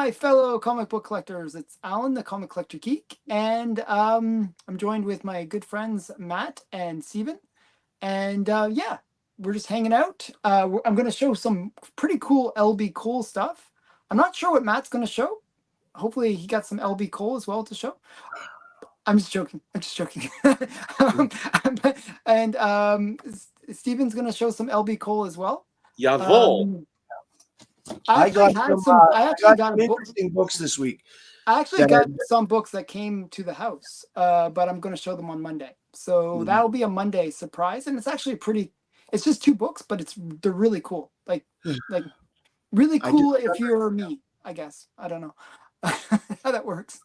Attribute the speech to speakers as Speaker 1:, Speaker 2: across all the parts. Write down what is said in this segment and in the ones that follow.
Speaker 1: my fellow comic book collectors. It's Alan, the Comic Collector Geek, and I'm joined with my good friends Matt and Steven. And yeah, we're just hanging out. I'm going to show some pretty cool LB Cole stuff. I'm not sure what Matt's going to show. Hopefully, he got some LB Cole as well to show. I'm just joking. I'm just joking. And Steven's going to show some LB Cole as well.
Speaker 2: Jawohl.
Speaker 1: I actually got
Speaker 3: some interesting books this week.
Speaker 1: I actually got some books that came to the house, but I'm going to show them on Monday. So that'll be a Monday surprise, and it's actually it's just 2 books, but they're really cool. Like really cool if you're me, I guess. I don't know how that works.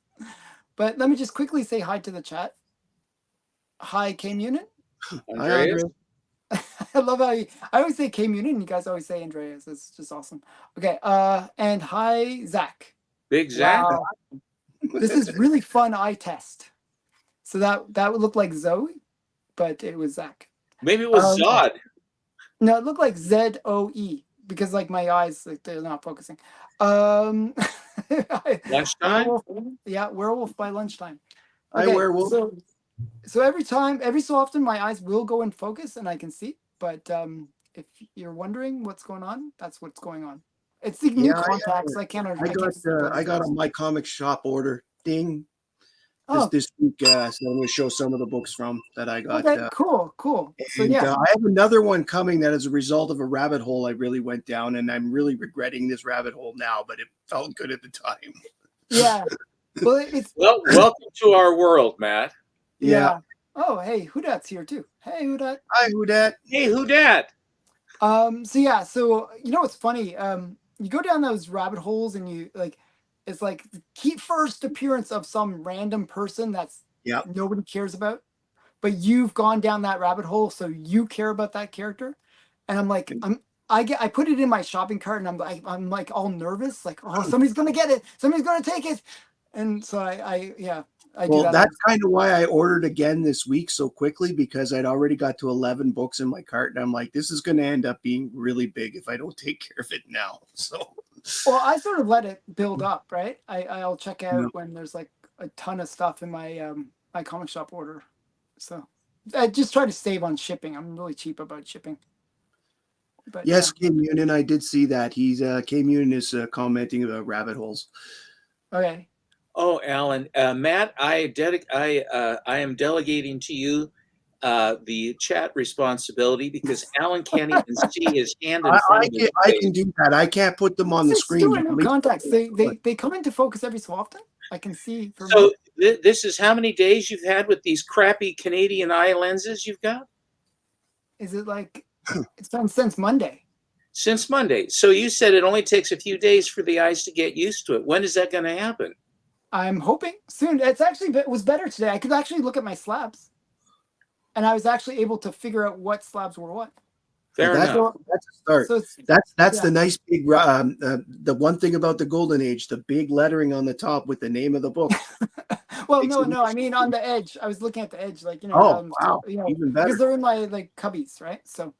Speaker 1: But let me just quickly say hi to the chat. Hi, K Munin.
Speaker 3: Hi, Andreas.
Speaker 1: I love how I always say K Munin, and you guys always say Andreas. It's just awesome. Okay, and hi, Zach.
Speaker 2: Big Zach.
Speaker 1: Wow. This is really fun eye test. So that would look like Zoe, but it was Zach.
Speaker 2: Maybe it was Zod.
Speaker 1: No, it looked like ZOE because like my eyes, like they're not focusing.
Speaker 2: Lunchtime?
Speaker 1: Werewolf by lunchtime. Okay,
Speaker 3: Hi, werewolf.
Speaker 1: So every so often my eyes will go in focus and I can see. But if you're wondering what's going on, that's what's going on. It's the new contacts. I
Speaker 3: got a My Comic Shop order. Ding.
Speaker 1: Oh.
Speaker 3: This week, so I'm going to show some of the books from that I got.
Speaker 1: Okay, cool. So
Speaker 3: and,
Speaker 1: yeah,
Speaker 3: I have another one coming that is a result of a rabbit hole I really went down, and I'm really regretting this rabbit hole now, but it felt good at the time.
Speaker 1: Yeah. Well,
Speaker 2: welcome to our world, Matt.
Speaker 1: Yeah. Oh, hey, Hudat's here too. Hey, Hudat.
Speaker 3: Hi, Hudat.
Speaker 2: Hey, Hudat.
Speaker 1: So you know what's funny? You go down those rabbit holes and you like. It's like the first appearance of some random person that's nobody cares about, but you've gone down that rabbit hole, so you care about that character. And I'm like, I put it in my shopping cart, and I'm like all nervous, like, oh, somebody's gonna get it, somebody's gonna take it, and so I do that.
Speaker 3: That's kind of why I ordered again this week so quickly, because I'd already got to 11 books in my cart, and I'm like, this is going to end up being really big if I don't take care of it now. So.
Speaker 1: Well, I sort of let it build up, right? I'll check out when there's like a ton of stuff in my my comic shop order. So I just try to save on shipping. I'm really cheap about shipping. But
Speaker 3: yes, K Munin, I did see that. He's K Munin is commenting about rabbit holes.
Speaker 1: Okay.
Speaker 2: Oh, Alan, Matt, I am delegating to you the chat responsibility because Alan can't even see his hand in front of him.
Speaker 3: I can do that. I can't put them on the screen.
Speaker 1: New contacts. They come into focus every so often. I can see.
Speaker 2: So this is how many days you've had with these crappy Canadian eye lenses you've got?
Speaker 1: Is it like it's been since Monday?
Speaker 2: Since Monday. So you said it only takes a few days for the eyes to get used to it. When is that going to happen?
Speaker 1: I'm hoping soon. It was better today. I could actually look at my slabs. And I was actually able to figure out what slabs were what.
Speaker 3: Fair enough. That's a start. So that's the nice big. The one thing about the Golden Age, the big lettering on the top with the name of the book.
Speaker 1: Well, no. I mean, on the edge. I was looking at the edge, like
Speaker 3: wow, even better.
Speaker 1: Because they're in my like cubbies, right? So.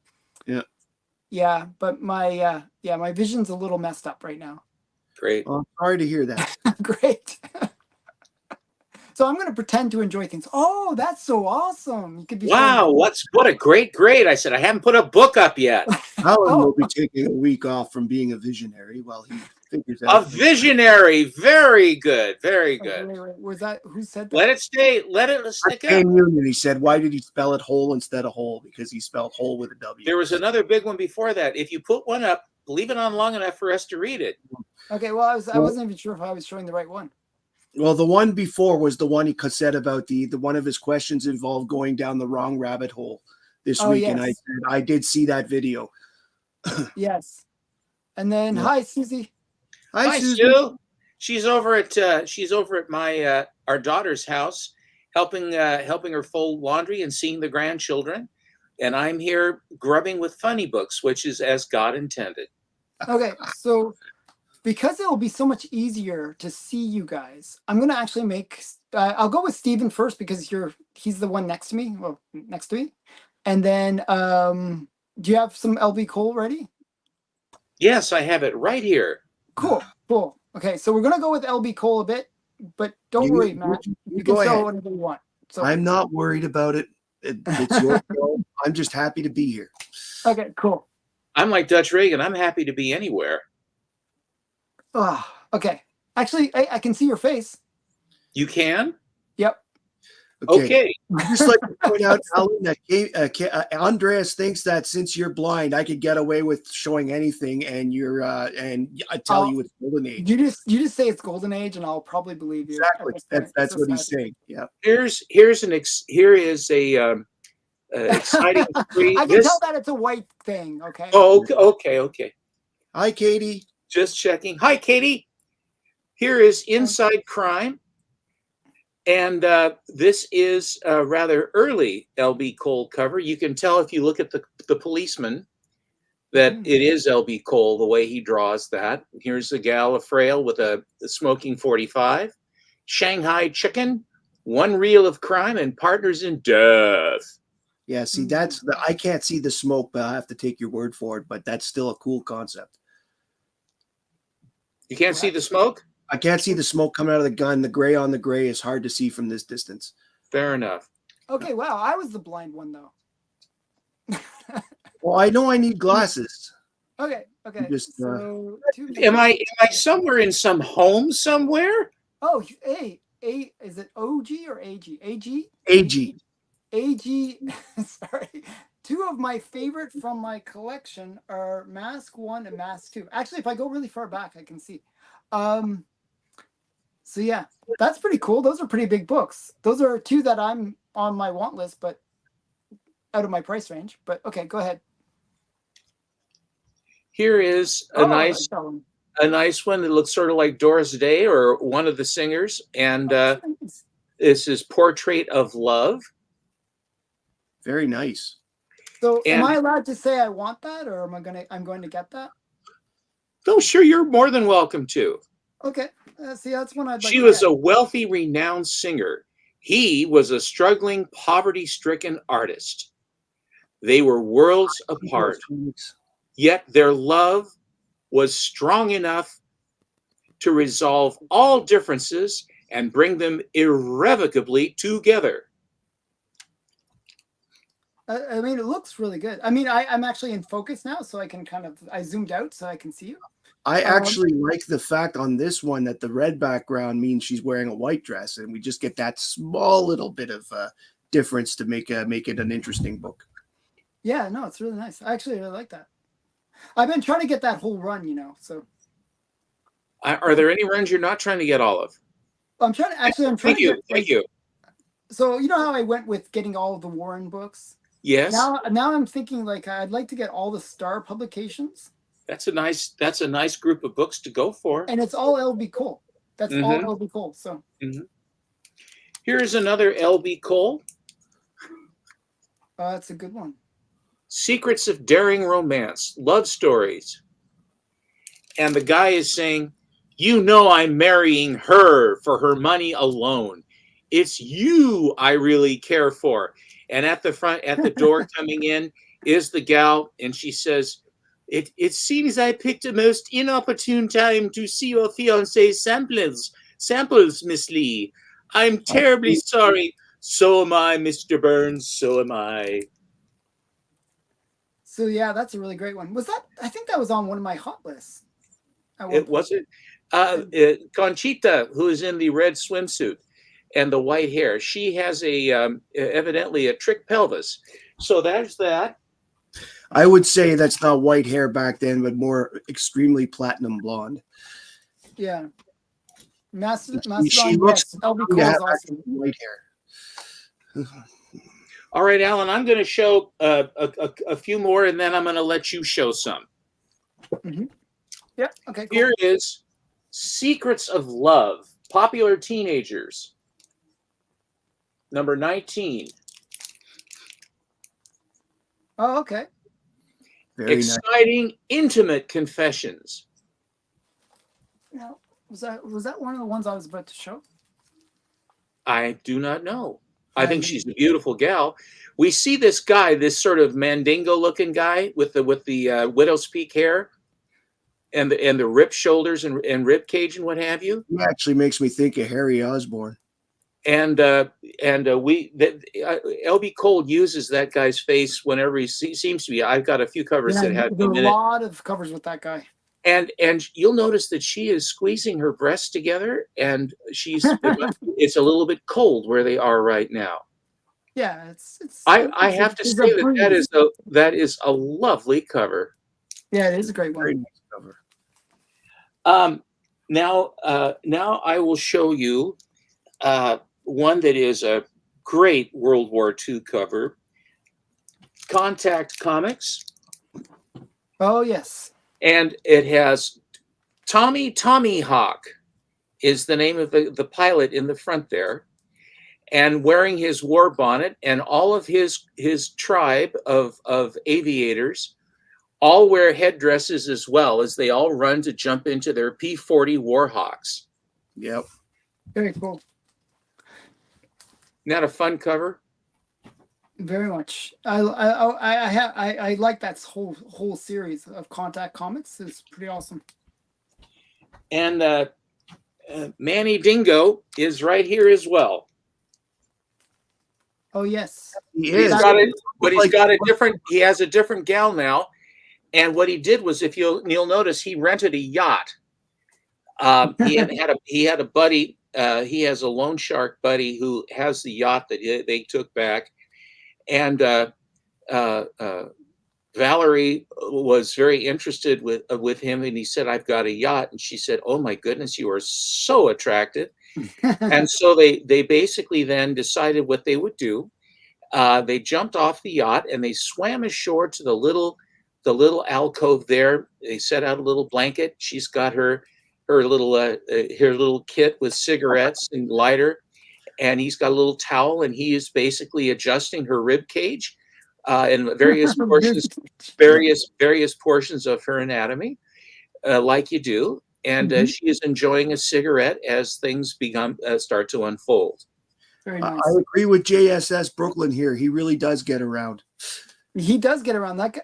Speaker 1: Yeah, but my my vision's a little messed up right now.
Speaker 2: Great.
Speaker 3: Well, I'm sorry to hear that.
Speaker 1: Great. So I'm going to pretend to enjoy things. Oh, that's so awesome. You could be.
Speaker 2: Wow, what a great grade. I said, I haven't put a book up yet.
Speaker 3: Alan will be taking a week off from being a visionary while he figures out.
Speaker 2: A visionary. Very good. Very good.
Speaker 1: Wait. Was that, who said that?
Speaker 2: Let it stay. Let it stick out.
Speaker 3: And he said, why did he spell it whole instead of whole? Because he spelled whole with a W.
Speaker 2: There was another big one before that. If you put one up, leave it on long enough for us to read it.
Speaker 1: Okay, well, I wasn't even sure if I was showing the right one.
Speaker 3: Well, the one before was the one he said about the one of his questions involved going down the wrong rabbit hole this week. Yes. And I said, I did see that video.
Speaker 1: Yes. And then, hi, Susie.
Speaker 2: Hi, Sue. She's over at my our daughter's house, helping her fold laundry and seeing the grandchildren. And I'm here grubbing with funny books, which is as God intended.
Speaker 1: Okay, so because it will be so much easier to see you guys, I'm going to actually make, I'll go with Steven first because he's the one next to me. Well, next to me. And then, do you have some LB Cole ready?
Speaker 2: Yes, I have it right here.
Speaker 1: Cool. Okay, so we're gonna go with LB Cole a bit, but don't worry, Matt. You can
Speaker 3: go
Speaker 1: show
Speaker 3: ahead.
Speaker 1: whatever you want. So
Speaker 3: I'm not worried about it. It's your show. I'm just happy to be here.
Speaker 1: okay, cool.
Speaker 2: I'm like Dutch Reagan. I'm happy to be anywhere.
Speaker 1: Oh, okay. Actually, I can see your face.
Speaker 2: You can?
Speaker 1: Yep.
Speaker 2: Okay.
Speaker 3: I'd just like to point out, Alan, that Andreas thinks that since you're blind, I could get away with showing anything, and you're and I tell you it's golden age.
Speaker 1: You just say it's golden age, and I'll probably believe you.
Speaker 3: Exactly. That's what he's saying. Yeah.
Speaker 2: Here is a exciting.
Speaker 1: I can tell that it's a white thing. Okay.
Speaker 2: Oh, okay.
Speaker 3: Hi, Katie.
Speaker 2: Just checking. Hi, Katie. Here is Inside Crime. And this is a rather early LB Cole cover. You can tell if you look at the policeman that it is LB Cole, the way he draws that. Here's a gal, a frail with a smoking 45. Shanghai Chicken, One Reel of Crime, and Partners in Death.
Speaker 3: Yeah, see, I can't see the smoke, but I have to take your word for it. But that's still a cool concept.
Speaker 2: You can't see the smoke?
Speaker 3: I can't see the smoke coming out of the gun. The gray on the gray is hard to see from this distance.
Speaker 2: Fair enough.
Speaker 1: Okay, wow. I was the blind one, though.
Speaker 3: Well, I know I need glasses.
Speaker 1: Okay.
Speaker 3: Just,
Speaker 1: so,
Speaker 2: Am I somewhere in some home somewhere?
Speaker 1: Oh, hey, is it OG or AG? AG?
Speaker 3: AG.
Speaker 1: AG. Sorry. Two of my favorite from my collection are Mask 1 and Mask 2. Actually, if I go really far back, I can see. So yeah, that's pretty cool. Those are pretty big books. Those are two that I'm on my want list, but out of my price range. But okay, go ahead.
Speaker 2: Here is a nice one that looks sort of like Doris Day or one of the singers, and this is Portrait of Love.
Speaker 3: Very nice.
Speaker 1: So am I allowed to say I want that, or I'm going to get that?
Speaker 2: Oh, sure, you're more than welcome to.
Speaker 1: Okay. See, that's one I'd like.
Speaker 2: She was a wealthy, renowned singer. He was a struggling, poverty-stricken artist. They were worlds apart, yet their love was strong enough to resolve all differences and bring them irrevocably together.
Speaker 1: I mean, it looks really good. I mean, I'm actually in focus now, so I can I zoomed out so I can see you.
Speaker 3: I actually like the fact on this one that the red background means she's wearing a white dress, and we just get that small little bit of difference to make it an interesting book.
Speaker 1: Yeah, no, it's really nice. I actually really like that. I've been trying to get that whole run, so.
Speaker 2: Are there any runs you're not trying to get all of?
Speaker 1: I'm trying to.
Speaker 2: Thank you.
Speaker 1: So you know how I went with getting all of the Warren books?
Speaker 2: Yes.
Speaker 1: Now I'm thinking I'd like to get all the Star publications.
Speaker 2: That's a nice group of books to go for.
Speaker 1: And it's all LB Cole. That's all LB Cole. So
Speaker 2: here's another LB Cole.
Speaker 1: That's a good one.
Speaker 2: Secrets of Daring Romance, Love Stories. And the guy is saying, I'm marrying her for her money alone. It's you I really care for. And at the door coming in is the gal, and she says, It seems I picked a most inopportune time to see your fiancé's samples, Miss Lee. I'm terribly sorry. So am I, Mr. Burns. So am I.
Speaker 1: So yeah, that's a really great one. I think that was on one of my hot lists.
Speaker 2: It wasn't. Conchita, who is in the red swimsuit and the white hair, she has evidently a trick pelvis. So there's that.
Speaker 3: I would say that's not white hair back then, but more extremely platinum blonde.
Speaker 1: Yeah.
Speaker 3: She looks awesome. White hair.
Speaker 2: All right, Alan, I'm going to show a few more, and then I'm going to let you show some.
Speaker 1: Yeah, okay, cool.
Speaker 2: Here is Secrets of Love, Popular Teenagers, number 19.
Speaker 1: Oh, okay.
Speaker 3: Very
Speaker 2: exciting, intimate confessions.
Speaker 1: Now, was that one of the ones I was about to show?
Speaker 2: I do not know. I think she's a beautiful gal. We see this guy, this sort of Mandingo-looking guy with the widow's peak hair. and the ripped shoulders and rib cage and what have you.
Speaker 3: He actually makes me think of Harry Osborn.
Speaker 2: And LB Cole uses that guy's face whenever he seems to be. I've got a few covers that have
Speaker 1: there are a lot of covers with that guy.
Speaker 2: And you'll notice that she is squeezing her breasts together, and it's a little bit cold where they are right now.
Speaker 1: Yeah,
Speaker 2: I have to say that is a lovely cover.
Speaker 1: Yeah, it is a great one.
Speaker 3: Very nice cover.
Speaker 2: Now I will show you one that is a great World War II cover. Contact Comics.
Speaker 1: Oh yes.
Speaker 2: And it has Tommy Hawk is the name of the pilot in the front there, and wearing his war bonnet, and all of his tribe of aviators all wear headdresses as well, as they all run to jump into their P-40 Warhawks.
Speaker 3: Yep.
Speaker 1: Very cool.
Speaker 2: Not a fun cover?
Speaker 1: Very much. I like that whole series of Contact Comics. It's pretty awesome.
Speaker 2: And Manny Dingo is right here as well.
Speaker 1: Oh yes,
Speaker 3: he is.
Speaker 2: He has a different gal now. And what he did was, if you'll notice, he rented a yacht. He had a buddy. He has a loan shark buddy who has the yacht that they took back. And Valerie was very interested with him, and he said, "I've got a yacht," and she said, "Oh my goodness, you are so attractive." And so they basically then decided what they would do. They jumped off the yacht and they swam ashore to the little alcove there. They set out a little blanket. She's got her little kit with cigarettes and lighter. And he's got a little towel, and he is basically adjusting her rib cage and various portions of her anatomy, like you do. And she is enjoying a cigarette as things start to unfold.
Speaker 1: Very nice.
Speaker 3: I agree with JSS Brooklyn here. He really does get around.
Speaker 1: He does get around. That guy,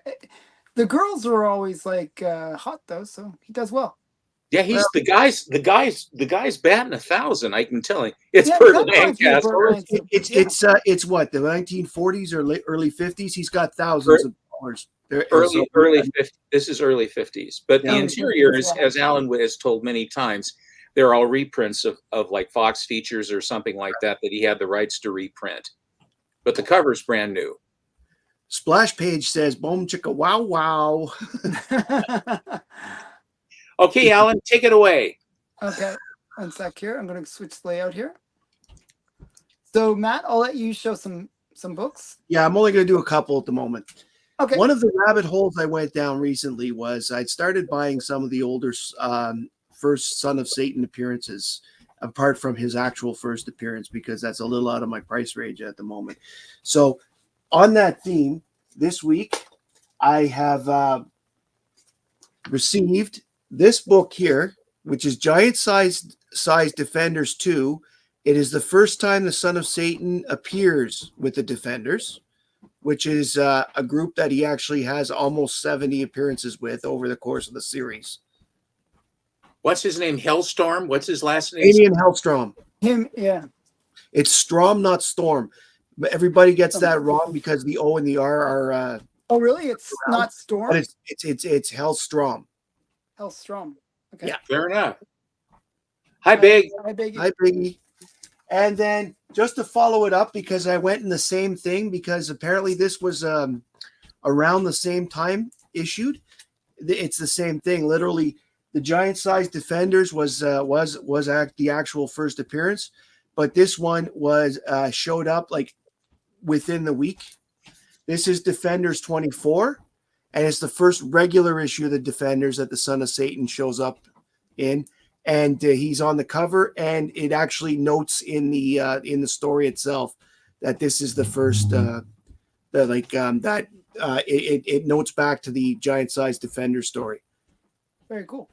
Speaker 1: the girls are always like hot though, so he does well.
Speaker 2: Yeah, he's the guy's batting 1,000. I can tell you. It's Burt Lancaster.
Speaker 3: It's what, the 1940s or early 50s. He's got thousands of dollars.
Speaker 2: Early 50s. This is early 50s. But the interiors, as Alan has told many times, they're all reprints of like Fox Features or something like that he had the rights to reprint. But the cover's brand new.
Speaker 3: Splash page says, "Boom chicka wow wow."
Speaker 2: Okay, Alan, take it away.
Speaker 1: Okay, one sec here. I'm going to switch the layout here. So, Matt, I'll let you show some books.
Speaker 3: Yeah, I'm only going to do a couple at the moment.
Speaker 1: Okay.
Speaker 3: One of the rabbit holes I went down recently was I'd started buying some of the older first Son of Satan appearances, apart from his actual first appearance, because that's a little out of my price range at the moment. So, on that theme, this week I have received this book here, which is Giant Size Defenders 2. It is the first time the Son of Satan appears with the Defenders, which is a group that he actually has almost 70 appearances with over the course of the series.
Speaker 2: What's his name? Hellstorm? What's his last name?
Speaker 3: Damien Hellstrom.
Speaker 1: Him, yeah.
Speaker 3: It's Strom, not Storm. But everybody gets that wrong because the O and the R are.
Speaker 1: Oh, really? It's not Storm.
Speaker 3: But it's Hellstrom.
Speaker 1: Hellstrom. Okay.
Speaker 2: Yeah, fair enough. Hi, Big.
Speaker 1: Hi, Biggie.
Speaker 3: Hi, Biggie. And then just to follow it up, because I went in the same thing, because apparently this was around the same time issued. It's the same thing. Literally, the Giant Size Defenders was the actual first appearance, but this one was showed up like within the week. This is Defenders 24, and it's the first regular issue of the Defenders that the Son of Satan shows up in, and he's on the cover, and it actually notes in the story itself that this is the first it notes back to the Giant Size Defender story.
Speaker 1: Very cool.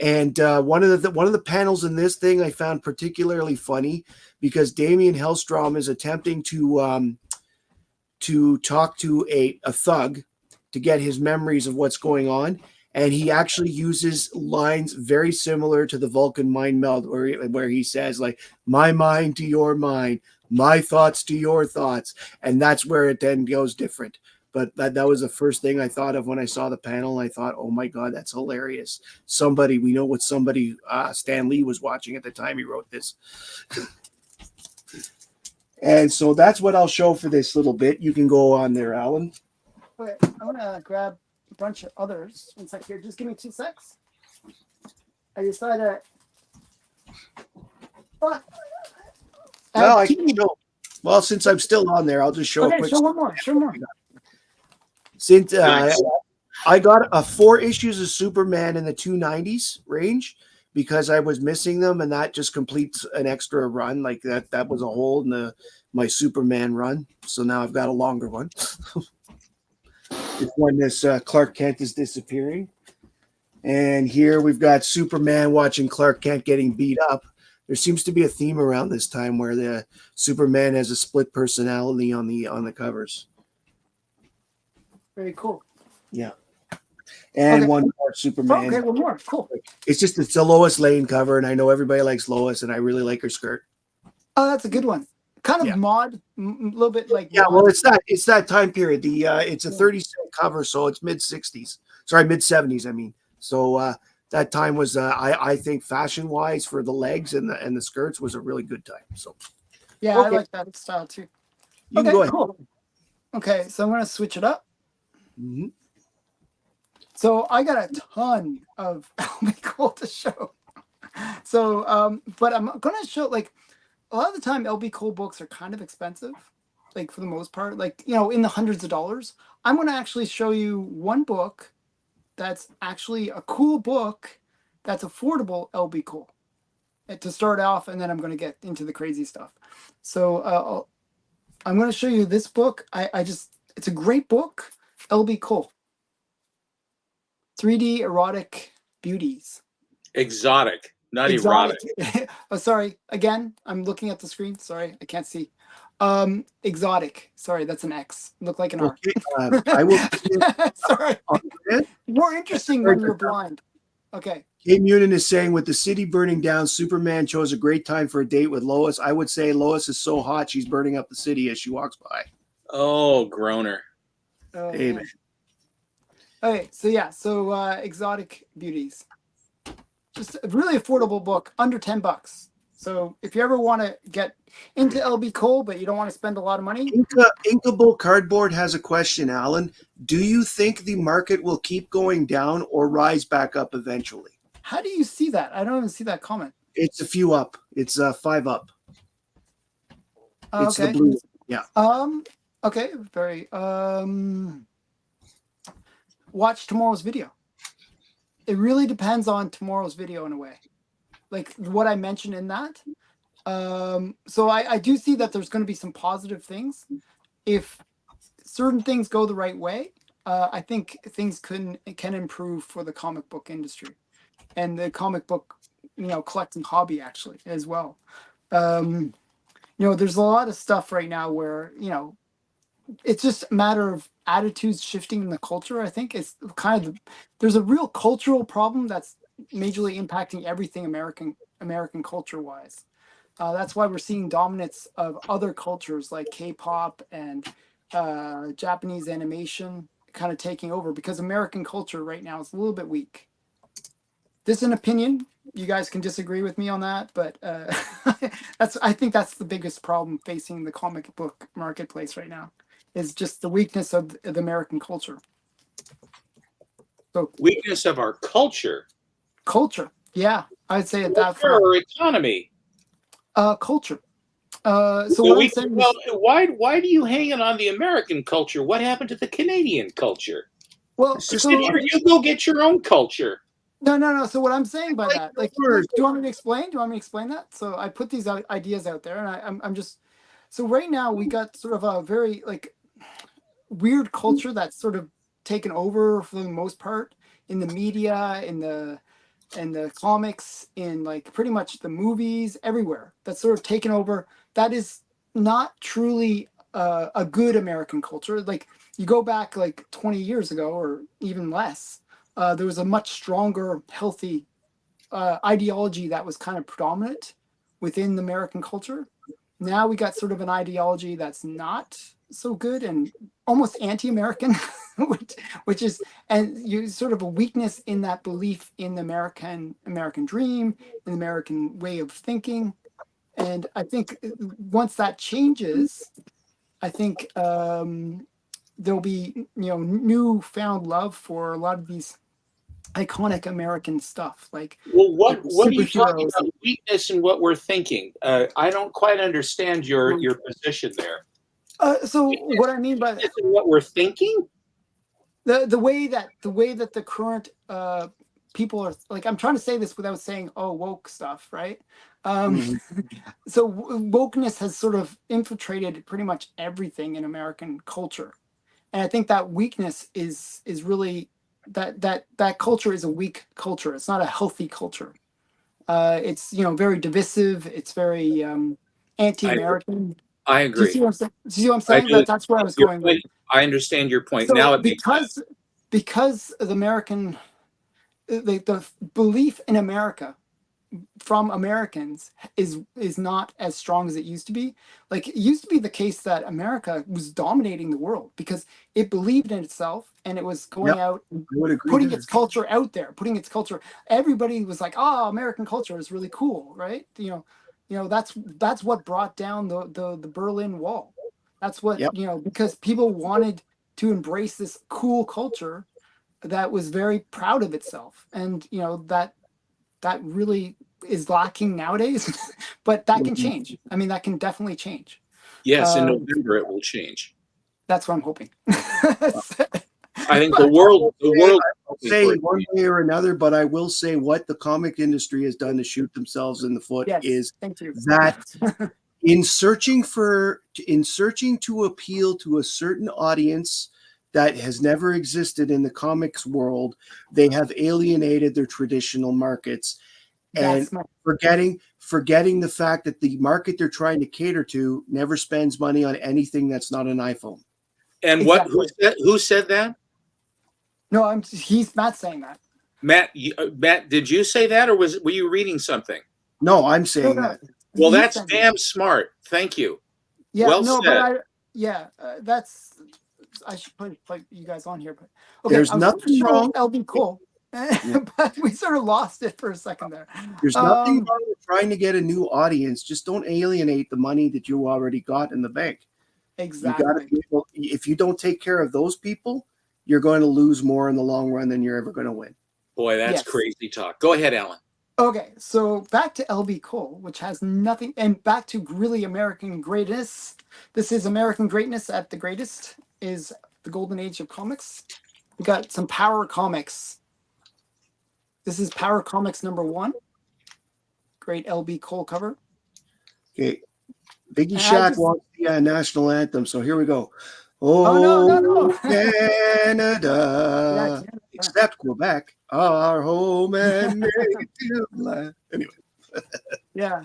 Speaker 3: And one of the panels in this thing I found particularly funny, because Damien Hellstrom is attempting to talk to a thug to get his memories of what's going on, and he actually uses lines very similar to the Vulcan mind meld, where he says like, "My mind to your mind, my thoughts to your thoughts," and that's where it then goes different. But that was the first thing I thought of when I saw the panel. I thought, oh my God, that's hilarious. We know what somebody, Stan Lee was watching at the time he wrote this. And so that's what I'll show for this little bit. You can go on there, Alan.
Speaker 1: Okay, I'm gonna grab a bunch of others. One sec here. Just give me 2 secs. I decided
Speaker 3: well, since I'm still on there, I'll just show a quick.
Speaker 1: Show one more. Show more.
Speaker 3: Since I got 4 issues of Superman in the 290s range because I was missing them, and that just completes an extra run. Like that was a hole in my Superman run. So now I've got a longer one. It's when this Clark Kent is disappearing. And here we've got Superman watching Clark Kent getting beat up. There seems to be a theme around this time where the Superman has a split personality on the covers.
Speaker 1: Very cool.
Speaker 3: Yeah. And one more Superman.
Speaker 1: Okay, one more. Cool.
Speaker 3: It's a Lois Lane cover, and I know everybody likes Lois, and I really like her skirt.
Speaker 1: Oh, that's a good one. Kind of mod, a little bit like.
Speaker 3: Yeah, well, it's that time period. It's a 30-cent cover, so it's mid-60s. Sorry, mid-70s. I mean, so that time was I think fashion-wise for the legs and the skirts was a really good time. So.
Speaker 1: Yeah, okay. I like that style too.
Speaker 3: You can go ahead.
Speaker 1: Cool. Okay, so I'm gonna switch it up.
Speaker 3: Mm-hmm.
Speaker 1: So I got a ton of LB Cole to show. So, but I'm gonna show like a lot of the time LB Cole books are kind of expensive, like for the most part, like in the hundreds of dollars. I'm gonna actually show you one book that's actually a cool book that's affordable LB Cole to start off, and then I'm gonna get into the crazy stuff. So I'm gonna show you this book. It's a great book. LB Cole. 3D erotic beauties.
Speaker 2: Exotic, not erotic.
Speaker 1: Oh, sorry. Again, I'm looking at the screen. Sorry, I can't see. Exotic. Sorry, that's an X. Look like an R.
Speaker 3: I will.
Speaker 1: Sorry. More interesting when you're blind. Okay.
Speaker 3: Kate Munin is saying, with the city burning down, Superman chose a great time for a date with Lois. I would say Lois is so hot she's burning up the city as she walks by.
Speaker 2: Oh, groaner.
Speaker 1: Oh,
Speaker 3: Amen.
Speaker 1: Okay, so exotic beauties, just a really affordable book, under $10. So if you ever want to get into LB Cole, but you don't want to spend a lot of money.
Speaker 3: Inkable Cardboard has a question, Alan. Do you think the market will keep going down or rise back up eventually?
Speaker 1: How do you see that? I don't even see that comment.
Speaker 3: It's a few up. It's 5 up. It's
Speaker 1: okay.
Speaker 3: The blue. Yeah.
Speaker 1: Okay. Very. Watch tomorrow's video. It really depends on tomorrow's video in a way, like what I mentioned in that. So I do see that there's going to be some positive things if certain things go the right way. I think things can improve for the comic book industry and the comic book, collecting hobby actually as well. There's a lot of stuff right now where, it's just a matter of attitudes shifting in the culture. I think it's kind of there's a real cultural problem that's majorly impacting everything American culture wise. That's why we're seeing dominance of other cultures like K-pop and Japanese animation kind of taking over, because American culture right now is a little bit weak. This is an opinion. You guys can disagree with me on that, but I think that's the biggest problem facing the comic book marketplace right now, is just the weakness of the American culture. So
Speaker 2: weakness of our culture.
Speaker 1: Culture, yeah, I'd say it that.
Speaker 2: Our economy.
Speaker 1: Culture.
Speaker 2: Why do you hang it on the American culture? What happened to the Canadian culture?
Speaker 1: Well,
Speaker 2: you go get your own culture.
Speaker 1: No. So what I'm saying by that, do you want me to explain? Do you want me to explain that? So I put these ideas out there, and I'm just. So right now we got sort of a very weird culture that's sort of taken over for the most part in the media, in the comics, in pretty much the movies, everywhere. That's sort of taken over. That is not truly a good American culture. Like you go back 20 years ago or even less, there was a much stronger, healthy ideology that was kind of predominant within the American culture. Now we got sort of an ideology that's not so good and almost anti-American, which is, and you sort of a weakness in that belief in the American dream, in the American way of thinking. And I think once that changes, I think there'll be, newfound love for a lot of these iconic American stuff. Like,
Speaker 2: well, what are you talking about? Weakness in what we're thinking. I don't quite understand your position there.
Speaker 1: So what I mean by
Speaker 2: that, what we're thinking,
Speaker 1: the way that the current people are, like, I'm trying to say this without saying woke stuff, right? So wokeness has sort of infiltrated pretty much everything in American culture, and I think that weakness is really that culture is a weak culture. It's not a healthy culture. It's very divisive. It's very anti-American.
Speaker 2: I agree.
Speaker 1: Do you see what I'm saying? That's where I was going with.
Speaker 2: I understand your point.
Speaker 1: So
Speaker 2: now it makes sense.
Speaker 1: Because the American, the belief in America from Americans is not as strong as it used to be. Like, it used to be the case that America was dominating the world because it believed in itself and it was going out and putting its culture out there, everybody was like, American culture is really cool, right? That's what brought down the Berlin Wall. That's what, because people wanted to embrace this cool culture that was very proud of itself. And, that really is lacking nowadays, but that can change. I mean, that can definitely change.
Speaker 2: Yes, in November it will change.
Speaker 1: That's what I'm hoping.
Speaker 2: I think the world
Speaker 3: I'll say one way or another, but I will say what the comic industry has done to shoot themselves in the foot is that in searching to appeal to a certain audience that has never existed in the comics world, they have alienated their traditional markets and forgetting the fact that the market they're trying to cater to never spends money on anything that's not an iPhone.
Speaker 2: And who said that?
Speaker 1: No, he's not saying that.
Speaker 2: Matt, did you say that, or were you reading something?
Speaker 3: No, I'm saying that.
Speaker 2: Well, that's damn smart. Thank you.
Speaker 1: Yeah,
Speaker 2: well said.
Speaker 1: But I should put you guys on here, but okay.
Speaker 3: There's nothing wrong.
Speaker 1: LB Cole, but we sort of lost it for a second there.
Speaker 3: There's nothing wrong with trying to get a new audience. Just don't alienate the money that you already got in the bank.
Speaker 1: Exactly.
Speaker 3: You gotta be able, if you don't take care of those people, you're going to lose more in the long run than you're ever going to win.
Speaker 2: Boy, that's crazy talk. Go ahead, Alan.
Speaker 1: Okay, so back to LB Cole, which has nothing, and back to really American greatness. This is American greatness at the greatest, is the golden age of comics. We got some Power Comics. This is Power Comics #1. Great LB Cole cover.
Speaker 3: Okay, Biggie Shaq wants the national anthem, so here we go.
Speaker 1: No.
Speaker 3: Canada, except Quebec, our home and native land. Anyway.
Speaker 1: Yeah,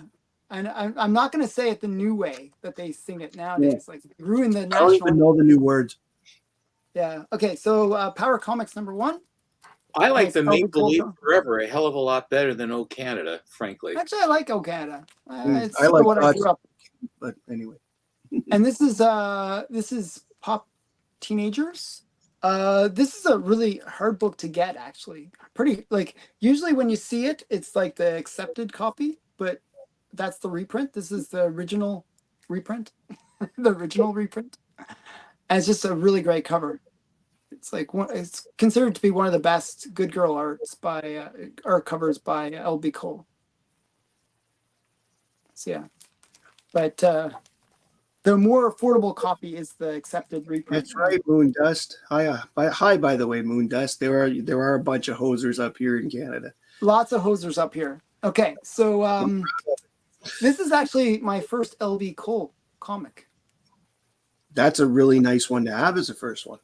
Speaker 1: and I'm not going to say it the new way that they sing it nowadays. Yeah. Like, ruin the national.
Speaker 3: I don't even know the new words.
Speaker 1: Yeah. Okay. So Power Comics #1.
Speaker 2: I like the Make Believe Forever a hell of a lot better than Oh Canada, frankly.
Speaker 1: Actually, I like Oh Canada. It's
Speaker 3: I like
Speaker 1: what I grew up.
Speaker 3: But anyway.
Speaker 1: And this is Pop Teenagers. This is a really hard book to get, actually. Pretty, like, usually when you see it, it's like the accepted copy, but that's the reprint. This is the original reprint. The original reprint. And it's just a really great cover. It's like it's considered to be one of the best Good Girl arts by art covers by LB Cole. So yeah. But the more affordable copy is the accepted reprint.
Speaker 3: That's right, Moondust. Hi, by the way, Moondust. There are a bunch of hosers up here in Canada.
Speaker 1: Lots of hosers up here. Okay, so this is actually my first LB Cole comic.
Speaker 3: That's a really nice one to have as a first one.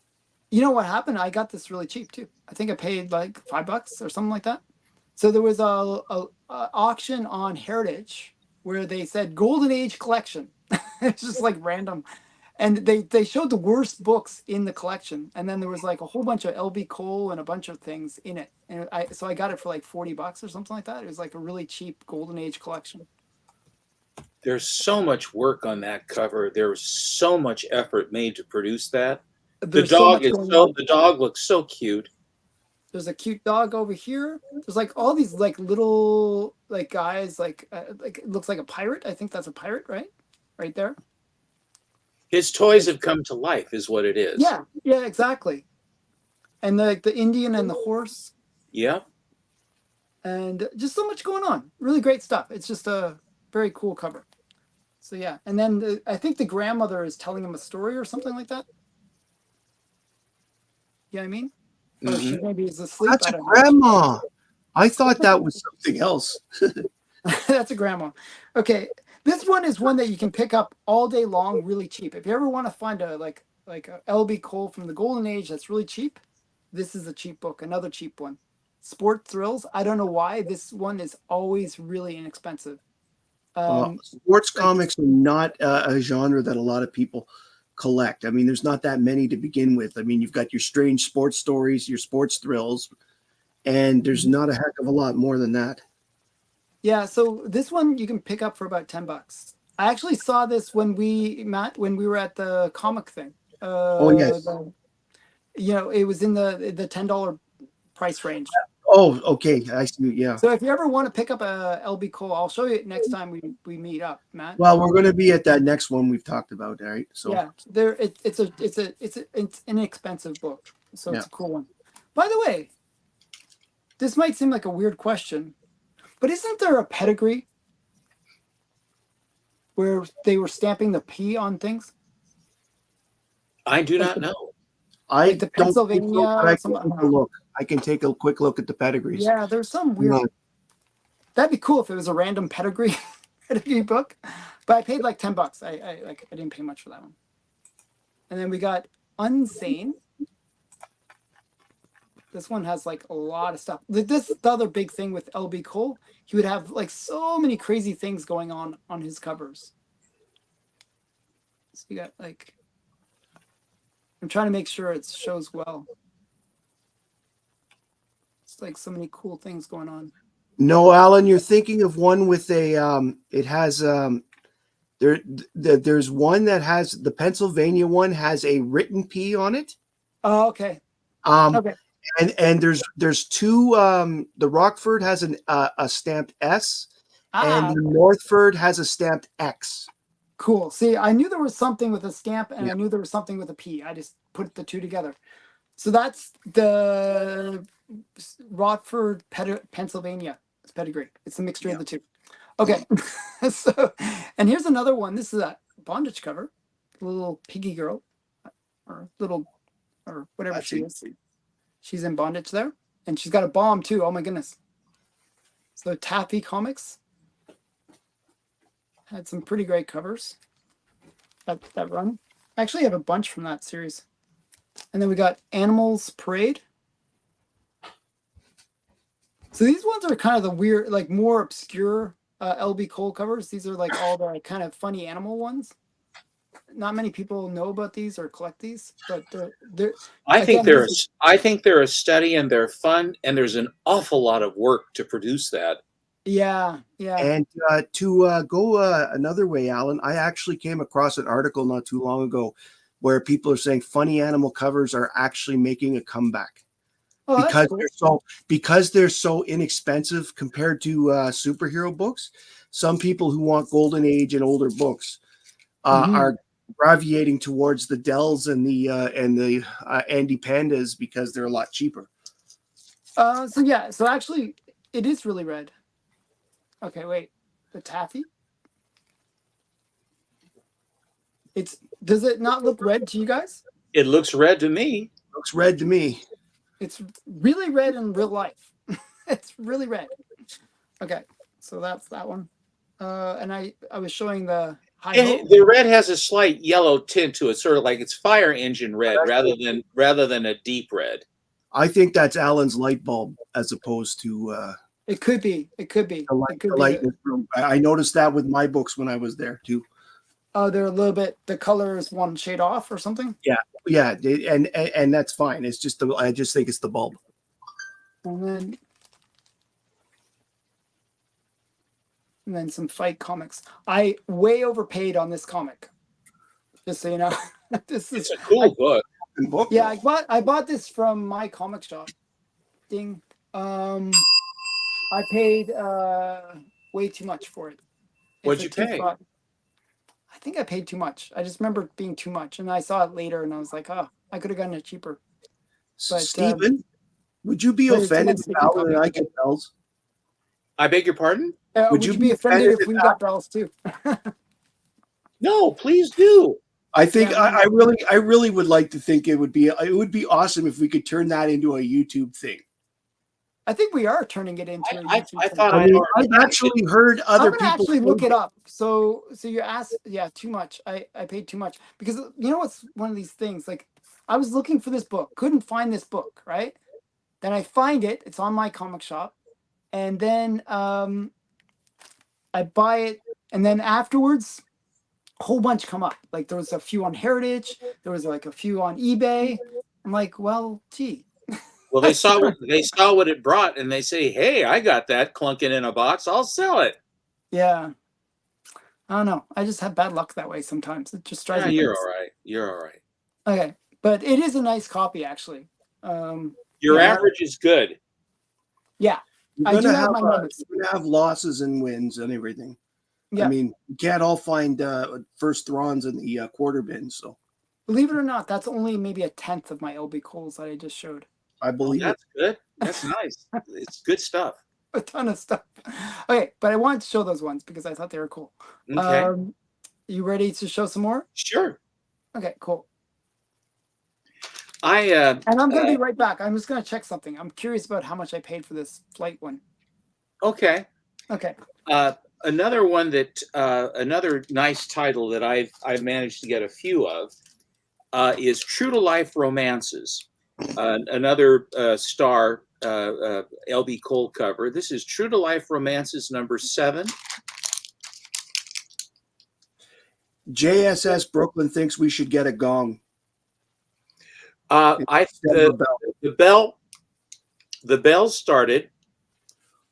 Speaker 1: You know what happened? I got this really cheap too. I think I paid like $5 or something like that. So there was a auction on Heritage where they said Golden Age Collection. It's just like random. And they showed the worst books in the collection, and then there was like a whole bunch of LB Cole and a bunch of things in it, and I got it for like $40 or something like that. It was like a really cheap Golden Age collection.
Speaker 2: There's so much work on that cover. There's so much effort made to produce that. The dog looks so cute.
Speaker 1: There's a cute dog over here. There's like all these like little like guys like it looks like a pirate. I think that's a pirate, right? Right there.
Speaker 2: His toys have come to life, is what it is.
Speaker 1: Yeah, yeah, exactly. And the Indian and the horse.
Speaker 2: Yeah.
Speaker 1: And just so much going on. Really great stuff. It's just a very cool cover. So yeah, and then I think the grandmother is telling him a story or something like that. You know what I mean? Or she maybe is asleep.
Speaker 3: That's a grandma. I thought that was something else.
Speaker 1: That's a grandma. Okay, this one is one that you can pick up all day long, really cheap. If you ever want to find a like a LB Cole from the Golden Age that's really cheap, this is a cheap book. Another cheap one. Sport Thrills. I don't know why this one is always really inexpensive.
Speaker 3: Sports comics are not a genre that a lot of people collect. I mean, there's not that many to begin with. I mean, you've got your strange sports stories, your Sports Thrills, and there's not a heck of a lot more than that.
Speaker 1: Yeah, so this one you can pick up for about $10. I actually saw this when we were at the comic thing.
Speaker 3: Oh yes.
Speaker 1: It was in the $10 price range.
Speaker 3: Oh, okay. I see. Yeah.
Speaker 1: So if you ever want to pick up a LB Cole, I'll show you it next time we meet up, Matt.
Speaker 3: Well, we're going to be at that next one we've talked about, right? So
Speaker 1: yeah, it's an inexpensive book, so it's a cool one. By the way, this might seem like a weird question, but isn't there a pedigree where they were stamping the P on things?
Speaker 2: I do not know.
Speaker 1: Like the Pennsylvania.
Speaker 3: I can take a quick look at the pedigrees.
Speaker 1: Yeah, there's some weird. No. That'd be cool if it was a random pedigree book, but I paid like $10. I didn't pay much for that one. And then we got Unsane. This one has like a lot of stuff. This is the other big thing with LB Cole. He would have like so many crazy things going on his covers. So you got like. I'm trying to make sure it shows well. It's like so many cool things going on.
Speaker 3: No, Alan, you're thinking of one with a it has there's one that has the Pennsylvania one has a written P on it.
Speaker 1: Oh, okay.
Speaker 3: Okay. And there's two the Rockford has a stamped S and the Northford has a stamped X.
Speaker 1: Cool. See, I knew there was something with a stamp and I knew there was something with a P. I just put the two together. So that's the Rockford, Pennsylvania pedigree. It's a mixture of the two. Okay. So, and here's another one. This is a bondage cover. Little piggy girl or whatever she is. She's in bondage there. And she's got a bomb too. Oh my goodness. So Taffy Comics had some pretty great covers that run. I actually have a bunch from that series. And then we got Animals Parade. So these ones are kind of the weird, like more obscure LB Cole covers. These are like all the kind of funny animal ones. Not many people know about these or collect these, but
Speaker 2: I think they're a study and they're fun, and there's an awful lot of work to produce that.
Speaker 1: Yeah.
Speaker 3: And to go another way, Alan, I actually came across an article not too long ago where people are saying funny animal covers are actually making a comeback.
Speaker 1: Oh,
Speaker 3: because they're so inexpensive compared to superhero books. Some people who want Golden Age and older books are gravitating towards the Dells and the Andy Pandas because they're a lot cheaper.
Speaker 1: So actually, it is really red. Okay, wait. The Taffy? Does it not look red to you guys?
Speaker 2: It looks red to me.
Speaker 3: Looks red to me.
Speaker 1: It's really red in real life. It's really red. Okay, so that's that one. And I was showing the
Speaker 2: the red has a slight yellow tint to it, sort of like it's fire engine red rather than a deep red.
Speaker 3: I think that's Alan's light bulb as opposed to
Speaker 1: it could be.
Speaker 3: The light in his room. I noticed that with my books when I was there too.
Speaker 1: Oh, they're a little bit. The color is one shade off or something.
Speaker 3: Yeah, and that's fine. It's just I just think it's the bulb.
Speaker 1: And then some fight comics. I way overpaid on this comic. Just so you know,
Speaker 2: it's a cool book.
Speaker 1: Yeah, I bought this from my comic shop. Ding. I paid way too much for it.
Speaker 2: What'd you pay?
Speaker 1: I think I paid too much. I just remember it being too much, and I saw it later, and I was like, oh, I could have gotten it cheaper. But
Speaker 3: Stephen, would you be offended if I get bells?
Speaker 2: I beg your pardon?
Speaker 1: Would you be offended if we got bells too?
Speaker 2: No, please do.
Speaker 3: I think I really would like to think it would be awesome if we could turn that into a YouTube thing.
Speaker 1: I think we are turning it into a YouTube
Speaker 2: I thought
Speaker 3: I've actually heard other people
Speaker 1: actually look it up. So you asked, yeah, too much. I paid too much because you know what's one of these things, like I was looking for this book, couldn't find this book, right? Then I find it, it's on my comic shop, and then I buy it, and then afterwards a whole bunch come up. Like there was a few on Heritage, there was like a few on eBay. I'm like, well, gee.
Speaker 2: Well, they saw what it brought, and they say, "Hey, I got that clunking in a box. I'll sell it."
Speaker 1: Yeah, I don't know. I just have bad luck that way sometimes. It just drives me.
Speaker 2: You're all right. You're all right.
Speaker 1: Okay, but it is a nice copy, actually.
Speaker 2: Your average is good.
Speaker 1: Yeah,
Speaker 3: I do have my moments. You're gonna have losses and wins and everything. Yeah. I mean, you can't all find first Thrawns in the quarter bin. So,
Speaker 1: believe it or not, that's only maybe a tenth of my LB Coles that I just showed.
Speaker 3: I believe
Speaker 2: that's good. That's nice. It's good stuff.
Speaker 1: A ton of stuff. Okay, but I wanted to show those ones because I thought they were cool.
Speaker 2: Okay.
Speaker 1: You ready to show some more?
Speaker 2: Sure.
Speaker 1: Okay, cool.
Speaker 2: And
Speaker 1: I'm going to be right back. I'm just going to check something. I'm curious about how much I paid for this flight one.
Speaker 2: Okay.
Speaker 1: Okay.
Speaker 2: Another one that another nice title that I've managed to get a few of is True to Life Romances. Another star LB Cole cover. This is True to Life Romances number 7.
Speaker 3: JSS Brooklyn thinks we should get a gong.
Speaker 2: The bell started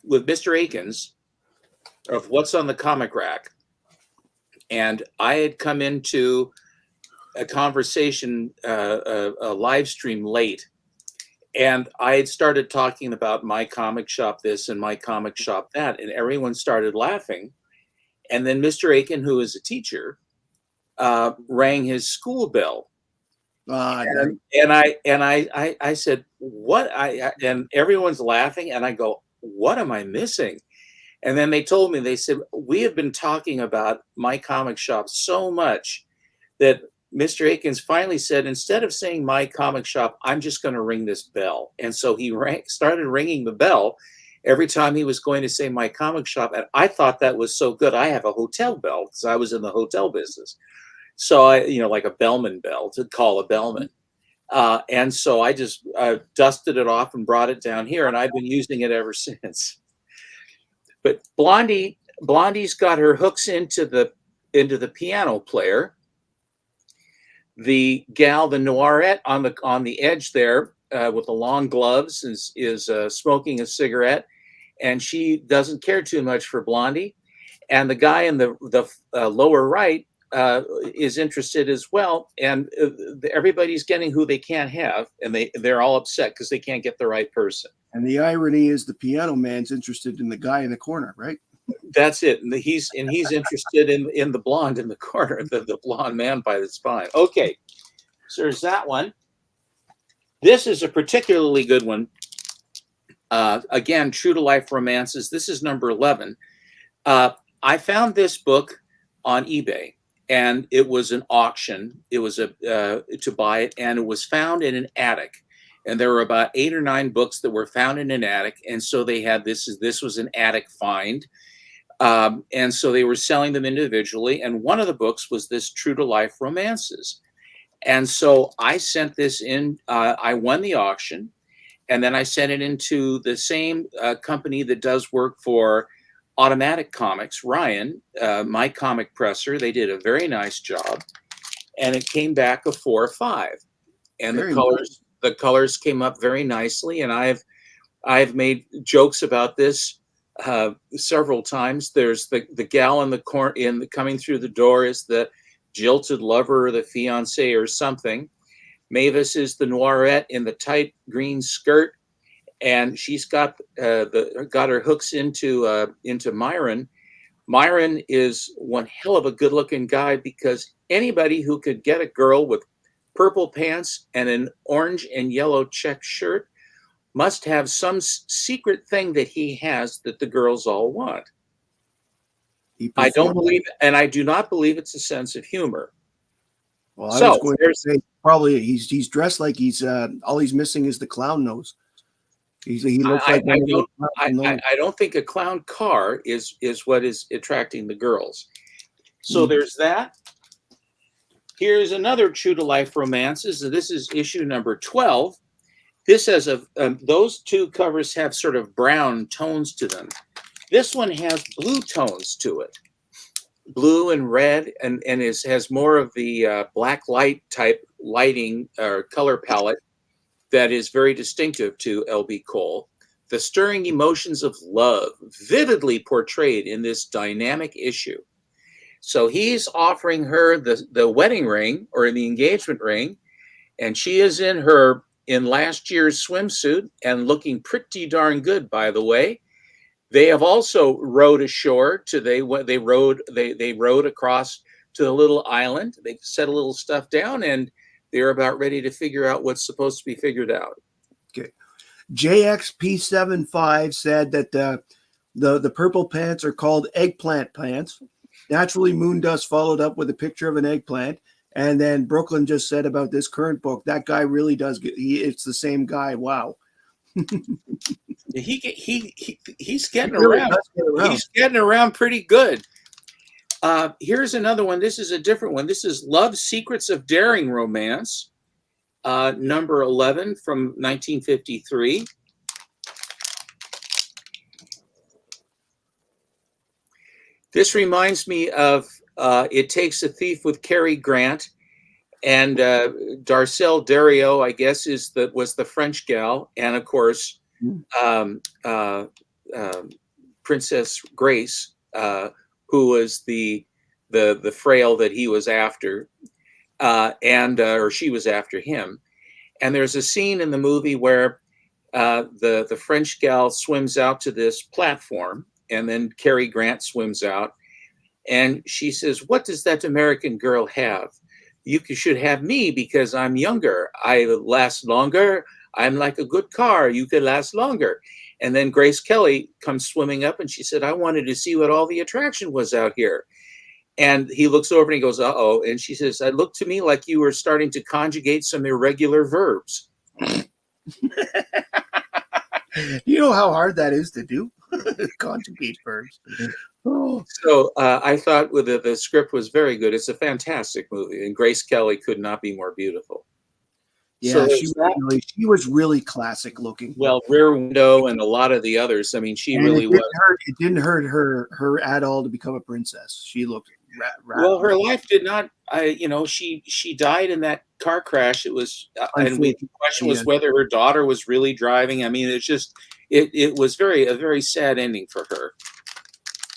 Speaker 2: with Mr. Akins of What's on the Comic Rack, and I had come into a conversation, a live stream late, and I had started talking about my comic shop this and my comic shop that, and everyone started laughing. And then Mr. Aiken, who is a teacher, rang his school bell. And I said, what? And everyone's laughing, and I go, what am I missing? And then they told me, they said, we have been talking about my comic shop so much that Mr. Akins finally said, instead of saying my comic shop, I'm just going to ring this bell. And so he started ringing the bell every time he was going to say my comic shop. And I thought that was so good. I have a hotel bell because I was in the hotel business. So I, like a bellman bell to call a bellman. And so I just dusted it off and brought it down here, and I've been using it ever since. But Blondie's got her hooks into the piano player. The gal, the Noirette on the edge there with the long gloves is smoking a cigarette, and she doesn't care too much for Blondie. And the guy in the lower right is interested as well, and everybody's getting who they can't have, and they're all upset because they can't get the right person.
Speaker 3: And the irony is the piano man's interested in the guy in the corner, right?
Speaker 2: That's it. And he's interested in the blonde in the corner, the blonde man by the spine. Okay, so there's that one. This is a particularly good one. Again, True to Life Romances. This is number 11. I found this book on eBay, and it was an auction. It was to buy it, and it was found in an attic. And there were about 8 or 9 books that were found in an attic, and so they had this was an attic find. And so they were selling them individually. And one of the books was this True to Life Romances. And so I sent this in, I won the auction, and then I sent it into the same company that does work for Automatic Comics, Ryan, my comic presser. They did a very nice job, and it came back a 4 or 5, and
Speaker 3: Very
Speaker 2: the colors came up very nicely. And I've made jokes about this several times. There's the gal in the coming through the door is the jilted lover or the fiance or something. Mavis is the noirette in the tight green skirt, and she's got her hooks into Myron. Myron is one hell of a good-looking guy, because anybody who could get a girl with purple pants and an orange and yellow check shirt must have some secret thing that he has that the girls all want. I don't believe, and I do not believe it's a sense of humor.
Speaker 3: Well, I was going to say probably he's dressed like he's all he's missing is the clown nose. He looks like
Speaker 2: I don't think a clown car is what is attracting the girls. So there's that. Here's another true to life romances. This is issue number 12. This has those two covers have sort of brown tones to them. This one has blue tones to it, blue and red, and has more of the black light type lighting or color palette that is very distinctive to L.B. Cole. The stirring emotions of love vividly portrayed in this dynamic issue. So he's offering her the wedding ring or the engagement ring, and she is in last year's swimsuit and looking pretty darn good, by the way. They have also rowed ashore they rowed across to the little island. They set a little stuff down, and they're about ready to figure out what's supposed to be figured out.
Speaker 3: Okay. JXP75 said that the purple pants are called eggplant pants. Naturally, Moondust followed up with a picture of an eggplant. And then Brooklyn just said about this current book, that guy really does it's the same guy. Wow.
Speaker 2: He's getting around. He's getting around pretty good. Here's another one. This is a different one. This is Love Secrets of Daring Romance, number 11 from 1953. This reminds me of It Takes a Thief with Cary Grant, and Darcel Dario, I guess, was the French gal, and of course Princess Grace, who was the frail that he was after, or she was after him. And there's a scene in the movie where the French gal swims out to this platform, and then Cary Grant swims out, and she says, "What does that American girl have? You should have me because I'm younger. I last longer. I'm like a good car. You could last longer." And then Grace Kelly comes swimming up, and she said, "I wanted to see what all the attraction was out here." And he looks over and he goes, "Uh-oh." And she says, "It looked to me like you were starting to conjugate some irregular verbs."
Speaker 3: You know how hard that is to do? Conjugate verbs.
Speaker 2: Oh. So I thought the script was very good. It's a fantastic movie, and Grace Kelly could not be more beautiful.
Speaker 3: Yeah, so she was really classic looking.
Speaker 2: Well, Rear Window and a lot of the others. I mean, she really was.
Speaker 3: It didn't hurt her at all to become a princess. She looked.
Speaker 2: Well, her life did not. She died in that car crash. It was, and the question was whether her daughter was really driving. I mean, it's just it was a very sad ending for her.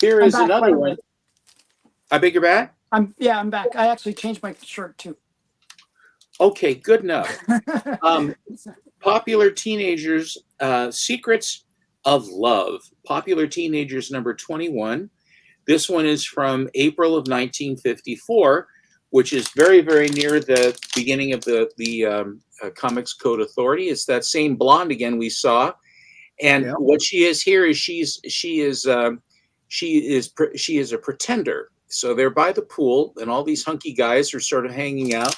Speaker 2: Here is another one. I beg your back?
Speaker 1: I'm back. I actually changed my shirt too.
Speaker 2: Okay, good enough. Popular Teenagers, Secrets of Love. Popular Teenagers number 21. This one is from April of 1954, which is very, very near the beginning of the Comics Code Authority. It's that same blonde again we saw. And what she is here is she is a pretender. So they're by the pool, and all these hunky guys are sort of hanging out.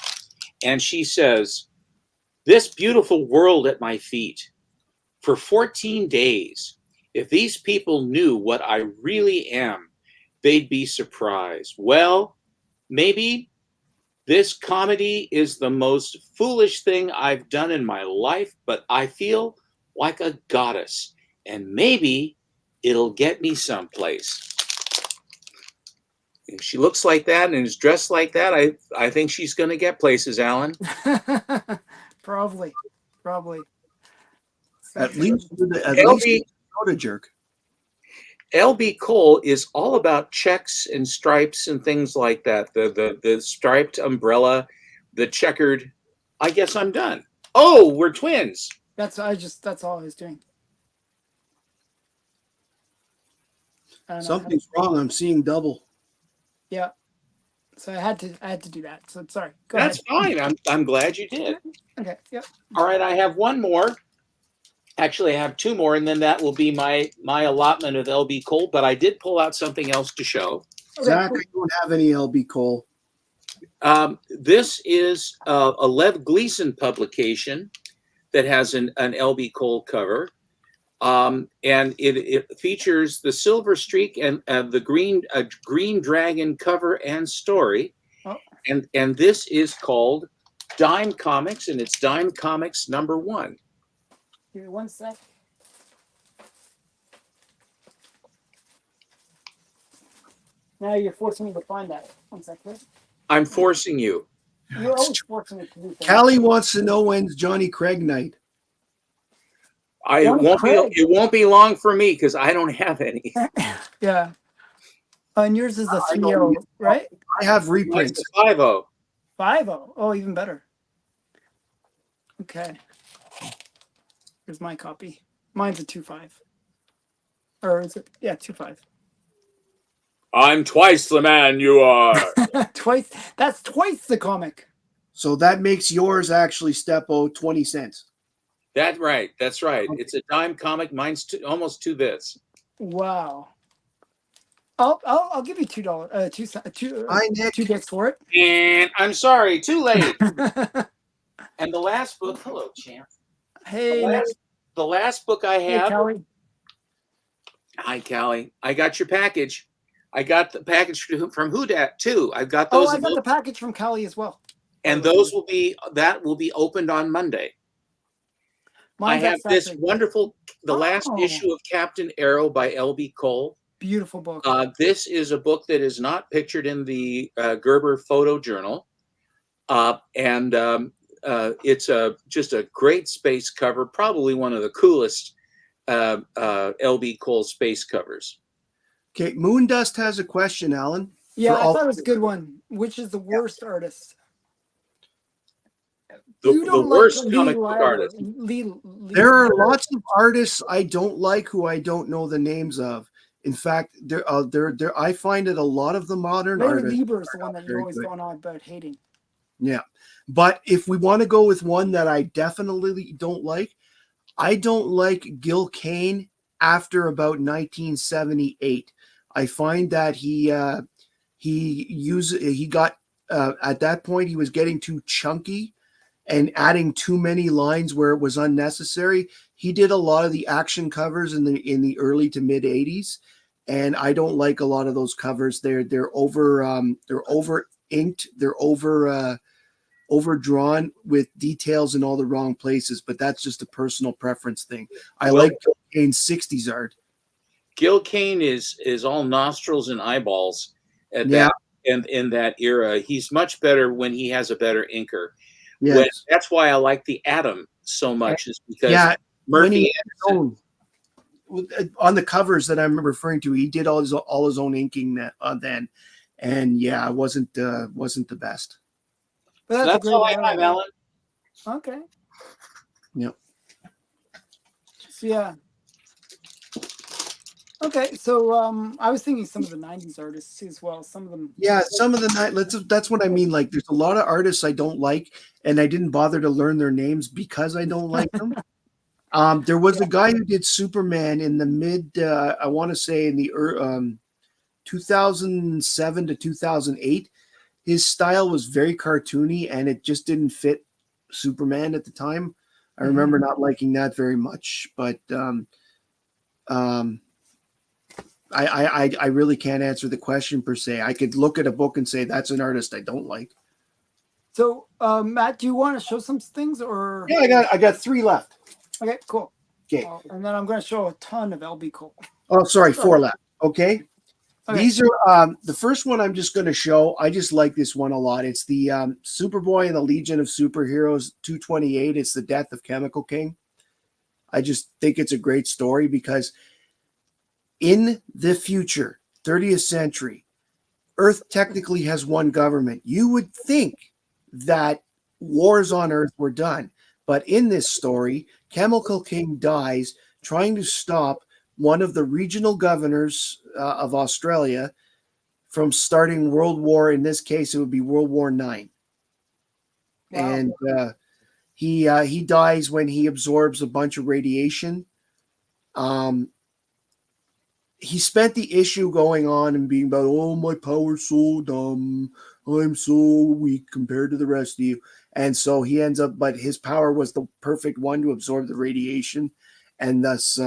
Speaker 2: And she says, "This beautiful world at my feet for 14 days. If these people knew what I really am, they'd be surprised. Well, maybe this comedy is the most foolish thing I've done in my life, but I feel like a goddess. And maybe it'll get me someplace. If she looks like that and is dressed like that, I think she's going to get places, Alan.
Speaker 1: Probably.
Speaker 3: At least a jerk.
Speaker 2: LB Cole is all about checks and stripes and things like that. The striped umbrella, the checkered. I guess I'm done. Oh, we're twins.
Speaker 1: That's all I was doing.
Speaker 3: Something's wrong. I'm seeing double.
Speaker 1: Yeah. So I had to do that. So sorry. Go
Speaker 2: That's
Speaker 1: ahead.
Speaker 2: fine. I'm glad you did.
Speaker 1: Okay. Yep.
Speaker 2: All right. I have one more. Actually, I have two more, and then that will be my allotment of LB Cole. But I did pull out something else to show.
Speaker 1: Okay,
Speaker 3: Zach,
Speaker 1: cool.
Speaker 3: I don't have any LB Cole.
Speaker 2: This is a Lev Gleason publication that has an LB Cole cover. And it features the Silver Streak and the Green Dragon cover and story.
Speaker 1: Oh.
Speaker 2: And this is called Dime Comics, and it's Dime Comics #1.
Speaker 1: Give me 1 sec. Now you're forcing me to find that. 1 sec, please.
Speaker 2: I'm forcing you.
Speaker 1: You're always forcing me to do things.
Speaker 3: Callie wants to know when's Johnny Craig night.
Speaker 2: It won't be long for me because I don't have any.
Speaker 1: Yeah. And yours is a 3-0, right?
Speaker 3: I have reprints.
Speaker 2: 5-0.
Speaker 1: 5-0. Oh, even better. Okay. Here's my copy. Mine's a 2.5. Or is it? Yeah, 2.5.
Speaker 2: I'm twice the man you are.
Speaker 1: Twice. That's twice the comic.
Speaker 3: So that makes yours actually Stepo 20 cents.
Speaker 2: That's right. It's a dime comic. Mine's almost 2 bits.
Speaker 1: Wow. I'll give you $2. Two bits for it.
Speaker 2: And I'm sorry, too late. And the last book. Hello, champ.
Speaker 1: Hey,
Speaker 2: the last book I have.
Speaker 1: Hey, Callie.
Speaker 2: Hi, Callie. I got your package. I got the package from Whodat too. I've got those.
Speaker 1: Oh, I got the package from Callie as well.
Speaker 2: And those will be opened on Monday. I have this wonderful, last issue of Captain Arrow by LB Cole.
Speaker 1: Beautiful book.
Speaker 2: This is a book that is not pictured in the Gerber Photo Journal. It's just a great space cover, probably one of the coolest LB Cole space covers.
Speaker 3: Okay, Moondust has a question, Alan.
Speaker 1: Yeah, I thought it was a good one. Which is the worst artist?
Speaker 2: The worst comic book artist.
Speaker 3: There are lots of artists I don't like who I don't know the names of. In fact, I find that a lot of the modern artists.
Speaker 1: Lieber is the one that you're always going on about hating.
Speaker 3: Yeah, but if we want to go with one that I definitely don't like, I don't like Gil Kane after about 1978. I find that he got at that point he was getting too chunky and adding too many lines where it was unnecessary. He did a lot of the action covers in the early to mid 80s, and I don't like a lot of those covers. They're over inked, they're overdrawn with details in all the wrong places, but that's just a personal preference thing. I like Gil Kane's 60s art.
Speaker 2: Gil Kane is all nostrils and eyeballs at that and in that era. He's much better when he has a better inker. Yes. That's why I like the Atom so much, is because Murphy
Speaker 3: on the covers that I'm referring to, he did all his own inking then, and it wasn't the best.
Speaker 1: But
Speaker 2: that's all I have, Alan.
Speaker 1: Okay.
Speaker 3: Yep.
Speaker 1: So, yeah. Okay, so I was thinking some of the 90s artists as well. Some of them.
Speaker 3: Yeah, some of the that's what I mean. Like, there's a lot of artists I don't like, and I didn't bother to learn their names because I don't like them. There was a guy who did Superman in the mid, I want to say in the 2007 to 2008. His style was very cartoony, and it just didn't fit Superman at the time. I remember not liking that very much, but I really can't answer the question per se. I could look at a book and say that's an artist I don't like.
Speaker 1: So, Matt, do you want to show some things, or?
Speaker 3: Yeah, I got 3 left.
Speaker 1: Okay, cool.
Speaker 3: Okay,
Speaker 1: and then I'm going to show a ton of LB Cole.
Speaker 3: Oh, sorry,
Speaker 1: Sorry.
Speaker 3: 4 left. Okay.
Speaker 1: Okay.
Speaker 3: These are the first one I'm just going to show. I just like this one a lot. It's the Superboy and the Legion of Superheroes 228. It's the death of Chemical King. I just think it's a great story because in the future, 30th century, Earth technically has one government. You would think that wars on Earth were done. But in this story, Chemical King dies trying to stop one of the regional governors of Australia from starting World War. In this case, it would be World War IX.
Speaker 1: Wow.
Speaker 3: And he dies when he absorbs a bunch of radiation. He spent the issue going on and being about, oh, my power's so dumb. I'm so weak compared to the rest of you. And so he ends up, but his power was the perfect one to absorb the radiation and thus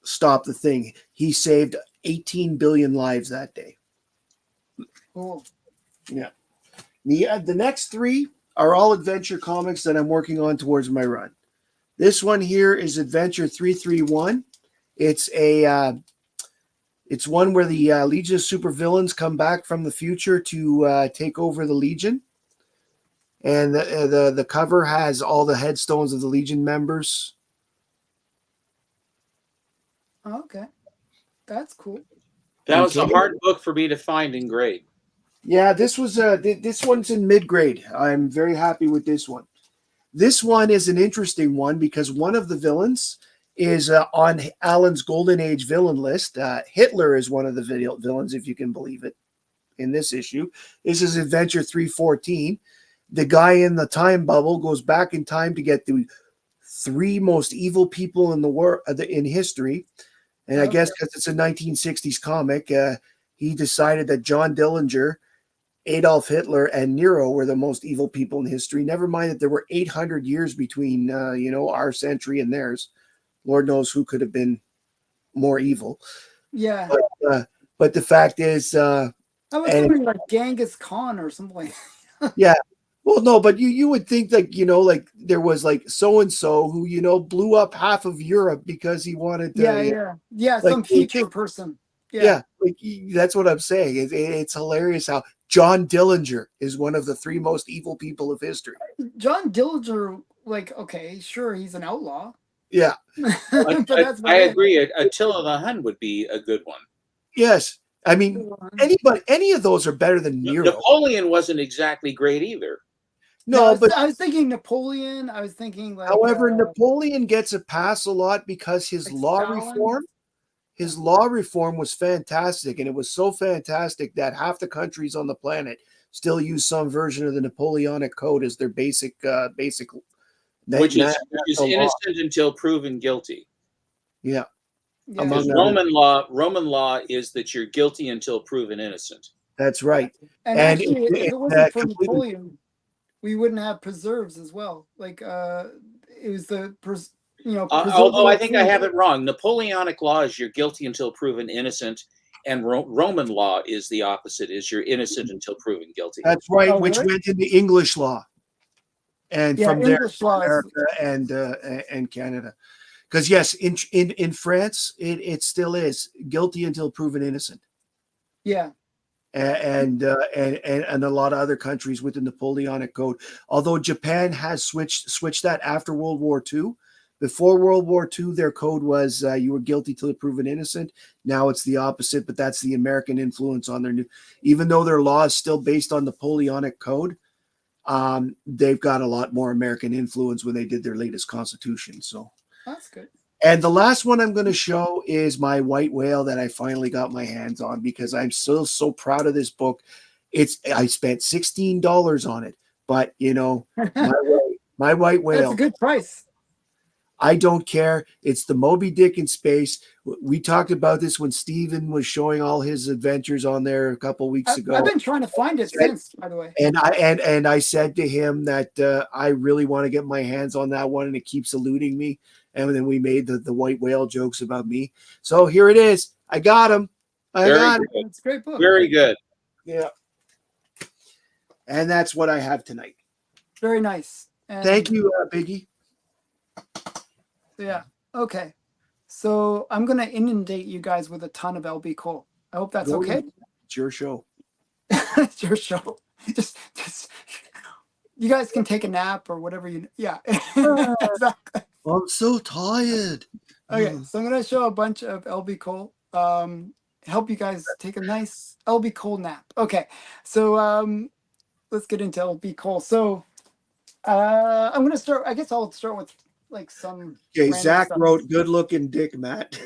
Speaker 3: stop the thing. He saved 18 billion lives that day.
Speaker 1: Cool.
Speaker 3: Yeah. The next 3 are all adventure comics that I'm working on towards my run. This one here is Adventure 331. It's it's one where the Legion of Supervillains come back from the future to take over the Legion. And the cover has all the headstones of the Legion members.
Speaker 1: Okay. That's cool.
Speaker 2: That was a hard book for me to find in grade.
Speaker 3: Yeah, this one's in mid-grade. I'm very happy with this one. This one is an interesting one because one of the villains is on Alan's Golden Age villain list. Hitler is one of the villains, if you can believe it, in this issue. This is Adventure 314. The guy in the time bubble goes back in time to get the 3 most evil people in the world in history. And I guess because it's a 1960s comic, he decided that John Dillinger, Adolf Hitler, and Nero were the most evil people in history. Never mind that there were 800 years between, our century and theirs. Lord knows who could have been more evil.
Speaker 1: Yeah.
Speaker 3: But the fact is,
Speaker 1: I was thinking like Genghis Khan or something.
Speaker 3: Yeah. Well, no, but you would think like, like there was like so-and-so who, blew up half of Europe because he wanted to.
Speaker 1: Yeah.
Speaker 3: Like,
Speaker 1: Some future person.
Speaker 3: Yeah, like that's what I'm saying. It's hilarious how John Dillinger is one of the 3 most evil people of history.
Speaker 1: John Dillinger, like, okay, sure, he's an outlaw.
Speaker 3: Yeah.
Speaker 1: But that's
Speaker 2: I agree. Attila the Hun would be a good one.
Speaker 3: Yes. I mean, any of those are better than Nero.
Speaker 2: Napoleon wasn't exactly great either.
Speaker 1: No, but I was thinking Napoleon. I was thinking like.
Speaker 3: However, Napoleon gets a pass a lot because his law reform. His law reform was fantastic, and it was so fantastic that half the countries on the planet still use some version of the Napoleonic Code as their basic.
Speaker 2: Which is innocent until proven guilty.
Speaker 3: Yeah.
Speaker 2: Because Roman law is that you're guilty until proven innocent.
Speaker 3: That's right.
Speaker 1: And actually, if it wasn't for Napoleon, we wouldn't have preserves as well. Like it was the
Speaker 2: although I think I have it wrong. Napoleonic law is you're guilty until proven innocent, and Roman law is the opposite: is you're innocent until proven guilty.
Speaker 3: That's right, which went into English law, and from English there, America and Canada. Because yes, in France, it still is guilty until proven innocent.
Speaker 1: Yeah.
Speaker 3: And a lot of other countries with the Napoleonic Code. Although Japan has switched that after World War II. Before World War II, their code was you were guilty till proven innocent. Now it's the opposite, but that's the American influence on their new. Even though their law is still based on Napoleonic Code, they've got a lot more American influence when they did their latest constitution. So
Speaker 1: that's good.
Speaker 3: And the last one I'm going to show is my white whale that I finally got my hands on because I'm still so proud of this book. I spent $16 on it, but my white whale.
Speaker 1: That's a good price.
Speaker 3: I don't care. It's the Moby Dick in space. We talked about this when Steven was showing all his adventures on there a couple weeks ago.
Speaker 1: I've been trying to find it since, by the way.
Speaker 3: And I said to him that I really want to get my hands on that one, and it keeps eluding me. And then we made the white whale jokes about me. So here it is. I got him. I got him.
Speaker 1: It's a great book.
Speaker 2: Very good.
Speaker 3: Yeah. And that's what I have tonight.
Speaker 1: Very nice. And
Speaker 3: thank you, Biggie.
Speaker 1: Yeah. Okay. So I'm gonna inundate you guys with a ton of LB Cole. I hope that's okay.
Speaker 3: It's your show.
Speaker 1: It's your show. Just you guys can take a nap or whatever you. Yeah, exactly.
Speaker 3: I'm so tired.
Speaker 1: Okay, so I'm gonna show a bunch of LB Cole. Help you guys take a nice LB Cole nap. Okay, so let's get into LB Cole. So I'm gonna start. I guess I'll start with like some.
Speaker 3: Okay,
Speaker 1: random
Speaker 3: Zach
Speaker 1: stuff.
Speaker 3: wrote "good-looking Dick Matt,"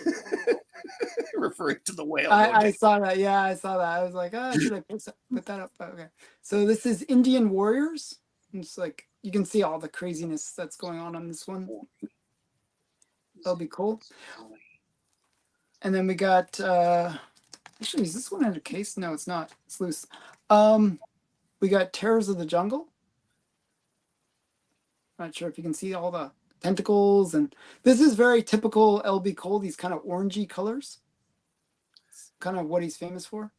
Speaker 3: referring to the whale.
Speaker 1: I saw that. Yeah, I saw that. I was like, oh, should I put that up? Okay. So this is Indian Warriors. It's like you can see all the craziness that's going on this one. That'll be cool. And then we got actually, is this one in a case? No, it's not. It's loose. We got Terrors of the Jungle. Not sure if you can see all the tentacles, and this is very typical LB Cole, these kind of orangey colors. It's kind of what he's famous for.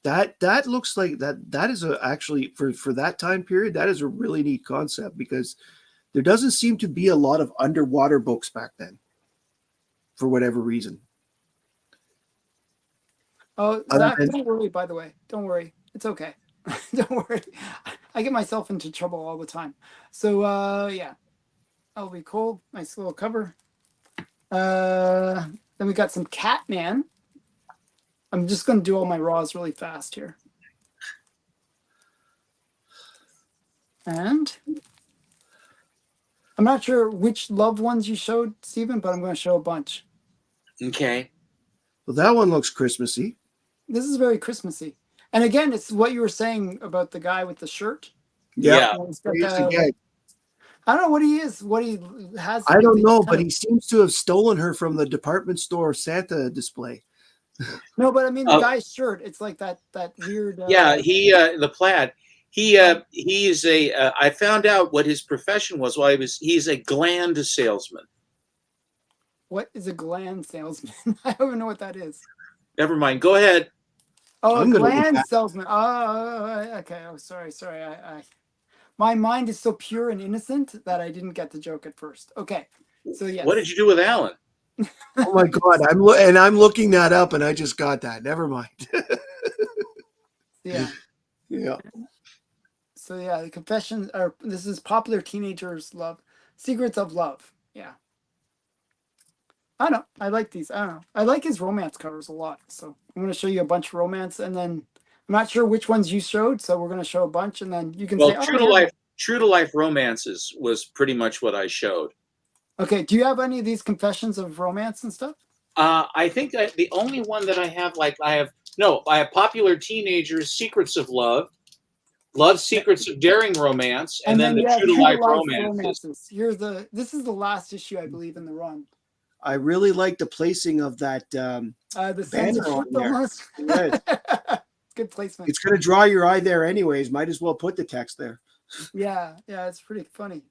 Speaker 3: That looks like that is actually for that time period, that is a really neat concept because there doesn't seem to be a lot of underwater books back then for whatever reason.
Speaker 1: Oh, Zach, don't worry, by the way. Don't worry. It's okay. Don't worry. I get myself into trouble all the time. So yeah. That'll be cool. Nice little cover. Then we got some Catman. I'm just going to do all my raws really fast here. And I'm not sure which loved ones you showed, Stephen, but I'm going to show a bunch.
Speaker 2: Okay.
Speaker 3: Well, that one looks Christmassy.
Speaker 1: This is very Christmassy. And again, it's what you were saying about the guy with the shirt.
Speaker 2: Yeah.
Speaker 1: I don't know what he is, what he has.
Speaker 3: I don't know, but he seems to have stolen her from the department store Santa display.
Speaker 1: No, but I mean the guy's shirt. It's like that weird.
Speaker 2: Yeah, he the plaid. He's a. I found out what his profession was while he's a gland salesman.
Speaker 1: What is a gland salesman? I don't even know what that is.
Speaker 2: Never mind. Go ahead.
Speaker 1: Oh, a gland salesman. Oh, okay. Oh, sorry. I my mind is so pure and innocent that I didn't get the joke at first. Okay, so yes.
Speaker 2: What did you do with Alan?
Speaker 3: Oh my God, I'm looking that up, and I just got that. Never mind.
Speaker 1: Yeah.
Speaker 3: Yeah.
Speaker 1: So yeah, the confession, or this is popular teenagers love, secrets of love. Yeah. I don't know. I like these. I don't know. I like his romance covers a lot. So I'm going to show you a bunch of romance, and then I'm not sure which ones you showed, so we're going to show a bunch, and then you can say,
Speaker 2: True to life romances was pretty much what I showed.
Speaker 1: Okay. Do you have any of these confessions of romance and stuff?
Speaker 2: I think the only one that I have, I have popular teenagers, secrets of love, love secrets of daring romance, and then the true to life romances.
Speaker 1: This is the last issue, I believe, in the run.
Speaker 3: I really like the placing of that
Speaker 1: the
Speaker 3: banner on there.
Speaker 1: Yes. Good placement.
Speaker 3: It's going to draw your eye there anyways. Might as well put the text there.
Speaker 1: Yeah, it's pretty funny.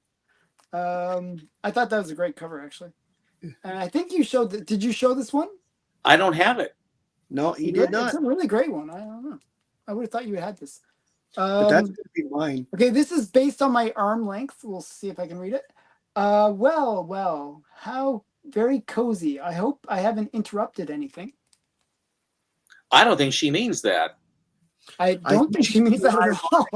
Speaker 1: I thought that was a great cover, actually. And I think you showed. Did you show this one?
Speaker 2: I don't have it.
Speaker 3: No, he did not.
Speaker 1: It's a really great one. I don't know. I would have thought you had this.
Speaker 3: But that's going to be mine.
Speaker 1: Okay, this is based on my arm length. We'll see if I can read it. Well, how very cozy. I hope I haven't interrupted anything.
Speaker 2: I don't think she means that.
Speaker 1: I don't think she means that at all.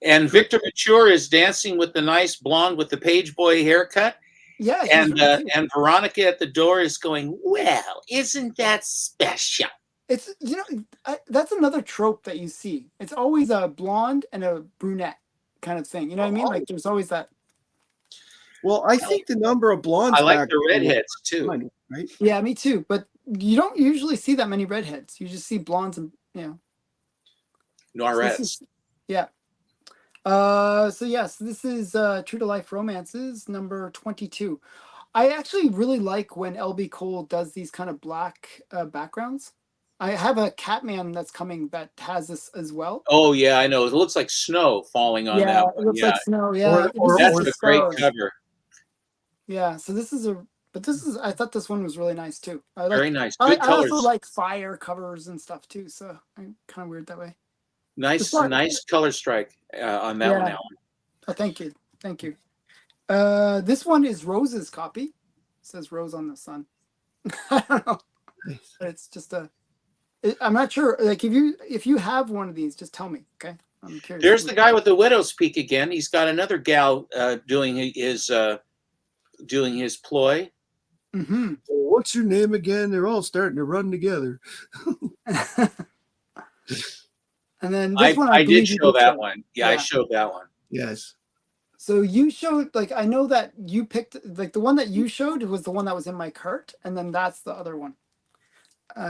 Speaker 2: And Victor Mature is dancing with the nice blonde with the page boy haircut.
Speaker 1: Yeah.
Speaker 2: And Veronica at the door is going, well, isn't that special?
Speaker 1: It's, that's another trope that you see. It's always a blonde and a brunette kind of thing. You know what I mean? Like there's always that.
Speaker 3: Well, I think the number of blondes.
Speaker 2: I like the redheads too.
Speaker 3: Right?
Speaker 1: Yeah, me too. But you don't usually see that many redheads. You just see blondes and,
Speaker 2: Noirettes.
Speaker 1: Yeah. So yes, this is True to Life Romances number 22. I actually really like when LB Cole does these kind of black backgrounds. I have a Catman that's coming that has this as well.
Speaker 2: Oh yeah, I know. It looks like snow falling on that one.
Speaker 1: It looks like snow. Yeah,
Speaker 2: that's a great cover.
Speaker 1: Yeah, so I thought this one was really nice too.
Speaker 2: Very nice. Good colors.
Speaker 1: I also like fire covers and stuff too, so I'm kind of weird that way.
Speaker 2: Nice color strike on that one, Alan.
Speaker 1: Oh, thank you. This one is Rose's copy. says Rose on the Sun. I don't know. But it's just I'm not sure. Like if you have one of these, just tell me. Okay. I'm curious.
Speaker 2: There's the guy with the widow's peak again. He's got another gal doing his ploy.
Speaker 1: Mm-hmm.
Speaker 3: What's your name again? They're all starting to run together.
Speaker 1: And then this one,
Speaker 2: I did show that one. Yeah, I showed that one.
Speaker 3: Yes.
Speaker 1: So you showed, like, I know that you picked, like, the one that you showed was the one that was in my cart, and then that's the other one.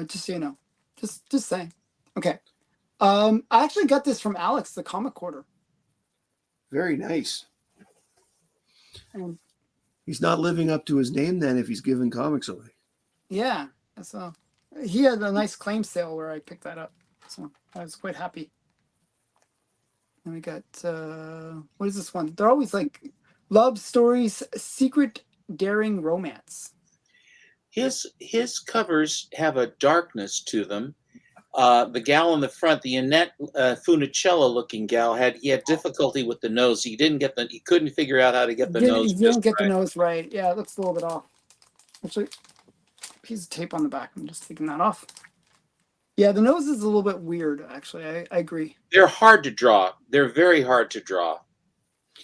Speaker 1: Just so you know, just saying. Okay. I actually got this from Alex, the Comic Quarter.
Speaker 3: Very nice.
Speaker 1: And
Speaker 3: he's not living up to his name then if he's giving comics away.
Speaker 1: Yeah. So he had a nice claim sale where I picked that up. So I was quite happy. And we got, what is this one? They're always like love stories, secret daring romance.
Speaker 2: His covers have a darkness to them. The gal in the front, the Annette Funicello looking gal, he had difficulty with the nose. He couldn't figure out how to get the nose.
Speaker 1: He didn't get the nose right. Yeah, it looks a little bit off. Actually, piece of tape on the back. I'm just taking that off. Yeah, the nose is a little bit weird, actually. I agree.
Speaker 2: They're hard to draw. They're very hard to draw.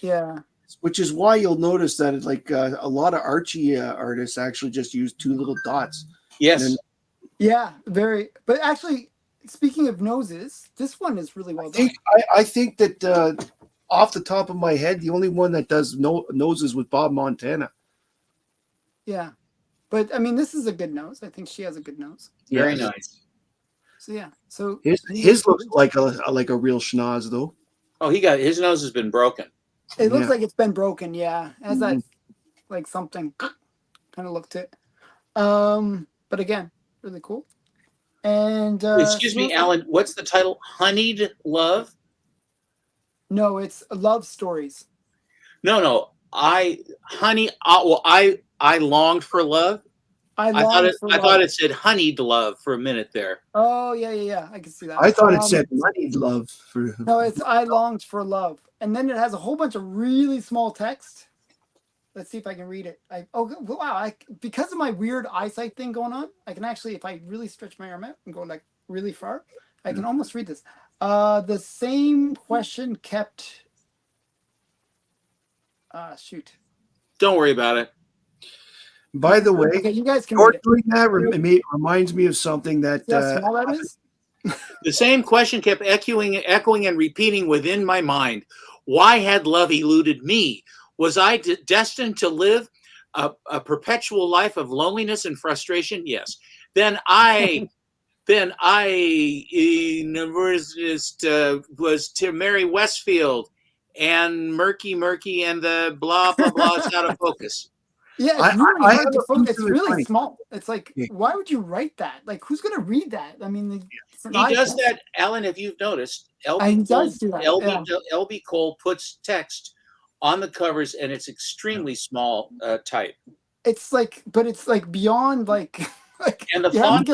Speaker 1: Yeah.
Speaker 3: Which is why you'll notice that like a lot of Archie artists actually just use two little dots.
Speaker 2: Yes.
Speaker 1: Yeah, very. But actually, speaking of noses, this one is really well done.
Speaker 3: I think that off the top of my head, the only one that does noses was Bob Montana.
Speaker 1: Yeah. But, I mean, this is a good nose. I think she has a good nose.
Speaker 2: Very nice.
Speaker 1: So yeah, so
Speaker 3: his looks like a real schnoz though.
Speaker 2: Oh, his nose has been broken.
Speaker 1: It looks like it's been broken. Yeah, it has that like something kind of look to it. But again, really cool. And
Speaker 2: excuse me, Alan. What's the title? Honeyed Love?
Speaker 1: No, it's Love Stories.
Speaker 2: No. I longed for love. I thought it said honeyed love for a minute there.
Speaker 1: Oh yeah. I can see that.
Speaker 3: I thought it said moneyed love.
Speaker 1: No, it's I longed for love, and then it has a whole bunch of really small text. Let's see if I can read it. Wow! Because of my weird eyesight thing going on, I can actually, if I really stretch my arm out and go like really far, I can almost read this. The same question kept. Shoot.
Speaker 2: Don't worry about it.
Speaker 3: By the way,
Speaker 1: okay, you guys can
Speaker 3: doing that reminds me of something that.
Speaker 1: How small that is?
Speaker 2: The same question kept echoing and repeating within my mind. Why had love eluded me? Was I destined to live a perpetual life of loneliness and frustration? Yes. Then I was to Mary Westfield and murky and the blah blah blah. It's out of focus.
Speaker 1: Yeah, it's really hard to focus. It's really small. It's like, why would you write that? Like, who's going to read that? I mean,
Speaker 2: he does that, Alan. If you've noticed, LB Cole puts text on the covers, and it's extremely small type.
Speaker 1: It's like, but it's like beyond like.
Speaker 2: And the font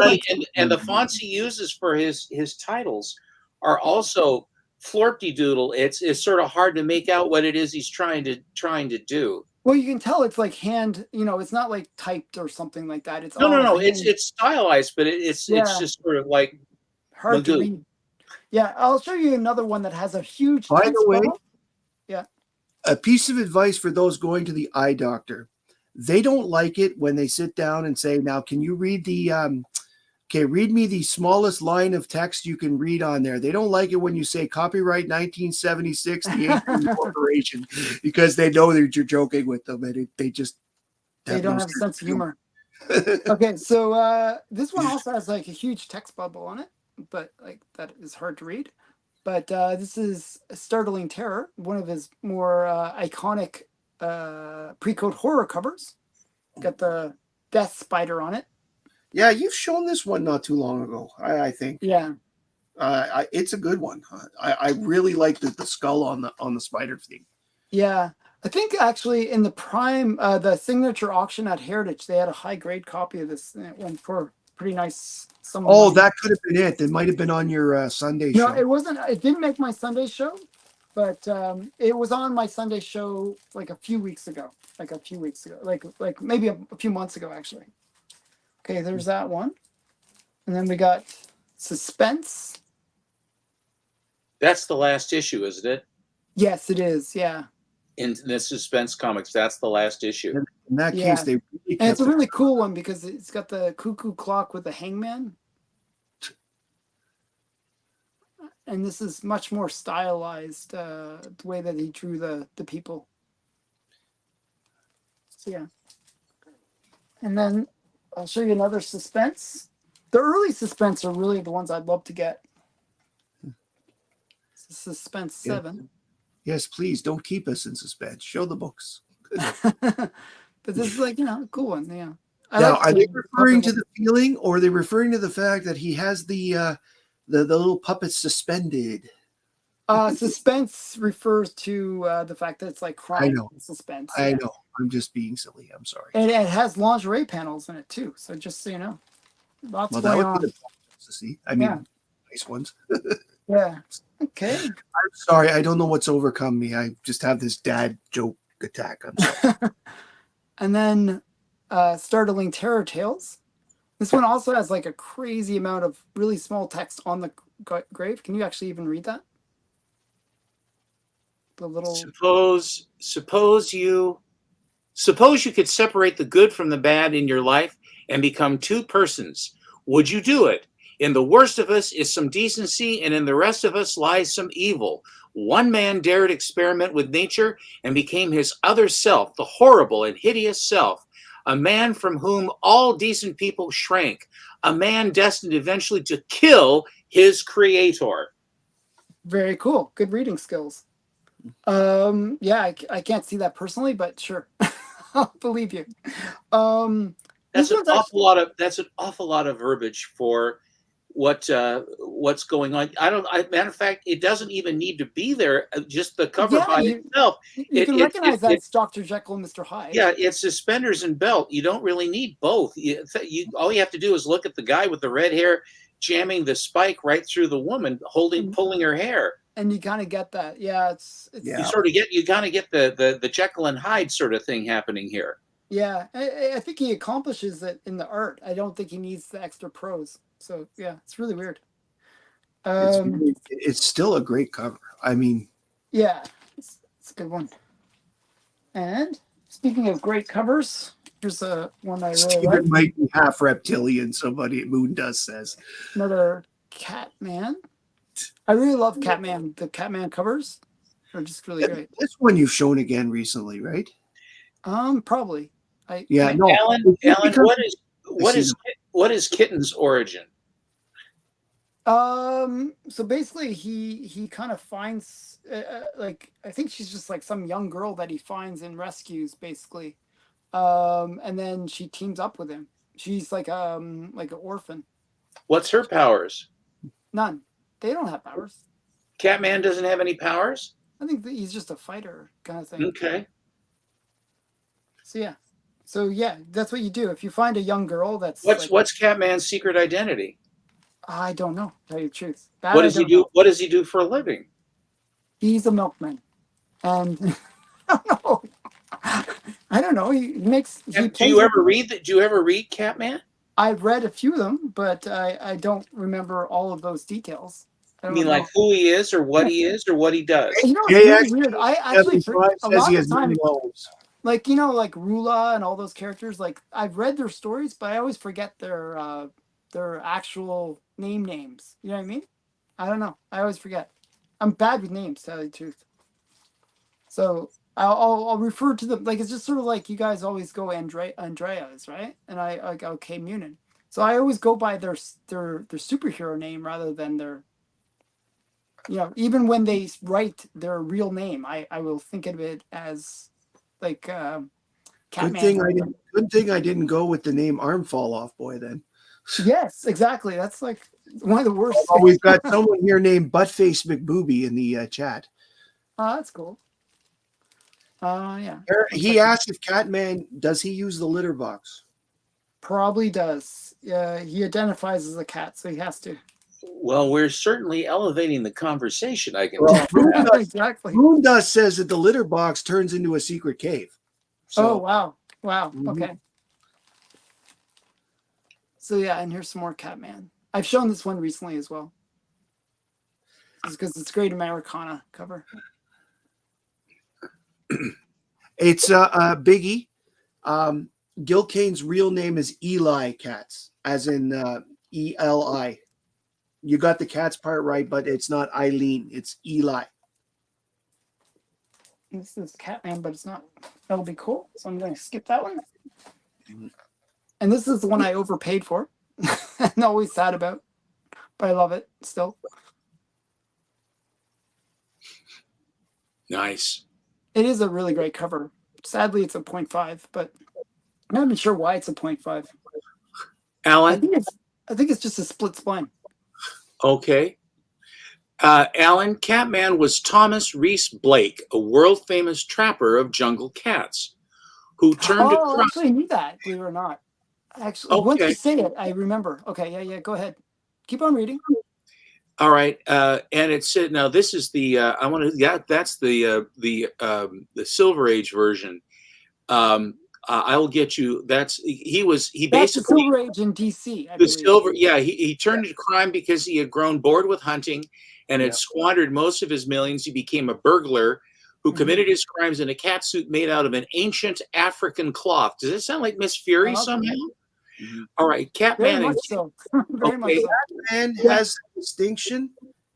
Speaker 2: and the fonts he uses for his titles are also flirty doodle. It's sort of hard to make out what it is he's trying to do.
Speaker 1: Well, you can tell it's like hand, it's not like typed or something like that. It's
Speaker 2: no. It's stylized, but it's just sort of like
Speaker 1: hard to read. Yeah, I'll show you another one that has a huge.
Speaker 3: By the way,
Speaker 1: yeah.
Speaker 3: A piece of advice for those going to the eye doctor: they don't like it when they sit down and say, "Now, can you read read me the smallest line of text you can read on there." They don't like it when you say copyright 1976, the Asian Corporation, because they know that you're joking with them, and they
Speaker 1: don't have a sense of humor. Okay, so this one also has like a huge text bubble on it, but like that is hard to read. But this is Startling Terror, one of his more iconic pre-code horror covers. Got the Death Spider on it.
Speaker 3: Yeah, you've shown this one not too long ago, I think.
Speaker 1: Yeah.
Speaker 3: It's a good one. I really like the skull on the spider thing.
Speaker 1: Yeah. I think actually in the prime, the signature auction at Heritage, they had a high grade copy of this. And it went for pretty nice.
Speaker 3: That could have been it. It might have been on your Sunday show.
Speaker 1: No, it wasn't. It didn't make my Sunday show. but it was on my Sunday show like a few weeks ago, like maybe a few months ago actually. Okay, there's that one, and then we got Suspense.
Speaker 2: That's the last issue, isn't it?
Speaker 1: Yes, it is. Yeah.
Speaker 2: In the Suspense comics, that's the last issue.
Speaker 3: In that
Speaker 1: Yeah.
Speaker 3: case, they really
Speaker 1: And it's a
Speaker 3: kept it.
Speaker 1: really cool one because it's got the cuckoo clock with the hangman. And this is much more stylized, the way that he drew the people. So yeah. And then I'll show you another Suspense. The early Suspense are really the ones I'd love to get. Suspense 7.
Speaker 3: Yes, please don't keep us in suspense. Show the books.
Speaker 1: But this is like, a cool one. Yeah.
Speaker 3: Now, are they referring to the feeling, or are they referring to the fact that he has the little puppets suspended?
Speaker 1: Suspense refers to the fact that it's like crime and suspense.
Speaker 3: I know. I'm just being silly. I'm sorry.
Speaker 1: And it has lingerie panels in it too. So just so you know, lots going on.
Speaker 3: To see. I mean, nice ones.
Speaker 1: Yeah. Okay.
Speaker 3: I'm sorry. I don't know what's overcome me. I just have this dad joke attack. I'm sorry.
Speaker 1: And then Startling Terror Tales. This one also has like a crazy amount of really small text on the grave. Can you actually even read that? The little.
Speaker 2: Suppose you could separate the good from the bad in your life and become two persons. Would you do it? In the worst of us is some decency, and in the rest of us lies some evil. One man dared experiment with nature and became his other self, the horrible and hideous self, a man from whom all decent people shrank, a man destined eventually to kill his creator.
Speaker 1: Very cool. Good reading skills. Yeah, I can't see that personally, but sure. I'll believe you.
Speaker 2: That's an awful lot of verbiage for what's going on. Matter of fact, it doesn't even need to be there. Just the cover by itself.
Speaker 1: You can recognize that it's Dr. Jekyll and Mr. Hyde.
Speaker 2: Yeah, it's suspenders and belt. You don't really need both. All you have to do is look at the guy with the red hair jamming the spike right through the woman, pulling her hair.
Speaker 1: And you kind of get that. Yeah,
Speaker 2: You kind of get the Jekyll and Hyde sort of thing happening here.
Speaker 1: Yeah, I think he accomplishes it in the art. I don't think he needs the extra prose. So yeah, it's really weird.
Speaker 3: It's still a great cover. I mean,
Speaker 1: yeah, it's a good one. And speaking of great covers, here's one I really
Speaker 3: Steven
Speaker 1: like.
Speaker 3: might be half reptilian. Somebody at Moondust says.
Speaker 1: Another Catman. I really love Catman. The Catman covers are just really great.
Speaker 3: This one you've shown again recently, right?
Speaker 1: Probably.
Speaker 2: Alan, what is Kitten's origin?
Speaker 1: So basically he kind of finds like, I think she's just like some young girl that he finds and rescues basically. And then she teams up with him. She's like an orphan.
Speaker 2: What's her powers?
Speaker 1: None. They don't have powers.
Speaker 2: Catman doesn't have any powers?
Speaker 1: I think that he's just a fighter kind of thing.
Speaker 2: Okay.
Speaker 1: So yeah, that's what you do. If you find a young girl that's
Speaker 2: what's Catman's secret identity?
Speaker 1: I don't know, to tell you the truth.
Speaker 2: What does he do? What does he do for a living?
Speaker 1: He's a milkman. And I don't know. He makes
Speaker 2: do you ever read Catman?
Speaker 1: I've read a few of them, but I don't remember all of those details.
Speaker 2: I mean, like who he is, or what he is, or what he does.
Speaker 1: You know, it's really weird. I actually a lot of the time, like like Rula and all those characters. Like I've read their stories, but I always forget their actual names. You know what I mean? I don't know. I always forget. I'm bad with names, to tell you the truth. So I'll refer to them, like it's just sort of like you guys always go Andreas, right? And I go K Munin. So I always go by their superhero name rather than their, even when they write their real name, I will think of it as like Catman.
Speaker 3: Good thing I didn't go with the name Arm Fall Off Boy then.
Speaker 1: Yes, exactly. That's like one of the worst.
Speaker 3: Oh, we've got someone here named Buttface McBooby in the chat.
Speaker 1: Oh, that's cool. Yeah.
Speaker 3: He asked if Catman, does he use the litter box?
Speaker 1: Probably does. Yeah, he identifies as a cat, so he has to.
Speaker 2: Well, we're certainly elevating the conversation. I can
Speaker 3: Well,
Speaker 2: tell you that.
Speaker 1: Exactly.
Speaker 3: Moondust says that the litter box turns into a secret cave.
Speaker 1: Oh, wow. Wow.
Speaker 3: Mhm.
Speaker 1: Okay. So yeah, and here's some more Catman. I've shown this one recently as well. Just because it's great Americana cover.
Speaker 3: It's Biggie. Gil Kane's real name is Eli Katz, as in E-L-I. You got the Katz part right, but it's not Eileen. It's Eli.
Speaker 1: This is Catman, but it's not. That'll be cool. So I'm going to skip that one. And this is the one I overpaid for. I'm always sad about, but I love it still.
Speaker 2: Nice.
Speaker 1: It is a really great cover. Sadly, it's a 0.5, but I'm not even sure why it's a 0.5.
Speaker 2: Alan?
Speaker 1: I think it's just a split spine.
Speaker 2: Okay. Alan, Catman was Thomas Reese Blake, a world-famous trapper of jungle cats, who turned
Speaker 1: Oh,
Speaker 2: across...
Speaker 1: actually, I knew that, believe it or not. Actually, once you say it, I remember. Okay, yeah, go ahead. Keep on reading.
Speaker 2: All right, and it said, now this is the I want to, yeah, that's the Silver Age version. I will get you. That's
Speaker 1: That's
Speaker 2: basically
Speaker 1: the Silver Age in DC. I
Speaker 2: the
Speaker 1: believe.
Speaker 2: silver. Yeah, he turned to crime because he had grown bored with hunting and had squandered most of his millions. He became a burglar who committed his crimes in a cat suit made out of an ancient African cloth. Does it sound like Miss Fury somehow? All right, Catman.
Speaker 1: Very much so. Very much so.
Speaker 3: Catman has the distinction.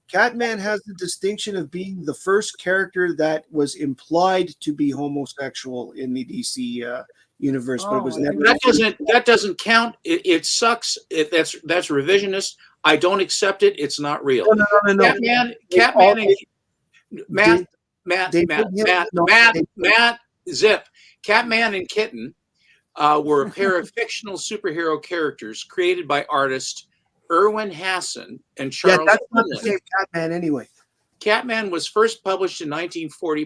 Speaker 3: Catman has the distinction of being the first character that was implied to be homosexual in the DC universe, but it was never.
Speaker 2: That doesn't count. It sucks. That's revisionist. I don't accept it. It's not real.
Speaker 3: No.
Speaker 2: Catman, Matt, Zip, Catman and Kitten were a pair of fictional superhero characters created by artist Irwin Hasson and Charles.
Speaker 3: Yeah, that's not the same Catman anyway.
Speaker 2: Catman was first published in 1940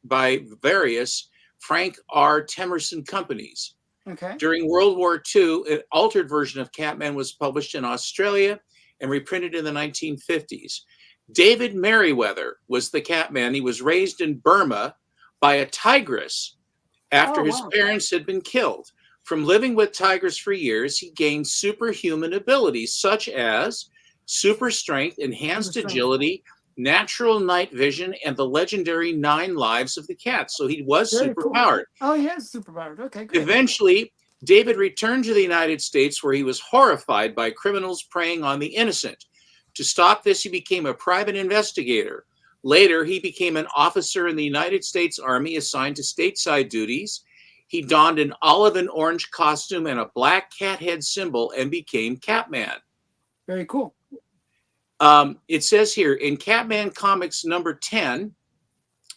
Speaker 2: by various Frank R. Temerson companies.
Speaker 1: Okay.
Speaker 2: During World War II, an altered version of Catman was published in Australia and reprinted in the 1950s. David Merriweather was the Catman. He was raised in Burma by a tigress after his parents had been killed. From living with tigers for years, he gained superhuman abilities such as super strength, enhanced agility, natural night vision, and the legendary 9 lives of the cat. So he was superpowered.
Speaker 1: Cool. Oh, he is superpowered. Okay, great.
Speaker 2: Eventually, David returned to the United States where he was horrified by criminals preying on the innocent. To stop this, he became a private investigator. Later, he became an officer in the United States Army assigned to stateside duties. He donned an olive and orange costume and a black cat head symbol and became Catman.
Speaker 1: Very cool.
Speaker 2: It says here in Catman Comics number 10,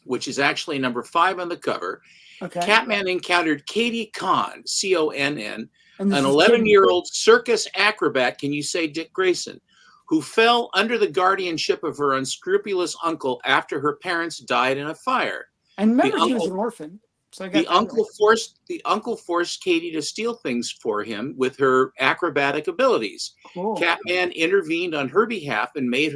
Speaker 2: which is actually number 5 on the cover, Catman encountered Katie Conn, C-O-N-N, an 11-year-old circus acrobat, can you say Dick Grayson, who fell under the guardianship of her unscrupulous uncle after her parents died in a fire.
Speaker 1: And remember, she was an orphan. So
Speaker 2: the uncle forced Katie to steal things for him with her acrobatic abilities.
Speaker 1: Cool.
Speaker 2: Catman intervened on her behalf and made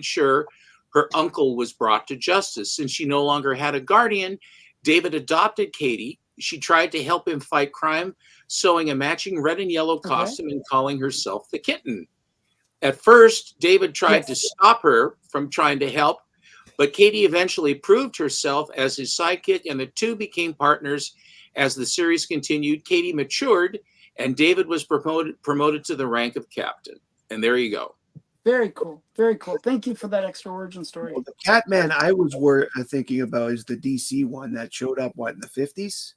Speaker 2: sure her uncle was brought to justice. Since she no longer had a guardian, David adopted Katie. She tried to help him fight crime, sewing a matching red and yellow costume and calling herself the Kitten. At first, David tried to stop her from trying to help, but Katie eventually proved herself as his sidekick, and the two became partners. As the series continued, Katie matured, and David was promoted to the rank of captain. And there you go.
Speaker 1: Very cool. Very cool. Thank you for that extra origin story.
Speaker 3: Well, the Catman I was thinking about is the DC one that showed up, in the 50s?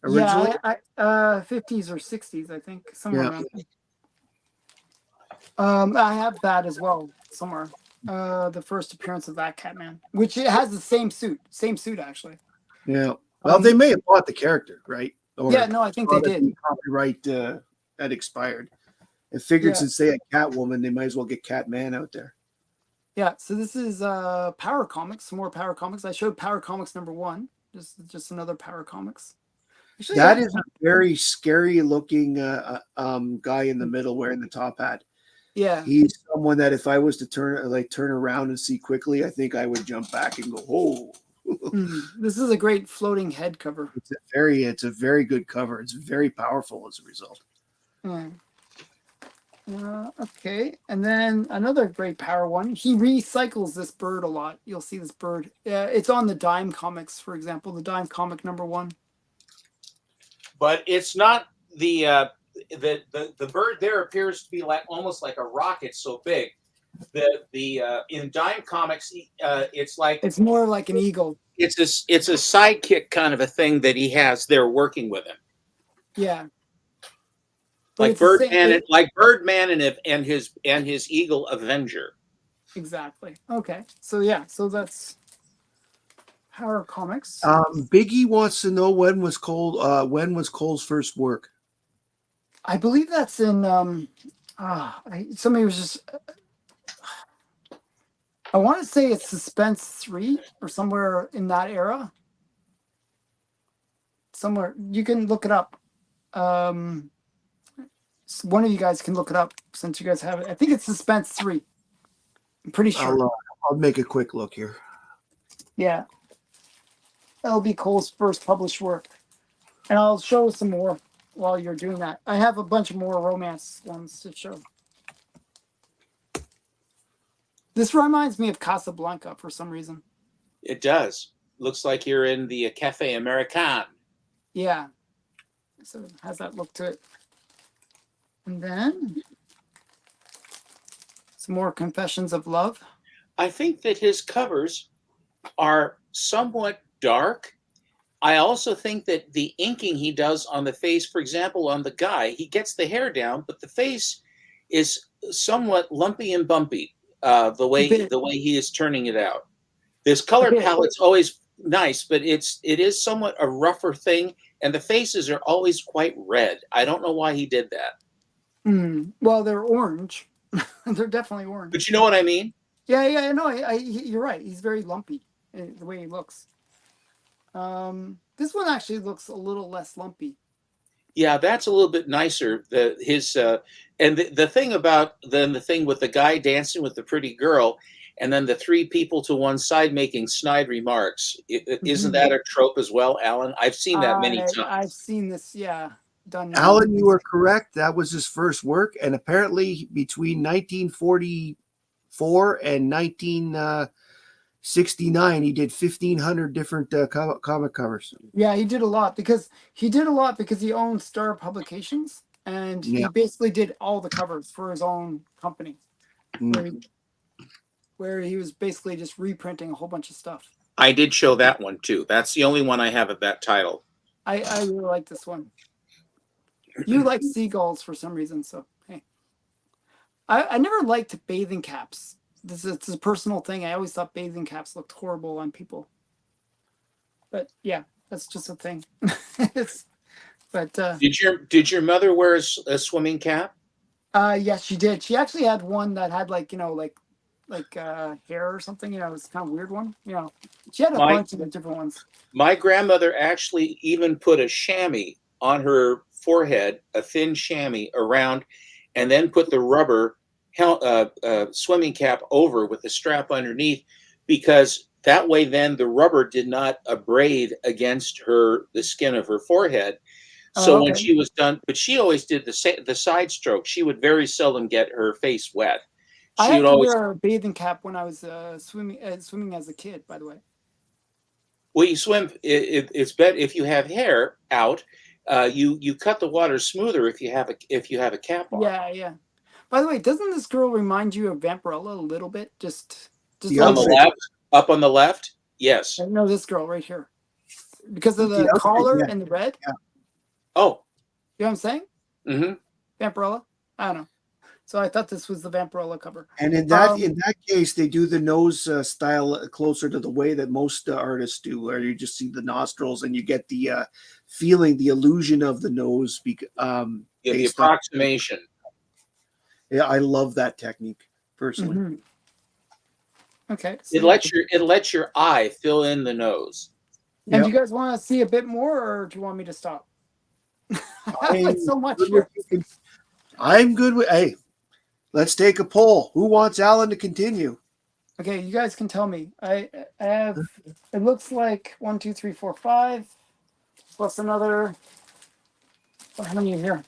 Speaker 3: Originally?
Speaker 1: Yeah, 50s or 60s, I think. Somewhere around there. I have that as well, somewhere. The first appearance of that Catman, which it has the same suit actually.
Speaker 3: Yeah. Well, they may have bought the character, right?
Speaker 1: Or no, I think they did.
Speaker 3: Copyright that expired. It figured since they had Catwoman, they might as well get Catman out there.
Speaker 1: Yeah. So this is Power Comics. Some more Power Comics. I showed Power Comics number 1. Just another Power Comics. Actually,
Speaker 3: that is a very scary looking guy in the middle wearing the top hat.
Speaker 1: Yeah.
Speaker 3: He's someone that if I was to turn around and see quickly, I think I would jump back and go, "Oh."
Speaker 1: This is a great floating head cover.
Speaker 3: It's a very good cover. It's very powerful as a result.
Speaker 1: Okay, and then another great power one. He recycles this bird a lot. You'll see this bird. It's on the Dime comics, for example, the Dime comic #1.
Speaker 2: But it's not the bird there appears to be like almost like a rocket, so big. The in Dime comics, it's like
Speaker 1: it's more like an eagle.
Speaker 2: It's a sidekick kind of a thing that he has there working with him.
Speaker 1: Yeah.
Speaker 2: Like Birdman, and his Eagle Avenger.
Speaker 1: Exactly. Okay. So yeah. So that's Power Comics.
Speaker 3: Biggie wants to know when was Cole's first work?
Speaker 1: I believe that's in. Somebody was just. I want to say it's Suspense 3 or somewhere in that era. Somewhere you can look it up. One of you guys can look it up since you guys have it. I think it's Suspense 3. I'm pretty sure.
Speaker 3: I'll make a quick look here.
Speaker 1: Yeah. L.B. Cole's first published work. And I'll show some more while you're doing that. I have a bunch of more romance ones to show. This reminds me of Casablanca for some reason.
Speaker 2: It does. Looks like you're in the Cafe American.
Speaker 1: Yeah. So it has that look to it. And then some more Confessions of Love.
Speaker 2: I think that his covers are somewhat dark. I also think that the inking he does on the face, for example, on the guy, he gets the hair down, but the face is somewhat lumpy and bumpy. The way he is turning it out. This color palette's always nice, but it is somewhat a rougher thing, and the faces are always quite red. I don't know why he did that.
Speaker 1: Well, they're orange. They're definitely orange.
Speaker 2: But you know what I mean?
Speaker 1: Yeah. No, you're right. He's very lumpy the way he looks. This one actually looks a little less lumpy.
Speaker 2: Yeah, that's a little bit nicer. And the thing about the thing with the guy dancing with the pretty girl, and then the three people to one side making snide remarks. Isn't that a trope as well, Alan? I've seen that many times.
Speaker 1: I've seen this, yeah. Done.
Speaker 3: Alan, you were correct. That was his first work, and apparently between 1944 and 1969, he did 1,500 different comic covers.
Speaker 1: Yeah, he did a lot because he owned Star Publications, and he basically did all the covers for his own company, where he was basically just reprinting a whole bunch of stuff.
Speaker 2: I did show that one too. That's the only one I have of that title.
Speaker 1: I really like this one. You like seagulls for some reason, so hey. I never liked bathing caps. It's a personal thing. I always thought bathing caps looked horrible on people. But yeah, that's just a thing.
Speaker 2: Did your mother wear a swimming cap?
Speaker 1: Yes, she did. She actually had one that had like hair or something. It was kind of weird one. She had a bunch of different ones.
Speaker 2: My grandmother actually even put a chamois on her forehead, a thin chamois around, and then put the rubber swimming cap over with the strap underneath, because that way then the rubber did not abrade against the skin of her forehead. So when she was done, but she always did the side stroke. She would very seldom get her face wet.
Speaker 1: I had to wear a bathing cap when I was swimming as a kid, by the way.
Speaker 2: Well, you swim. It's better if you have hair out. You cut the water smoother if you have a cap on.
Speaker 1: Yeah. By the way, doesn't this girl remind you of Vampirella a little bit? Just
Speaker 2: on the left, up on the left. Yes.
Speaker 1: No, this girl right here, because of the collar and the red.
Speaker 3: Yeah.
Speaker 2: Oh.
Speaker 1: You know what I'm saying?
Speaker 2: Mm-hmm.
Speaker 1: Vampirella. I don't know. So I thought this was the Vampirella cover.
Speaker 3: And in that case, they do the nose style closer to the way that most artists do, where you just see the nostrils and you get the feeling, the illusion of the nose. The
Speaker 2: approximation.
Speaker 3: Yeah, I love that technique personally.
Speaker 1: Mm-hmm. Okay.
Speaker 2: So it lets your eye fill in the nose.
Speaker 1: And do you guys want to see a bit more, or do you want me to stop? I like so much.
Speaker 3: I'm good with. Hey, Let's take a poll. Who wants Alan to continue?
Speaker 1: Okay, you guys can tell me. I have. It looks like 1, 2, 3, 4, 5, plus another. How many are here?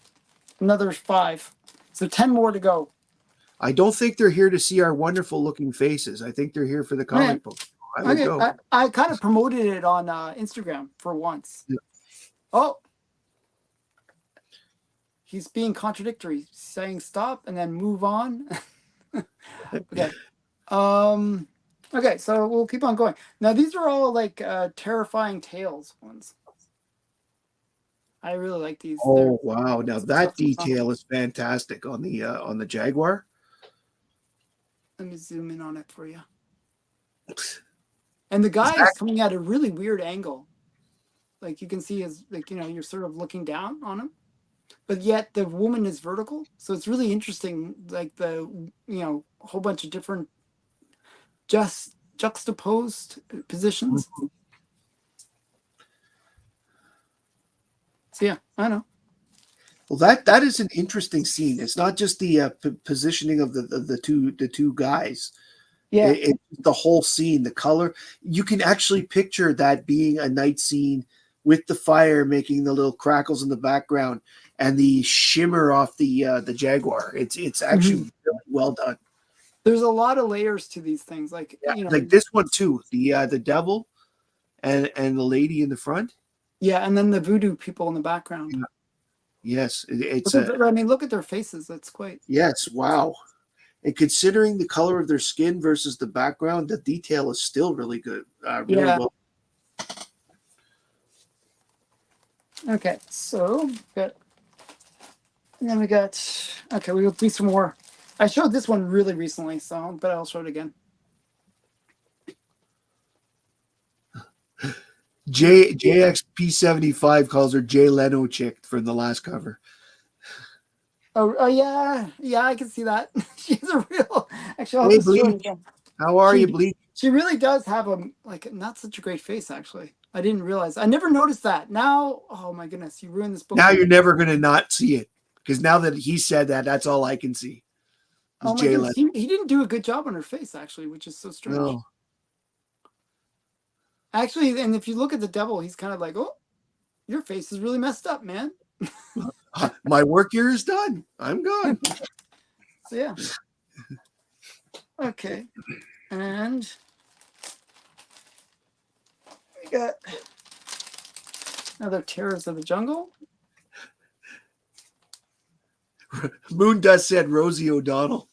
Speaker 1: Another 5. So 10 more to go.
Speaker 3: I don't think they're here to see our wonderful looking faces. I think they're here for the comic book. I would go.
Speaker 1: I kind of promoted it on Instagram for once.
Speaker 3: Yeah.
Speaker 1: Oh, he's being contradictory, saying stop and then move on. Okay. Okay, so we'll keep on going. Now these are all like Terrifying Tales ones. I really like these.
Speaker 3: Oh wow! Now that detail is fantastic on the Jaguar.
Speaker 1: Let me zoom in on it for you. And the guy is coming at a really weird angle. Like you can see his, like, you're sort of looking down on him, but yet the woman is vertical. So it's really interesting. Like the, whole bunch of different just juxtaposed positions. Mm-hmm. So yeah, I know.
Speaker 3: Well, that is an interesting scene. It's not just the positioning of the two guys.
Speaker 1: Yeah,
Speaker 3: it's the whole scene, the color. You can actually picture that being a night scene with the fire making the little crackles in the background and the shimmer off the Jaguar. It's actually really well done.
Speaker 1: There's a lot of layers to these things, like
Speaker 3: like this one too. The devil and the lady in the front.
Speaker 1: Yeah, and then the voodoo people in the background.
Speaker 3: Yeah. Yes,
Speaker 1: look at their faces. That's quite.
Speaker 3: Yes, wow. And considering the color of their skin versus the background, the detail is still really good. Really well.
Speaker 1: Okay, so good. And then we got. Okay, we'll do some more. I showed this one really recently, but I'll show it again.
Speaker 3: JXP75 calls her Jay Leno chick from the last cover.
Speaker 1: Oh yeah, I can see that. She's a real. Actually, I'll show it again.
Speaker 3: How are you, Bleak?
Speaker 1: She really does have not such a great face. Actually, I didn't realize. I never noticed that. Now, oh my goodness, you ruined this book.
Speaker 3: Now you're never gonna not see it because now that he said that, that's all I can see.
Speaker 1: Oh my goodness, he didn't do a good job on her face actually, which is so strange.
Speaker 3: No.
Speaker 1: Actually, and if you look at the devil, he's kind of like, oh, your face is really messed up, man.
Speaker 3: My work here is done. I'm gone.
Speaker 1: So, yeah. Okay. And we got another Terrors of the Jungle.
Speaker 3: Moon Dust said Rosie O'Donnell.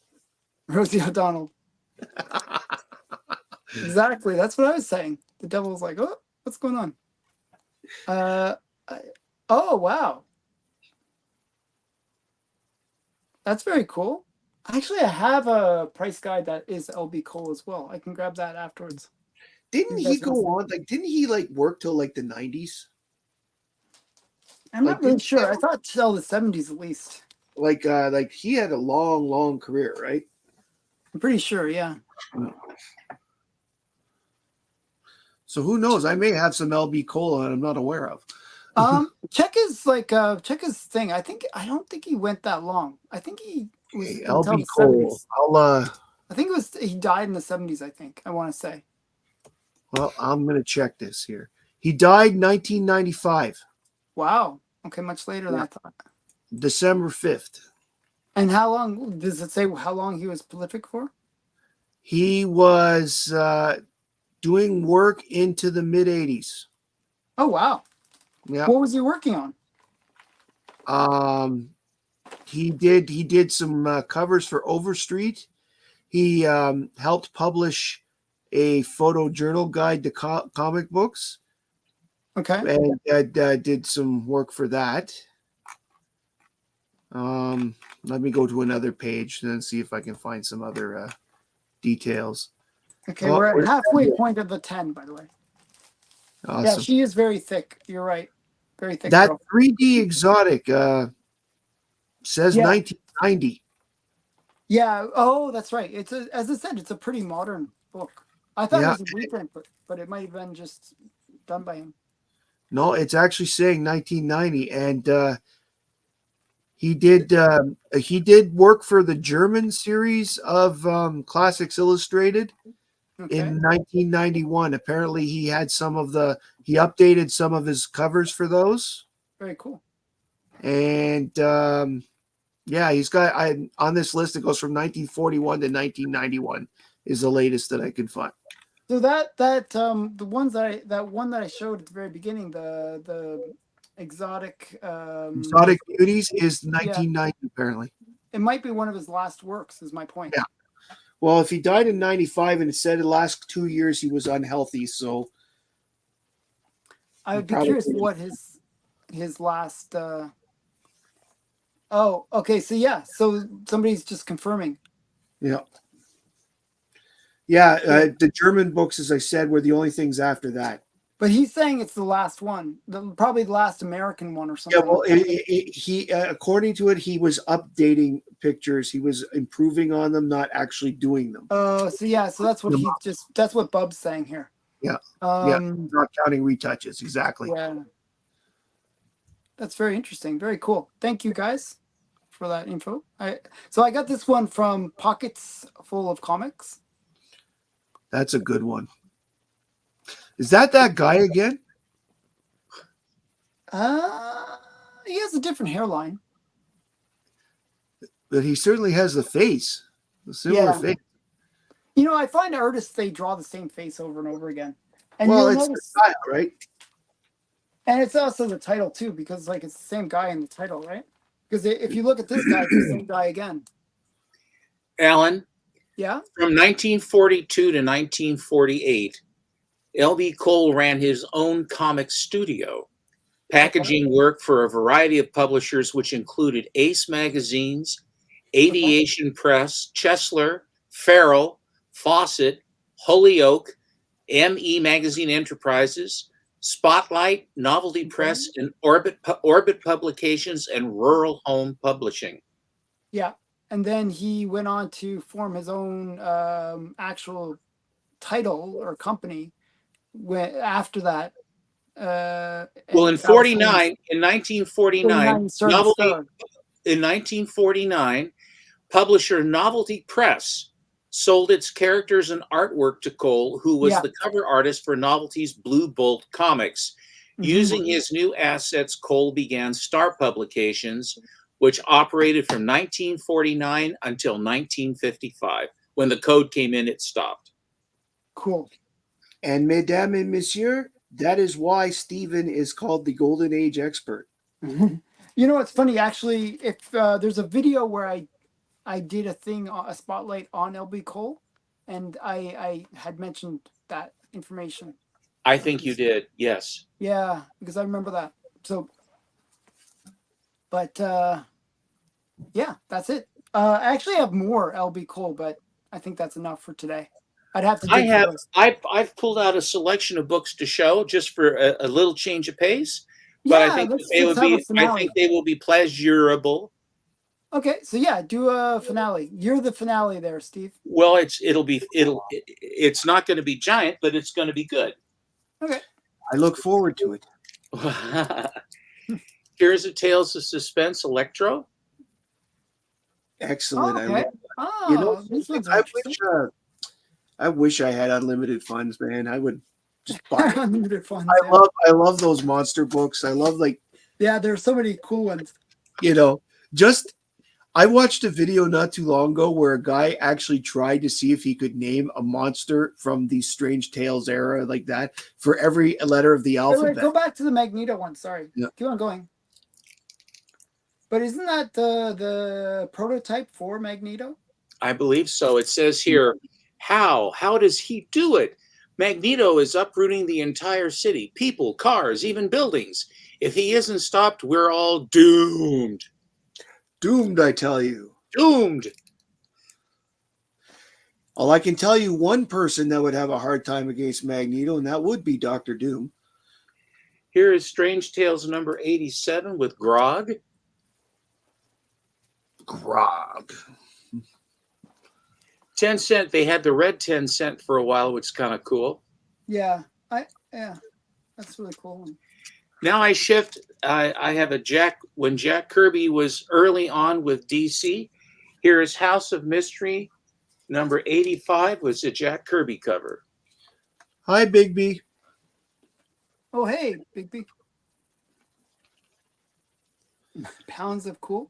Speaker 1: Rosie O'Donnell. Exactly. That's what I was saying. The devil's like, oh, what's going on? Oh, wow. That's very cool. Actually, I have a price guide that is LB Cole as well. I can grab that afterwards.
Speaker 3: Didn't he go on? Didn't he work till the 90s?
Speaker 1: I'm not really sure. I thought till the 70s at least.
Speaker 3: Like he had a long career, right?
Speaker 1: I'm pretty sure, yeah.
Speaker 3: So who knows? I may have some LB Cole that I'm not aware of.
Speaker 1: check his thing. I don't think he went that long. I think he was
Speaker 3: LB Cole. 70s.
Speaker 1: I think he died in the 70s, I think. I want to say.
Speaker 3: Well, I'm gonna check this here. He died 1995.
Speaker 1: Wow. Okay, much later than I thought.
Speaker 3: December 5th.
Speaker 1: And how long does it say how long he was prolific for?
Speaker 3: He was doing work into the mid 80s.
Speaker 1: Oh wow.
Speaker 3: Yeah.
Speaker 1: What was he working
Speaker 3: on? He did some covers for Overstreet. He helped publish a photojournal guide to comic books.
Speaker 1: Okay.
Speaker 3: And did some work for that. Let me go to another page and then see if I can find some other details.
Speaker 1: Okay, we're at halfway point of the 10, by the way.
Speaker 3: Awesome.
Speaker 1: Yeah, she is very thick. You're right. Very thick.
Speaker 3: That
Speaker 1: girl.
Speaker 3: 3D exotic says 1990.
Speaker 1: Yeah. Oh, that's right. As I said, it's a pretty modern book. I thought it was a reprint, but it might have been just done by him.
Speaker 3: No, it's actually saying 1990, and He did work for the German series of Classics Illustrated in 1991. Apparently, he updated some of his covers for those.
Speaker 1: Very cool.
Speaker 3: And yeah, he's got on this list. It goes from 1941 to 1991 is the latest that I could find.
Speaker 1: So the ones that one that I showed at the very beginning, the exotic
Speaker 3: Beauties is 1990 apparently.
Speaker 1: It might be one of his last works, is my point.
Speaker 3: Yeah. Well, if he died in 95 and it said the last 2 years he was unhealthy, so
Speaker 1: I would be curious what his last oh, okay, so yeah, so somebody's just confirming.
Speaker 3: Yeah. The German books, as I said, were the only things after that.
Speaker 1: But he's saying it's the last one, probably the last American one or something.
Speaker 3: Yeah, well, he according to it, he was updating pictures. He was improving on them, not actually doing them.
Speaker 1: Oh, so yeah, so that's what that's what Bub's saying here.
Speaker 3: Yeah, not counting retouches, exactly.
Speaker 1: Yeah, that's very interesting. Very cool. Thank you guys for that info. So I got this one from Pockets Full of Comics.
Speaker 3: That's a good one. Is that guy again?
Speaker 1: He has a different hairline.
Speaker 3: But he certainly has the face. A similar face.
Speaker 1: You know, I find artists, they draw the same face over and over again. And
Speaker 3: well, it's the style, right?
Speaker 1: And it's also the title too, because like it's the same guy in the title, right? Because if you look at this guy, it's the same guy again.
Speaker 2: Alan?
Speaker 1: Yeah?
Speaker 2: From 1942 to 1948, L.B. Cole ran his own comic studio, packaging work for a variety of publishers, which included Ace Magazines, Aviation Press, Chesler, Farrell, Fawcett, Holyoke, M.E. Magazine Enterprises, Spotlight, Novelty Press, and Orbit Publications and Rural Home Publishing.
Speaker 1: Yeah. And then he went on to form his own actual title or company after that.
Speaker 2: Well, in 1949, publisher Novelty Press sold its characters and artwork to Cole, who was the cover artist for Novelty's Blue Bolt comics. Using his new assets, Cole began Star Publications, which operated from 1949 until 1955. When the code came in, it stopped.
Speaker 1: Cool.
Speaker 3: And mesdames and messieurs, that is why Stephen is called the Golden Age expert.
Speaker 1: You know, it's funny, actually, if there's a video where I did a spotlight on LB Cole, and I had mentioned that information.
Speaker 2: I think you did, yes.
Speaker 1: Yeah, because I remember that. So, but yeah, that's it. I actually have more LB Cole, but I think that's enough for today. I'd have to.
Speaker 2: I've pulled out a selection of books to show just for a little change of pace, but I think they will be pleasurable.
Speaker 1: Okay, so yeah, do a finale. You're the finale there, Steve.
Speaker 2: Well, it's not going to be giant, but it's going to be good.
Speaker 1: Okay.
Speaker 3: I look forward to it.
Speaker 2: Here's a Tales of Suspense Electro.
Speaker 3: Excellent.
Speaker 1: Okay.
Speaker 3: I wish I had unlimited funds, man. I would just buy
Speaker 1: unlimited funds.
Speaker 3: I love those monster books. I love
Speaker 1: there's so many cool ones.
Speaker 3: I watched a video not too long ago where a guy actually tried to see if he could name a monster from the Strange Tales era like that for every letter of the alphabet.
Speaker 1: Wait, go back to the Magneto one. Sorry.
Speaker 3: Yeah.
Speaker 1: Keep on going. But isn't that the prototype for Magneto?
Speaker 2: I believe so. It says here, how does he do it? Magneto is uprooting the entire city, people, cars, even buildings. If he isn't stopped, we're all doomed.
Speaker 3: Doomed, I tell you.
Speaker 2: Doomed.
Speaker 3: Well, I can tell you one person that would have a hard time against Magneto, and that would be Dr. Doom.
Speaker 2: Here is Strange Tales number 87 with Grog.
Speaker 3: Grog.
Speaker 2: 10 cent. They had the red 10 cent for a while, which is kind of cool.
Speaker 1: Yeah. That's really cool.
Speaker 2: now I shift. I have a Jack. When Jack Kirby was early on with DC, here is House of Mystery number 85 was a Jack Kirby cover.
Speaker 3: Hi, Big B.
Speaker 1: Oh, hey, Big B. Pounds of cool.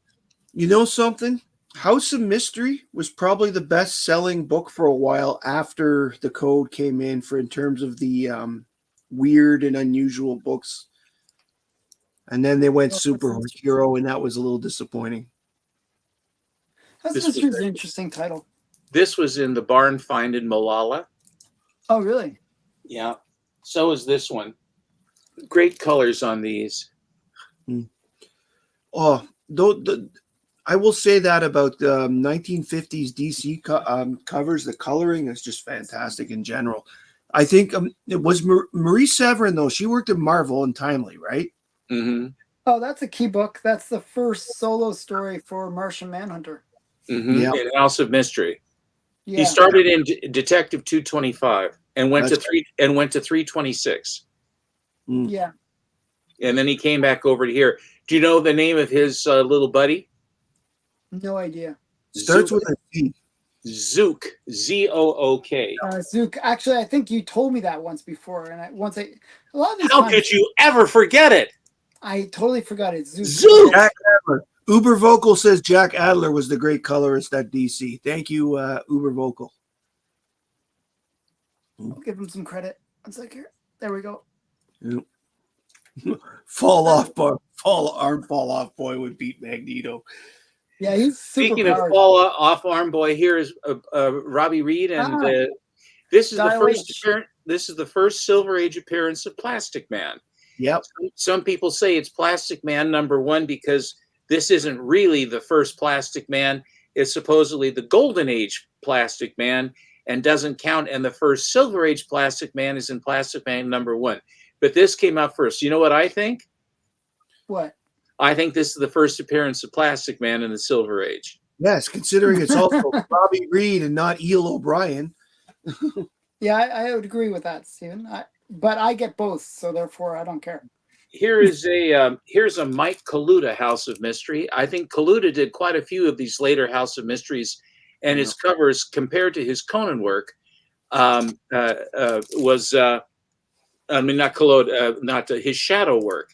Speaker 3: You know something? House of Mystery was probably the best-selling book for a while after the Code came in in terms of the weird and unusual books. And then they went superhero, and that was a little disappointing.
Speaker 1: House of Mystery is an interesting title.
Speaker 2: This was in the Barn Find in Malala.
Speaker 1: Oh, really?
Speaker 2: Yeah. So is this one. Great colors on these.
Speaker 3: Oh, I will say that about the 1950s DC covers. The coloring is just fantastic in general. I think it was Marie Severin, though. She worked at Marvel and Timely, right?
Speaker 2: Mm-hmm.
Speaker 1: Oh, that's a key book. That's the first solo story for Martian Manhunter.
Speaker 2: Mm-hmm.
Speaker 3: Yep.
Speaker 2: In House of Mystery.
Speaker 1: Yeah.
Speaker 2: He started in Detective 225 and went to 326.
Speaker 1: Yeah.
Speaker 2: And then he came back over to here. Do you know the name of his little buddy?
Speaker 1: No idea.
Speaker 3: Starts with a Z.
Speaker 2: Zook. Z-O-O-K.
Speaker 1: Zook. Actually, I think you told me that once before, and a lot of these.
Speaker 2: How could you ever forget it?
Speaker 1: I totally forgot it. Zook.
Speaker 2: Zook.
Speaker 3: Jack Adler. Uber Vocal says Jack Adler was the great colorist at DC. Thank you, Uber Vocal.
Speaker 1: I'll give him some credit. One sec here. There we go.
Speaker 3: Yep. Fall off boy would beat Magneto.
Speaker 1: Yeah, he's super
Speaker 2: Speaking
Speaker 1: powered.
Speaker 2: of fall off arm boy, here is Robbie Reed, and this is This is the first Silver Age appearance of Plastic Man.
Speaker 3: Yep.
Speaker 2: Some people say it's Plastic Man #1 because this isn't really the first Plastic Man. It's supposedly the Golden Age Plastic Man and doesn't count. And the first Silver Age Plastic Man is in Plastic Man #1. But this came out first. You know what I think?
Speaker 1: What?
Speaker 2: I think this is the first appearance of Plastic Man in the Silver Age.
Speaker 3: Yes, considering it's also Robbie Reed and not Eel O'Brien.
Speaker 1: Yeah, I would agree with that, Stephen. But I get both, so therefore I don't care.
Speaker 2: Here's a Mike Kaluta House of Mystery. I think Kaluta did quite a few of these later House of Mysteries, and his covers compared to his Conan work was not Kaluta, not his shadow work.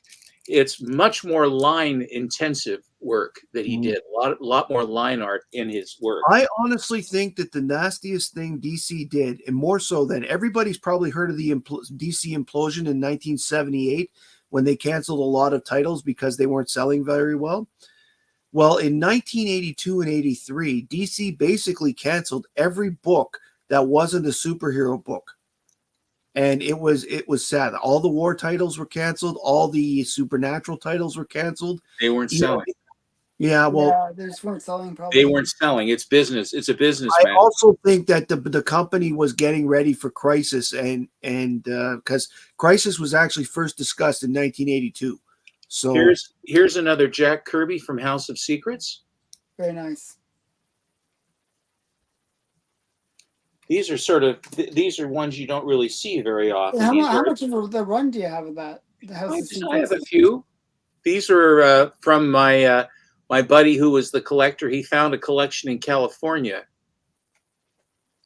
Speaker 2: It's much more line intensive work that he did. A lot more line art in his work.
Speaker 3: I honestly think that the nastiest thing DC did, and more so than everybody's probably heard of the DC implosion in 1978 when they canceled a lot of titles because they weren't selling very well. Well, in 1982 and 83, DC basically canceled every book that wasn't a superhero book. And it was sad. All the war titles were canceled. All the supernatural titles were canceled.
Speaker 2: They weren't selling.
Speaker 3: Yeah, well,
Speaker 1: they just weren't selling. Probably
Speaker 2: they weren't selling. It's business. It's a business.
Speaker 3: I also think that the company was getting ready for Crisis, and because Crisis was actually first discussed in 1982. So
Speaker 2: here's another Jack Kirby from House of Secrets.
Speaker 1: Very nice.
Speaker 2: These are ones you don't really see very often.
Speaker 1: How much of the run do you have of that?
Speaker 2: I have a few. These are from my buddy who was the collector. He found a collection in California,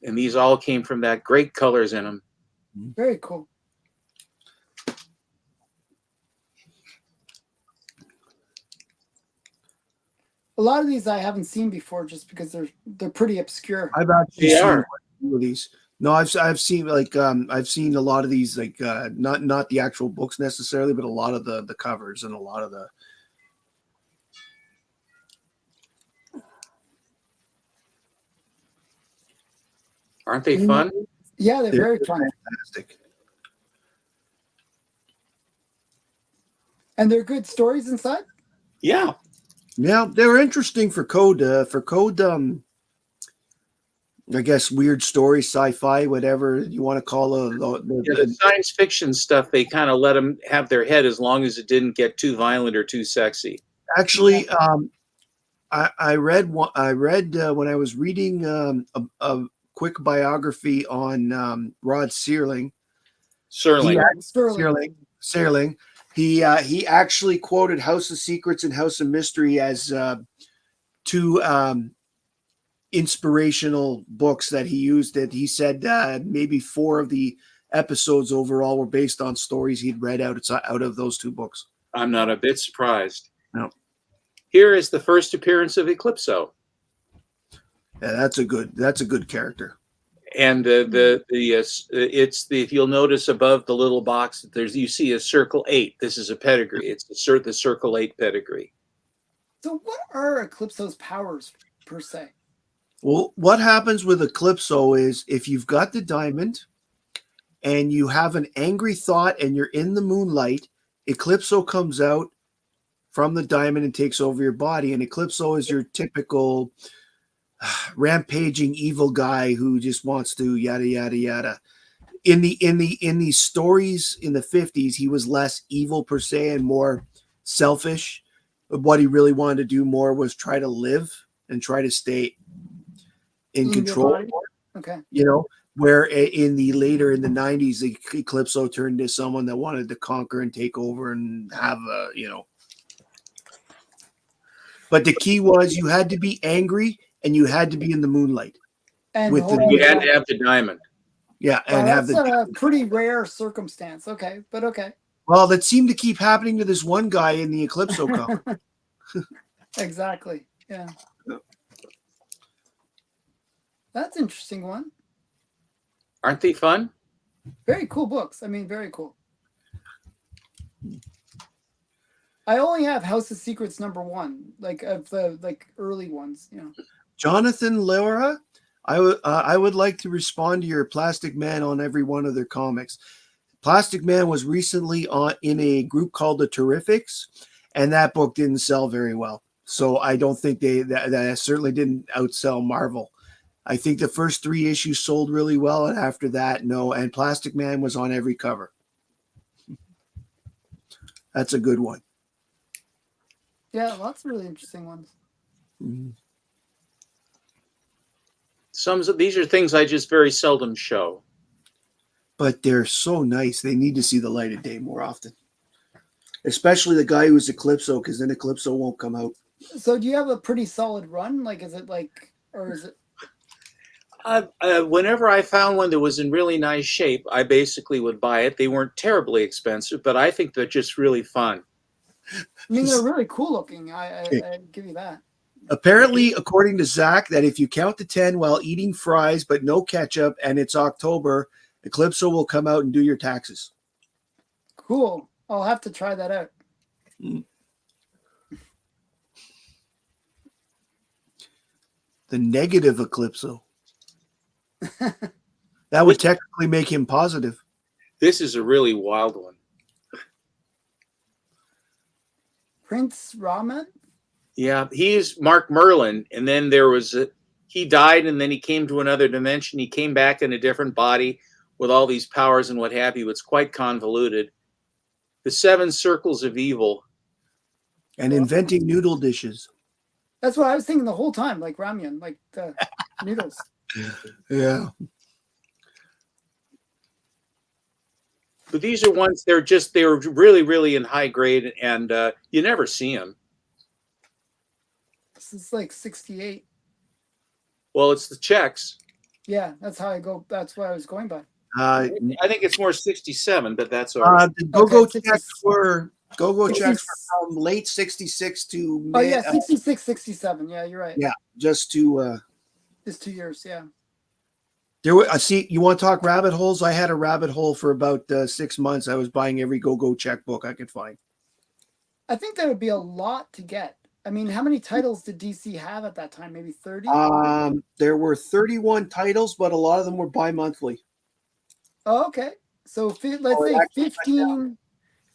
Speaker 2: and these all came from that. Great colors in them.
Speaker 1: Very cool. A lot of these I haven't seen before, just because they're pretty obscure.
Speaker 3: I've actually seen these. No, I've seen I've seen a lot of these not the actual books necessarily, but a lot of the covers and a lot of the.
Speaker 2: Aren't they fun?
Speaker 1: Yeah, they're very fun.
Speaker 3: Fantastic.
Speaker 1: And they're good stories inside?
Speaker 2: Yeah.
Speaker 3: Yeah, they were interesting for Code. I guess weird story, sci-fi, whatever you want to call
Speaker 2: the science fiction stuff. They kind of let them have their head as long as it didn't get too violent or too sexy.
Speaker 3: Actually, I read when I was reading a quick biography on Rod Serling.
Speaker 2: Serling.
Speaker 3: He actually quoted House of Secrets and House of Mystery as two inspirational books that he used. That he said maybe 4 of the episodes overall were based on stories he'd read out of those 2 books.
Speaker 2: I'm not a bit surprised.
Speaker 3: No.
Speaker 2: Here is the first appearance of Eclipso.
Speaker 3: Yeah, that's a good character.
Speaker 2: And if you'll notice above the little box, you see a Circle 8. This is a pedigree. It's the Circle 8 pedigree.
Speaker 1: So what are Eclipso's powers per se?
Speaker 3: Well, what happens with Eclipso is if you've got the diamond and you have an angry thought and you're in the moonlight, Eclipso comes out from the diamond and takes over your body. And Eclipso is your typical rampaging evil guy who just wants to yada yada yada. In these stories in the 50s, he was less evil per se and more selfish. But what he really wanted to do more was try to live and try to stay in control.
Speaker 1: Okay.
Speaker 3: You know, where in the 90s, Eclipso turned into someone that wanted to conquer and take over and have a, But the key was you had to be angry and you had to be in the moonlight.
Speaker 1: And
Speaker 2: you had to have the diamond.
Speaker 3: Yeah, and
Speaker 1: that's a pretty rare circumstance. Okay, but okay.
Speaker 3: Well, that seemed to keep happening to this one guy in the Eclipso comic.
Speaker 1: Exactly. Yeah. That's an interesting one.
Speaker 2: Aren't they fun?
Speaker 1: Very cool books. I mean, very cool. I only have House of Secrets #1, like of the early ones,
Speaker 3: Jonathan Laura, I would like to respond to your Plastic Man on every one of their comics. Plastic Man was recently in a group called the Terrifics, and that book didn't sell very well. So I don't think that certainly didn't outsell Marvel. I think the first 3 issues sold really well, and after that, no. And Plastic Man was on every cover. That's a good one.
Speaker 1: Yeah, lots of really interesting ones.
Speaker 3: Mm-hmm.
Speaker 2: These are things I just very seldom show.
Speaker 3: But they're so nice. They need to see the light of day more often. Especially the guy who's Eclipso, because then Eclipso won't come out.
Speaker 1: So do you have a pretty solid run? Like, is it or is it?
Speaker 2: Whenever I found one that was in really nice shape, I basically would buy it. They weren't terribly expensive, but I think they're just really fun.
Speaker 1: I mean, they're really cool looking. I give you that.
Speaker 3: Apparently, according to Zach, that if you count to 10 while eating fries but no ketchup and it's October, Eclipso will come out and do your taxes.
Speaker 1: Cool. I'll have to try that out.
Speaker 3: The negative Eclipso. That would technically make him positive.
Speaker 2: This is a really wild one.
Speaker 1: Prince Raman?
Speaker 2: Yeah, he's Mark Merlin, and then he died, and then he came to another dimension. He came back in a different body with all these powers and what have you. It's quite convoluted. The 7 circles of evil.
Speaker 3: And inventing noodle dishes.
Speaker 1: That's what I was thinking the whole time, like ramyun, like the noodles.
Speaker 3: Yeah.
Speaker 2: But these are ones, they're really, really in high grade, and you never see them.
Speaker 1: This is like 68.
Speaker 2: Well, it's the checks.
Speaker 1: Yeah, that's how I go. That's what I was going by.
Speaker 2: I think it's more 67, but that's all right.
Speaker 3: The go-go checks were from late 66 to mid,
Speaker 1: 66, 67. Yeah, you're right.
Speaker 3: Yeah, just to
Speaker 1: just 2 years, yeah.
Speaker 3: There were see, you want to talk rabbit holes? I had a rabbit hole for about 6 months. I was buying every go-go checkbook I could find.
Speaker 1: I think that would be a lot to get. I mean, how many titles did DC have at that time? Maybe 30?
Speaker 3: There were 31 titles, but a lot of them were bi-monthly.
Speaker 1: Oh, okay. So let's say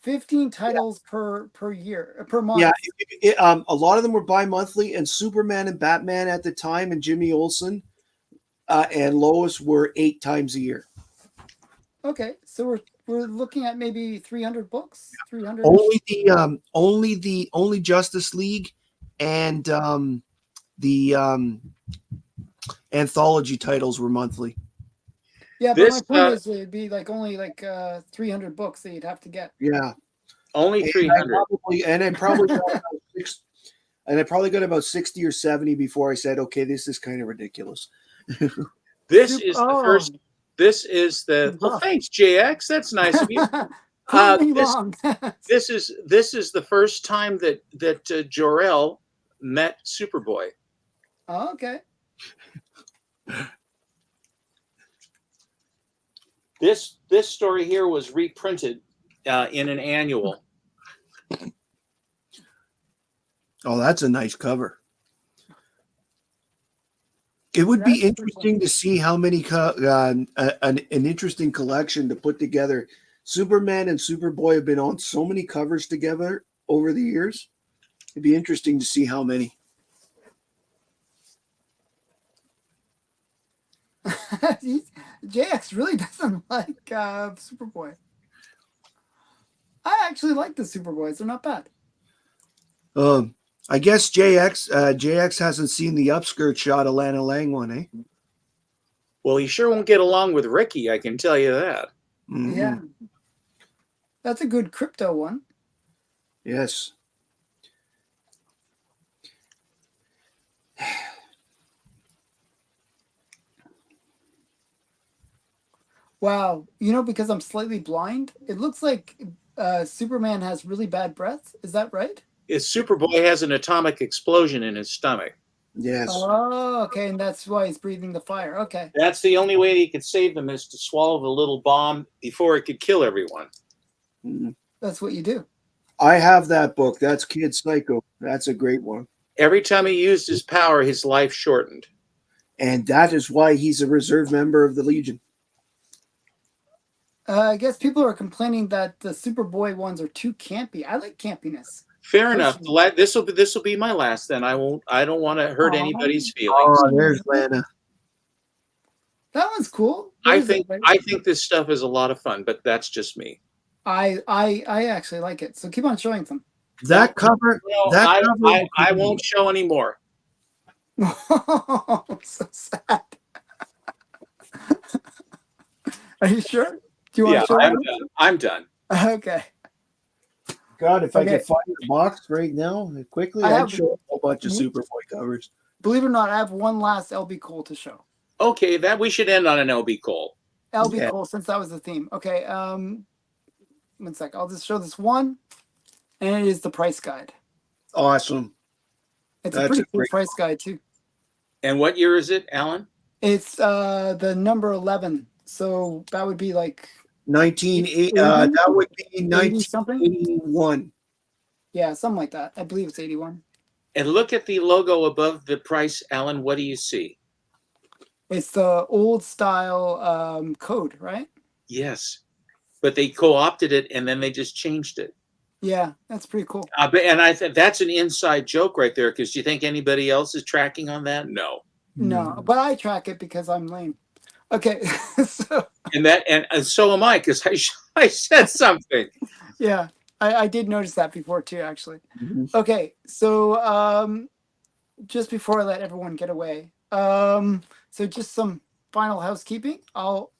Speaker 1: 15 titles per year, per month.
Speaker 3: Yeah, a lot of them were bi-monthly, and Superman and Batman at the time and Jimmy Olsen and Lois were 8 times a year.
Speaker 1: Okay, so we're looking at maybe 300 books. 300.
Speaker 3: Only Justice League and the anthology titles were monthly.
Speaker 1: Yeah, but my point is it'd be only 300 books that you'd have to get.
Speaker 3: Yeah.
Speaker 2: Only
Speaker 3: And
Speaker 2: 300.
Speaker 3: I probably got about and I probably got about 60 or 70 before I said, okay, this is kind of ridiculous.
Speaker 2: This is the
Speaker 1: Oh,
Speaker 2: first. This is the. Well,
Speaker 1: rough.
Speaker 2: thanks, JX. That's nice of you.
Speaker 1: Prove me
Speaker 2: This
Speaker 1: wrong.
Speaker 2: this is the first time that Jor-El met Superboy.
Speaker 1: Oh, okay.
Speaker 2: This story here was reprinted in an annual.
Speaker 3: Oh, that's a nice cover. It would be interesting to see how many an interesting collection to put together. Superman and Superboy have been on so many covers together over the years. It'd be interesting to see how many.
Speaker 1: JX really doesn't like Superboy. I actually like the Superboys. They're not bad.
Speaker 3: I guess JX hasn't seen the upskirt shot of Lana Lang one, eh?
Speaker 2: Well, he sure won't get along with Ricky, I can tell you that.
Speaker 3: Mm-hmm.
Speaker 1: Yeah. That's a good crypto one.
Speaker 3: Yes.
Speaker 1: Wow. Because I'm slightly blind, it looks like Superman has really bad breath. Is that right?
Speaker 2: Superboy has an atomic explosion in his stomach.
Speaker 3: Yes.
Speaker 1: Oh, okay. And that's why he's breathing the fire. Okay.
Speaker 2: That's the only way he could save them, is to swallow the little bomb before it could kill everyone.
Speaker 3: Mm-hmm.
Speaker 1: That's what you do.
Speaker 3: I have that book. That's Kid Psycho. That's a great one.
Speaker 2: Every time he used his power, his life shortened.
Speaker 3: And that is why he's a reserve member of the Legion.
Speaker 1: I guess people are complaining that the Superboy ones are too campy. I like campiness.
Speaker 2: Fair enough. This will be my last. Then I don't want to hurt anybody's feelings.
Speaker 3: Oh, there's Lana.
Speaker 1: That one's cool.
Speaker 2: I think this stuff is a lot of fun, but that's just me.
Speaker 1: I actually like it. So keep on showing them.
Speaker 3: That cover.
Speaker 2: I won't show anymore.
Speaker 1: So sad. Are you sure? Do you want to show
Speaker 2: I'm done.
Speaker 1: Okay.
Speaker 3: God, if I could find the box right now quickly, I'd show a whole bunch of Superboy covers.
Speaker 1: Believe it or not, I have one last LB Cole to show.
Speaker 2: Okay, that we should end on an LB Cole.
Speaker 1: LB Cole, since that was the theme. Okay, 1 sec. I'll just show this one, and it is the price guide.
Speaker 3: Awesome.
Speaker 1: It's a pretty cool price guide too.
Speaker 2: And what year is it, Alan?
Speaker 1: It's the number 11. So that would be like
Speaker 3: 1980. That would be 1981.
Speaker 1: Yeah, something like that. I believe it's 81.
Speaker 2: And look at the logo above the price, Alan. What do you see?
Speaker 1: It's the old style code, right?
Speaker 2: Yes, but they co-opted it and then they just changed it.
Speaker 1: Yeah, that's pretty cool.
Speaker 2: And I think that's an inside joke right there, because do you think anybody else is tracking on that? No.
Speaker 1: No, but I track it because I'm lame. Okay, so
Speaker 2: and so am I, because I said something.
Speaker 1: Yeah, I did notice that before too, actually. Mm-hmm. Okay, so just before I let everyone get away, so just some final housekeeping. I'll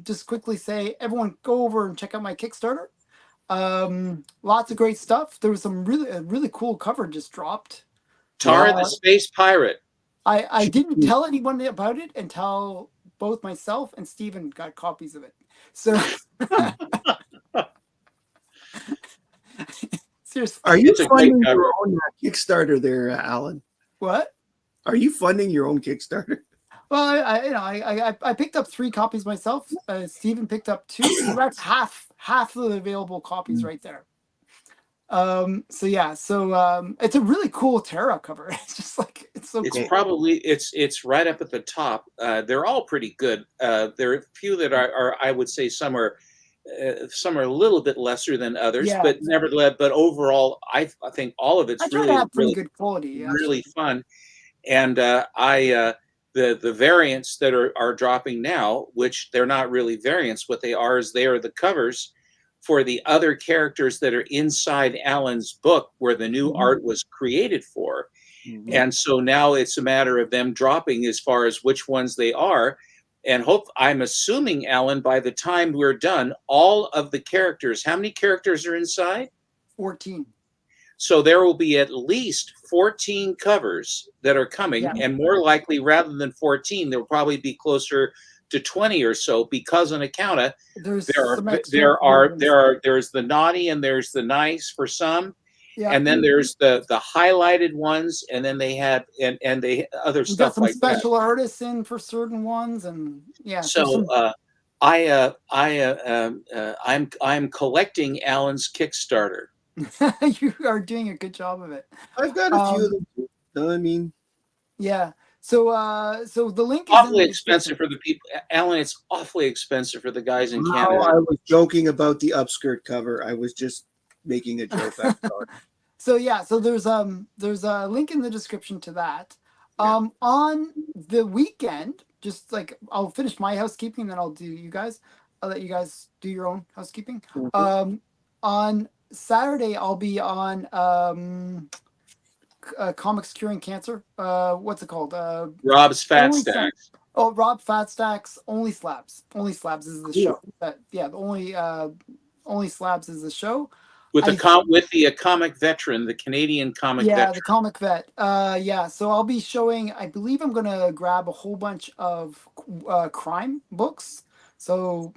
Speaker 1: just quickly say, everyone go over and check out my Kickstarter. Lots of great stuff. There was some really cool cover just dropped.
Speaker 2: Tara the Space Pirate.
Speaker 1: I didn't tell anyone about it until both myself and Steven got copies of it. So seriously,
Speaker 3: are you funding your own Kickstarter there, Alan?
Speaker 1: What?
Speaker 3: Are you funding your own Kickstarter?
Speaker 1: Well, I picked up 3 copies myself. Steven picked up 2. So that's half of the available copies right there. So yeah, it's a really cool Terra cover. It's just like, it's so cool.
Speaker 2: It's right up at the top. They're all pretty good. There are a few that are I would say some are a little bit lesser than others, but nevertheless, but overall, I think all of it's really
Speaker 1: good quality,
Speaker 2: really fun. And the variants that are dropping now, which they're not really variants, what they are is they are the covers for the other characters that are inside Alan's book, where the new art was created for. And so now it's a matter of them dropping as far as which ones they are. and I'm assuming, Alan, by the time we're done, all of the characters, how many characters are inside?
Speaker 1: 14.
Speaker 2: So there will be at least 14 covers that are coming,
Speaker 1: Yeah.
Speaker 2: and more likely, rather than 14, there will probably be closer to 20 or so, because on account of there's the naughty and there's the nice for some, and then there's the highlighted ones, and then they have and they other
Speaker 1: We
Speaker 2: stuff
Speaker 1: got some
Speaker 2: like
Speaker 1: special
Speaker 2: that.
Speaker 1: artists in for certain ones, and yeah.
Speaker 2: So I'm collecting Alan's Kickstarter.
Speaker 1: You are doing a good job of it.
Speaker 3: I've got a few of them too. I mean,
Speaker 1: yeah. So so the link is
Speaker 2: awfully expensive for the people. Alan, it's awfully expensive for the guys in Canada.
Speaker 3: I was joking about the upskirt cover. I was just making a joke.
Speaker 1: So yeah, so there's a link in the description to that. On the weekend, just like I'll finish my housekeeping, then I'll let you guys do your own housekeeping.
Speaker 3: Mm-hmm.
Speaker 1: On Saturday, I'll be on Comics Curing Cancer. What's it called?
Speaker 2: Rob's Fat Stacks.
Speaker 1: Oh, Rob Fat Stacks. Only Slabs. Only Slabs is the show. The only Slabs is the show.
Speaker 2: With the comic veteran, the Canadian comic veteran.
Speaker 1: Yeah, the comic vet. So I'll be showing, I believe I'm going to grab a whole bunch of crime books. So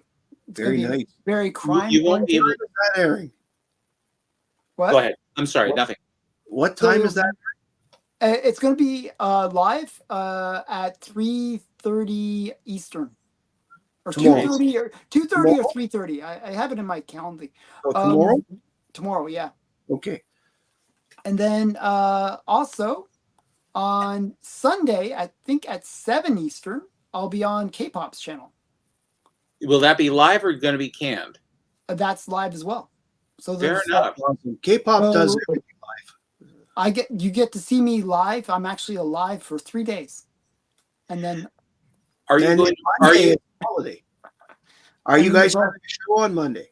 Speaker 1: it's
Speaker 3: very nice.
Speaker 1: Very crime.
Speaker 2: You won't be able
Speaker 3: to that airing.
Speaker 1: What?
Speaker 2: Go ahead. I'm sorry, nothing.
Speaker 3: What time is that?
Speaker 1: It's going to be live at 3:30 Eastern. Or 2:30 or 3:30. I have it in my calendar.
Speaker 3: Oh, tomorrow?
Speaker 1: Tomorrow, yeah.
Speaker 3: Okay.
Speaker 1: And then also on Sunday, I think at 7 Eastern, I'll be on K-Pop's channel.
Speaker 2: Will that be live or going to be canned?
Speaker 1: That's live as well. So
Speaker 2: fair enough.
Speaker 3: K-Pop does everything live.
Speaker 1: You get to see me live. I'm actually alive for 3 days. And then
Speaker 3: Are you holiday? Are you guys having a show on Monday?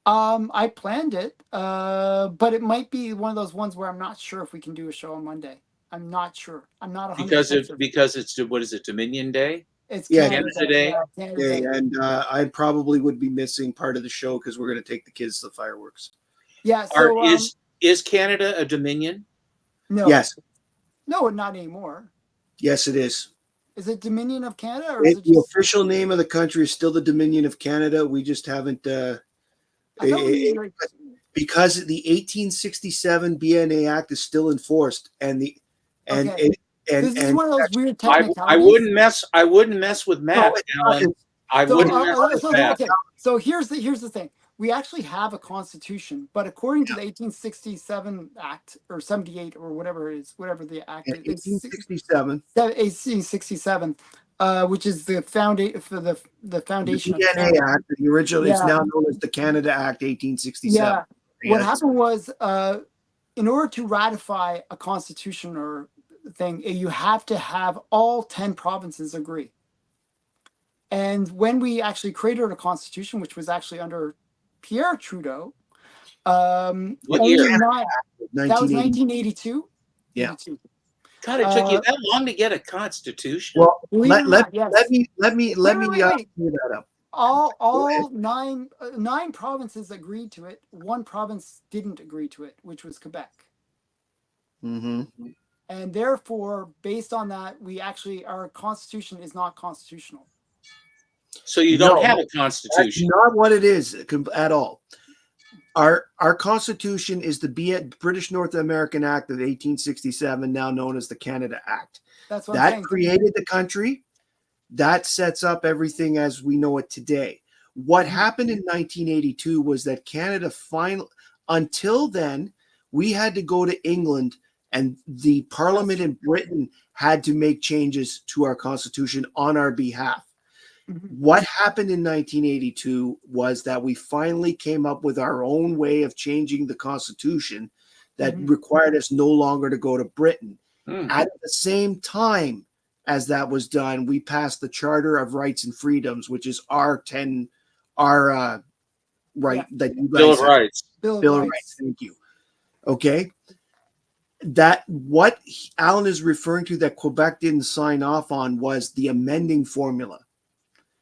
Speaker 1: I planned it, but it might be one of those ones where I'm not sure if we can do a show on Monday. I'm not sure. I'm not 100%
Speaker 2: because it's what is it, Dominion Day?
Speaker 1: It's
Speaker 2: Canada Day.
Speaker 3: And I probably would be missing part of the show because we're going to take the kids to the fireworks.
Speaker 1: Yeah. So
Speaker 2: is Canada a Dominion?
Speaker 1: No.
Speaker 3: Yes.
Speaker 1: No, not anymore.
Speaker 3: Yes, it is.
Speaker 1: Is it Dominion of Canada? Or
Speaker 3: the official name of the country is still the Dominion of Canada. We just haven't. Because the 1867 BNA Act is still enforced, and this
Speaker 1: is one of those weird technicalities.
Speaker 2: I wouldn't mess with Matt.
Speaker 1: So here's the thing. We actually have a constitution, but according to the 1867 Act or 78 or whatever it is, whatever the act is, 1867, which is the foundation for the foundation
Speaker 3: of Canada Act. The original is now known as the Canada Act 1867.
Speaker 1: Yeah. What happened was, in order to ratify a constitution or thing, you have to have all 10 provinces agree. And when we actually created a constitution, which was actually under Pierre Trudeau,
Speaker 2: what year?
Speaker 1: That was 1982.
Speaker 3: Yeah.
Speaker 1: 82.
Speaker 2: God, it took you that long to get a constitution.
Speaker 3: Well, let me clear that up.
Speaker 1: All nine provinces agreed to it. One province didn't agree to it, which was Quebec.
Speaker 3: Mm-hmm.
Speaker 1: And therefore, based on that, our constitution is not constitutional.
Speaker 2: So you don't have a constitution.
Speaker 3: That's not what it is at all. Our constitution is the British North American Act of 1867, now known as the Canada Act.
Speaker 1: That's what I'm saying.
Speaker 3: That created the country. That sets up everything as we know it today. What happened in 1982 was that Canada until then, we had to go to England, and the Parliament in Britain had to make changes to our constitution on our behalf. What happened in 1982 was that we finally came up with our own way of changing the constitution that required us no longer to go to Britain. At the same time as that was done, we passed the Charter of Rights and Freedoms, which is that you guys
Speaker 2: Bill of Rights.
Speaker 3: Bill of Rights. Thank you. Okay. That what Alan is referring to that Quebec didn't sign off on was the amending formula.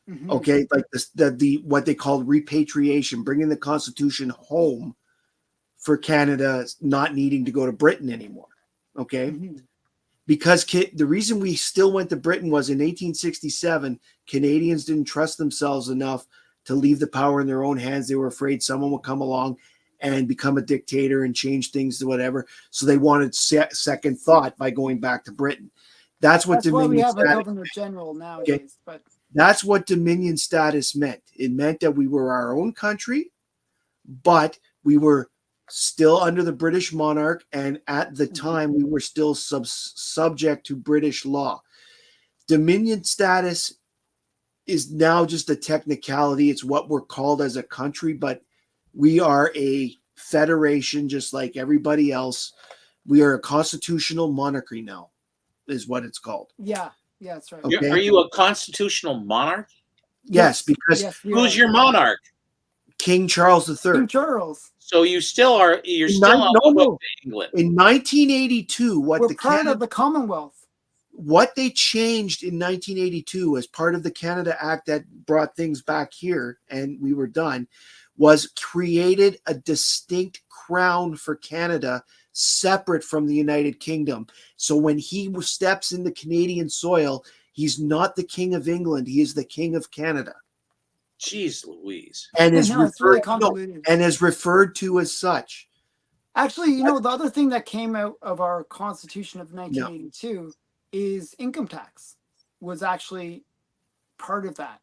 Speaker 1: Mhm.
Speaker 3: Okay, like the what they called repatriation, bringing the Constitution home for Canada, not needing to go to Britain anymore. Okay,
Speaker 1: Mhm.
Speaker 3: because the reason we still went to Britain was in 1867, Canadians didn't trust themselves enough to leave the power in their own hands. They were afraid someone would come along and become a dictator and change things to whatever. So they wanted second thought by going back to Britain. That's what
Speaker 1: That's why we
Speaker 3: Dominion
Speaker 1: have a
Speaker 3: status.
Speaker 1: governor general nowadays. But
Speaker 3: That's what Dominion status meant. It meant that we were our own country, but we were still under the British monarch, and at the time we were still subject to British law. Dominion status is now just a technicality. It's what we're called as a country, but we are a federation just like everybody else. We are a constitutional monarchy now, is what it's called.
Speaker 1: yeah, that's right.
Speaker 3: Okay.
Speaker 2: Are you a constitutional monarch?
Speaker 3: Yes, because
Speaker 2: Who's your monarch?
Speaker 3: King Charles III.
Speaker 1: King Charles.
Speaker 2: So you still are. You're still on the hook to England.
Speaker 3: In 1982,
Speaker 1: We're part of the Commonwealth.
Speaker 3: What they changed in 1982 as part of the Canada Act that brought things back here, and we were done, was created a distinct crown for Canada separate from the United Kingdom. So when he steps into Canadian soil, he's not the King of England. He is the King of Canada.
Speaker 2: Jeez Louise.
Speaker 3: And is
Speaker 1: really
Speaker 3: and is referred to as such.
Speaker 1: Actually, you know, the other thing that came out of our Constitution of 1982 is income tax was actually part of that.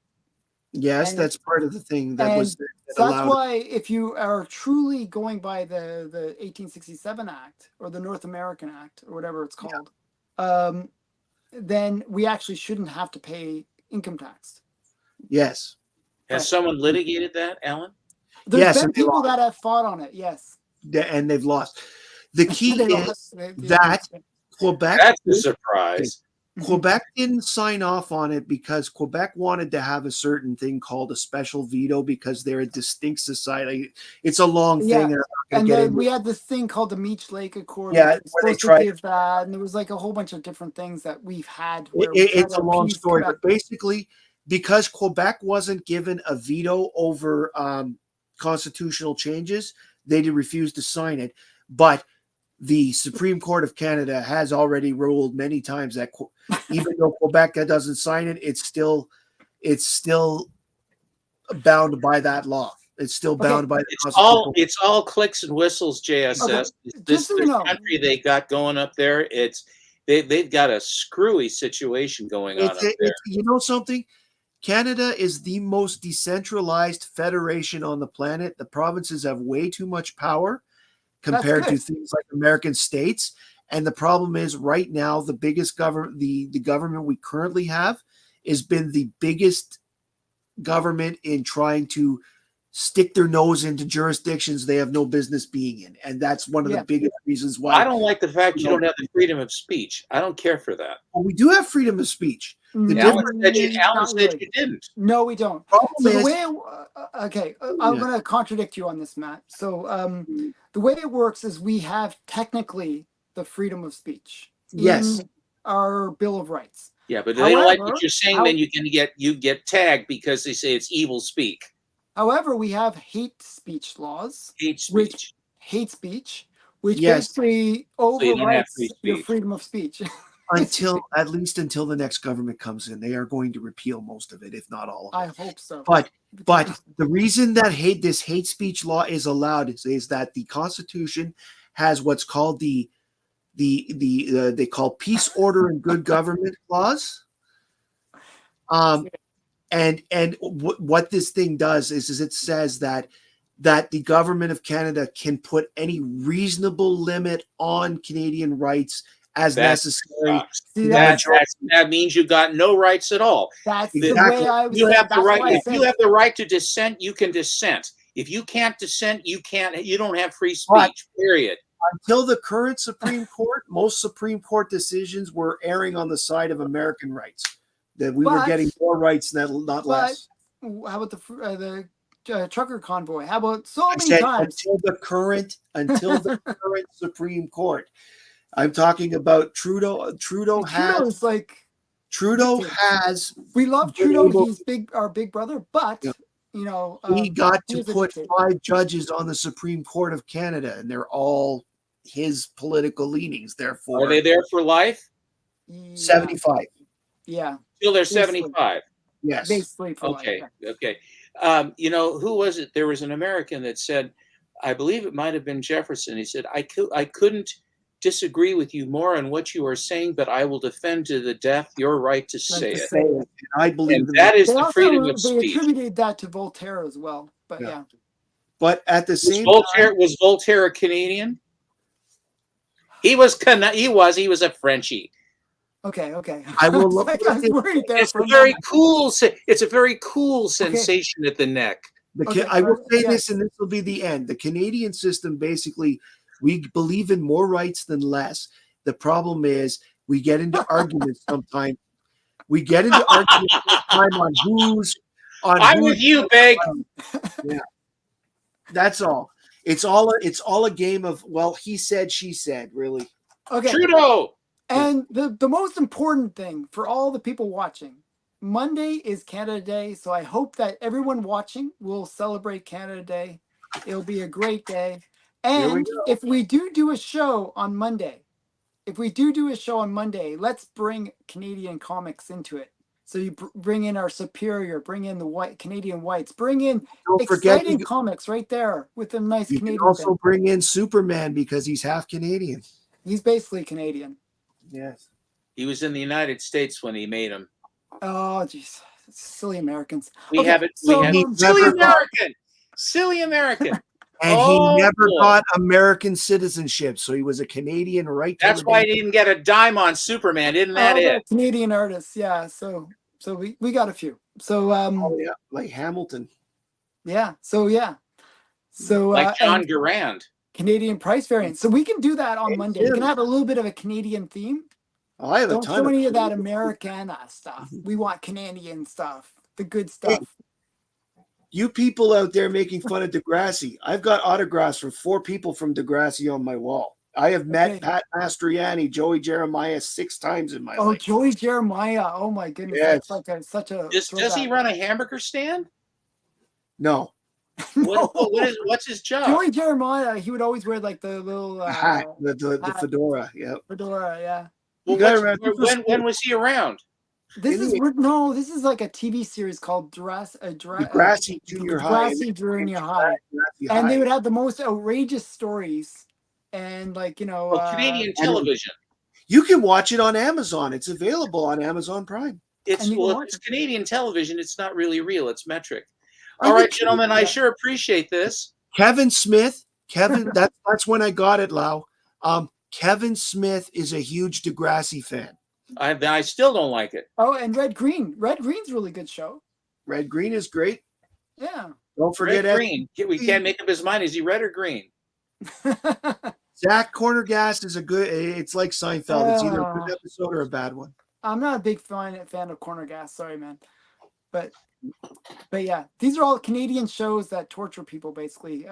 Speaker 3: Yes, and that's part of the thing that was
Speaker 1: so that's why if you are truly going by the 1867 Act or the North American Act or whatever it's called, then we actually shouldn't have to pay income tax.
Speaker 3: Yes.
Speaker 2: Has someone litigated that, Alan?
Speaker 1: There's been people that have fought on it, yes.
Speaker 3: And they've lost. The key is that Quebec...
Speaker 2: That's a surprise.
Speaker 3: Quebec didn't sign off on it because Quebec wanted to have a certain thing called a special veto because they're a distinct society. It's a long thing.
Speaker 1: And then we had this thing called the Meech Lake Accord.
Speaker 3: Yeah,
Speaker 1: supposed to give that, and there was like a whole bunch of different things that we've had.
Speaker 3: It's a long story, but basically, because Quebec wasn't given a veto over constitutional changes, they did refuse to sign it. But the Supreme Court of Canada has already ruled many times that even though Quebec doesn't sign it, it's still bound by that law. It's still bound by the
Speaker 2: It's all clicks and whistles, JSS. This country they got going up there, they've got a screwy situation going on up there.
Speaker 3: You know something? Canada is the most decentralized federation on the planet. The provinces have way too much power compared to things like American states. And the problem is right now, the biggest government, the government we currently have has been the biggest government in trying to stick their nose into jurisdictions they have no business being in. And that's one of the biggest reasons why.
Speaker 2: I don't like the fact you don't have the freedom of speech. I don't care for that.
Speaker 3: Well, we do have freedom of speech.
Speaker 2: Alan said you didn't.
Speaker 1: No, we don't. So the way, I'm going to contradict you on this, Matt. So the way it works is we have technically the freedom of speech.
Speaker 3: Yes.
Speaker 1: In our Bill of Rights.
Speaker 2: Yeah, but they don't like what you're saying. Then you get tagged because they say it's evil speak.
Speaker 1: However, we have hate speech laws.
Speaker 2: Hate speech.
Speaker 1: Which basically overrides your freedom of speech.
Speaker 3: At least until the next government comes in, they are going to repeal most of it, if not all of it.
Speaker 1: I hope so.
Speaker 3: But the reason that this hate speech law is allowed is that the Constitution has what's called they call peace, order, and good government clause. And what this thing does is it says that the government of Canada can put any reasonable limit on Canadian rights as necessary.
Speaker 2: That means you've got no rights at all.
Speaker 1: That's the way I was. You have the
Speaker 2: right. If you have the right to dissent, you can dissent. If you can't dissent, you can't. You don't have free speech. Period.
Speaker 3: Until the current Supreme Court, most Supreme Court decisions were erring on the side of American rights. That we were getting more rights, not less.
Speaker 1: How about the trucker convoy? How about many times
Speaker 3: until the current Supreme Court? I'm talking about Trudeau. Trudeau's
Speaker 1: like
Speaker 3: Trudeau has.
Speaker 1: We love Trudeau. He's our big brother, but you know,
Speaker 3: he got to
Speaker 1: he is a
Speaker 3: put
Speaker 1: dictator.
Speaker 3: 5 judges on the Supreme Court of Canada, and they're all his political leanings. Therefore,
Speaker 2: Are they there for life?
Speaker 3: 75.
Speaker 1: Yeah.
Speaker 2: Still, they're
Speaker 1: Basically.
Speaker 2: 75.
Speaker 3: Yes.
Speaker 1: Basically for
Speaker 2: Okay.
Speaker 1: life. Yeah.
Speaker 2: Okay. You know, who was it? There was an American that said, I believe it might have been Jefferson. He said, I couldn't disagree with you more on what you are saying, but I will defend to the death your right to say it.
Speaker 3: And I believe
Speaker 2: and that is
Speaker 1: They
Speaker 2: the
Speaker 1: also,
Speaker 2: freedom of
Speaker 1: they
Speaker 2: speech.
Speaker 1: attributed that to Voltaire as well. But yeah.
Speaker 3: But at the same
Speaker 2: time, was Voltaire a Canadian? He was a Frenchie.
Speaker 1: Okay.
Speaker 3: I will look.
Speaker 1: I was worried there
Speaker 2: it's a very cool. It's a very cool sensation at the neck.
Speaker 3: I will say this, and this will be the end. The Canadian system, basically, we believe in more rights than less. The problem is we get into arguments sometimes. We get into arguments sometime on who's on.
Speaker 2: I'm with you, Big.
Speaker 3: Yeah, that's all. It's all a game of, well, he said, she said, really.
Speaker 1: Okay.
Speaker 2: Trudeau.
Speaker 1: And the most important thing for all the people watching, Monday is Canada Day, so I hope that everyone watching will celebrate Canada Day. It'll be a great day. And if we do a show on Monday, let's bring Canadian comics into it. So you bring in our Superior, bring in the Canadian Whites, bring in exciting comics right there with a nice Canadian.
Speaker 3: You can also bring in Superman because he's half Canadian.
Speaker 1: He's basically Canadian.
Speaker 3: Yes.
Speaker 2: He was in the United States when he made them.
Speaker 1: Oh, jeez. Silly Americans.
Speaker 2: We have it. Silly American.
Speaker 3: And he never got American citizenship, so he was a Canadian right.
Speaker 2: That's why he didn't get a dime on Superman, isn't that it?
Speaker 1: Canadian artists, yeah. So we got a few. So
Speaker 3: like Hamilton.
Speaker 1: Yeah. So
Speaker 2: like John Durand.
Speaker 1: Canadian price variant. So we can do that on Monday. We can have a little bit of a Canadian theme.
Speaker 3: I have
Speaker 1: Don't show any of that Americana stuff. We want Canadian stuff, the good stuff.
Speaker 3: Hey, you people out there making fun of Degrassi, I've got autographs from 4 people from Degrassi on my wall. I have met Pat Mastroianni, Joey Jeremiah 6 times in my life.
Speaker 1: Oh, Joey Jeremiah. Oh, my goodness.
Speaker 3: Yes.
Speaker 1: That's like such a...
Speaker 2: Does he run a hamburger stand?
Speaker 3: No.
Speaker 2: What's his job?
Speaker 1: Joey Jeremiah, he would always wear like the little...
Speaker 3: the fedora, yeah.
Speaker 1: Fedora, yeah.
Speaker 2: Well, when was he around?
Speaker 1: This is like a TV series called
Speaker 3: Degrassi Junior High.
Speaker 1: Degrassi Junior High. And they would have the most outrageous stories. And
Speaker 2: Canadian television.
Speaker 3: You can watch it on Amazon. It's available on Amazon Prime.
Speaker 2: It's Canadian television. It's not really real. It's metric. All right, gentlemen, I sure appreciate this.
Speaker 3: Kevin Smith. That's when I got it, Lau. Kevin Smith is a huge Degrassi fan.
Speaker 2: I still don't like it.
Speaker 1: Oh, and Red Green. Red Green's a really good show.
Speaker 3: Red Green is great.
Speaker 1: Yeah.
Speaker 3: Don't forget
Speaker 2: Red Green. We can't make up his mind. Is he red or green?
Speaker 3: Zach Cornergas is it's like Seinfeld. It's either a good episode or a bad one.
Speaker 1: I'm not a big fan of Cornergas. Sorry, man. But yeah, these are all Canadian shows that torture people, basically.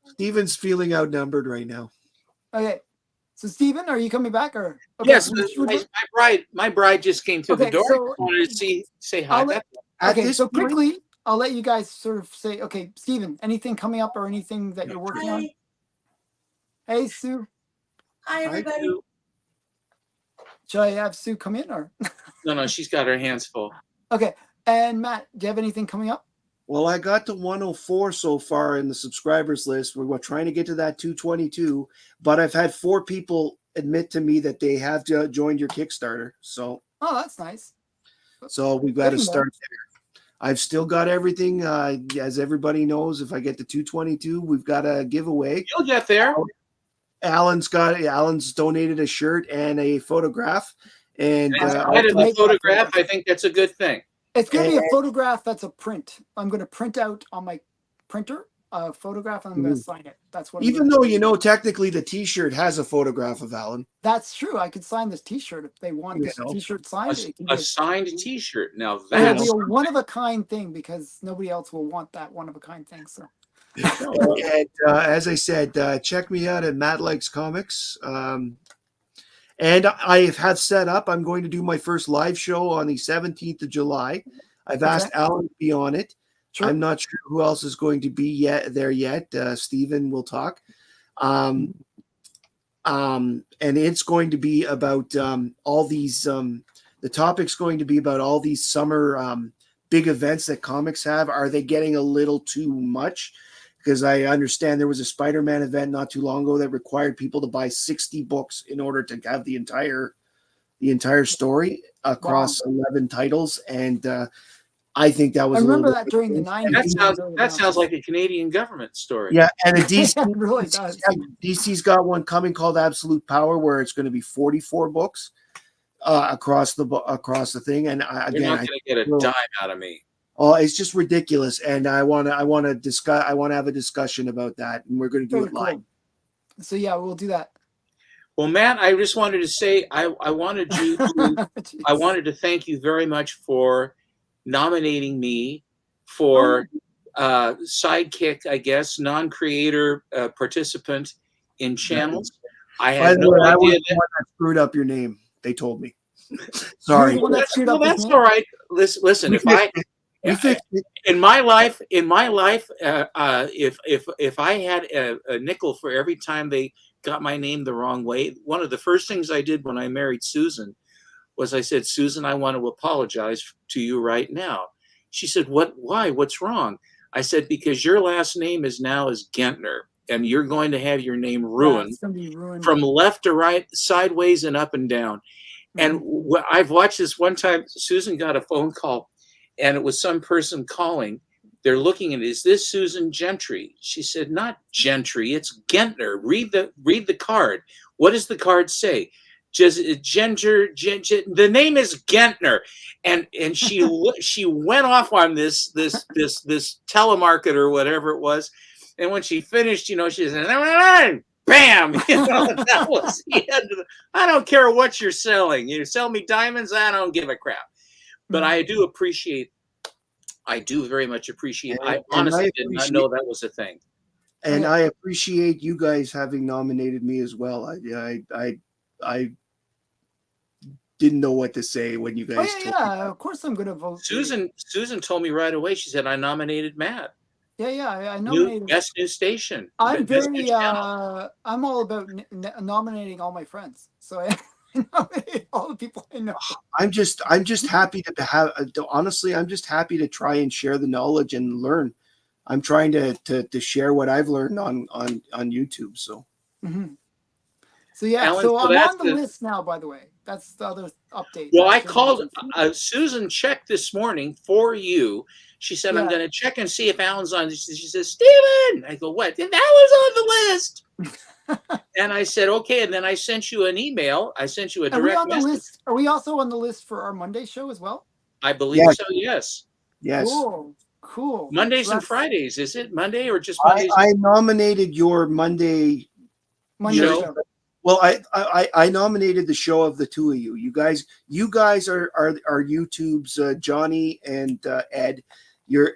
Speaker 3: Steven's feeling outnumbered right now.
Speaker 1: Okay. So, Steven, are you coming back? Or
Speaker 2: yes, my bride just came through the door. So I wanted to say hi.
Speaker 1: So quickly, I'll let you guys sort of say, okay, Steven, anything coming up or anything that you're working on? Hey, Sue.
Speaker 4: Hi, everybody.
Speaker 1: Should I have Sue come in or?
Speaker 2: No, she's got her hands full.
Speaker 1: Okay. And Matt, do you have anything coming up?
Speaker 3: Well, I got to 104 so far in the subscribers list. We're trying to get to that 222, but I've had 4 people admit to me that they have joined your Kickstarter. So,
Speaker 1: that's nice.
Speaker 3: So we've got to start there. I've still got everything. As everybody knows, if I get to 222, we've got a giveaway.
Speaker 2: You'll get there.
Speaker 3: Alan's donated a shirt and a photograph. And
Speaker 2: the photograph, I think that's a good thing.
Speaker 1: It's going to be a photograph that's a print. I'm going to print out on my printer a photograph and I'm going to sign it. That's what.
Speaker 3: Even though technically the T-shirt has a photograph of Alan.
Speaker 1: That's true. I could sign this T-shirt if they want this T-shirt signed.
Speaker 2: A signed T-shirt. Now
Speaker 1: that's a one-of-a-kind thing because nobody else will want that one-of-a-kind thing. So.
Speaker 3: And as I said, check me out at Matt Likes Comics. And I have set up, I'm going to do my first live show on the 17th of July. I've asked Alan to be on it. Sure. I'm not sure who else is going to be there yet. Stephen will talk. And it's going to be about all these, the topic's going to be about all these summer big events that comics have. Are they getting a little too much? Because I understand there was a Spider-Man event not too long ago that required people to buy 60 books in order to have the entire story across 11 titles. And I think that was.
Speaker 1: I remember that during the 90s.
Speaker 2: That sounds like a Canadian government story.
Speaker 3: Yeah, and a DC
Speaker 1: really does.
Speaker 3: DC's got one coming called Absolute Power, where it's going to be 44 books across the thing. And again,
Speaker 2: you're not going to get a dime out of me.
Speaker 3: Oh, it's just ridiculous, and I want to discuss. I want to have a discussion about that, and we're going to do it live.
Speaker 1: So yeah, we'll do that.
Speaker 2: Well, Matt, I just wanted to say I wanted to thank you very much for nominating me for sidekick, I guess, non-creator participant in channels. I had no idea.
Speaker 3: I was the one that screwed up your name. They told me. Sorry.
Speaker 2: That's all right. Listen, if I. In my life, if I had a nickel for every time they got my name the wrong way, one of the first things I did when I married Susan was I said, Susan, I want to apologize to you right now. She said, why? What's wrong? I said, because your last name is Gentner, and you're going to have your name ruined from left to right, sideways and up and down. And I've watched this one time, Susan got a phone call. And it was some person calling. They're looking at, is this Susan Gentry? She said, not Gentry, it's Gentner. Read the card. What does the card say? Just the name is Gentner. And she went off on this telemarketer or whatever it was. And when she finished, she said, bam! That was the end of I don't care what you're selling. You sell me diamonds, I don't give a crap. But I do very much appreciate. I honestly did not know that was a thing.
Speaker 3: And I appreciate you guys having nominated me as well. I didn't know what to say when you guys.
Speaker 1: Of course I'm going to vote.
Speaker 2: Susan told me right away. She said I nominated Matt.
Speaker 1: I nominated.
Speaker 2: Best new station.
Speaker 1: I'm I'm all about nominating all my friends. So I nominate all the people I know. I'm just happy to have. Honestly, I'm just happy to try and share the knowledge and learn. I'm trying to share what I've learned on YouTube. So. Mm-hmm. So yeah, Alan, so I'm on the list now. By the way, that's the other update.
Speaker 2: Well, I called Susan. Checked this morning for you. She said, I'm going to check and see if Alan's on. She says, Steven. I go, what? Alan's on the list. And I said, okay. And then I sent you an email. I sent you a direct message.
Speaker 1: Are we also on the list for our Monday show as well?
Speaker 2: I believe so, yes.
Speaker 3: Yes.
Speaker 1: Cool.
Speaker 2: Mondays and Fridays. Is it Monday or just Mondays?
Speaker 3: I nominated your Monday
Speaker 1: show.
Speaker 3: Well, I nominated the show of the two of you. You guys are YouTube's Johnny and Ed. You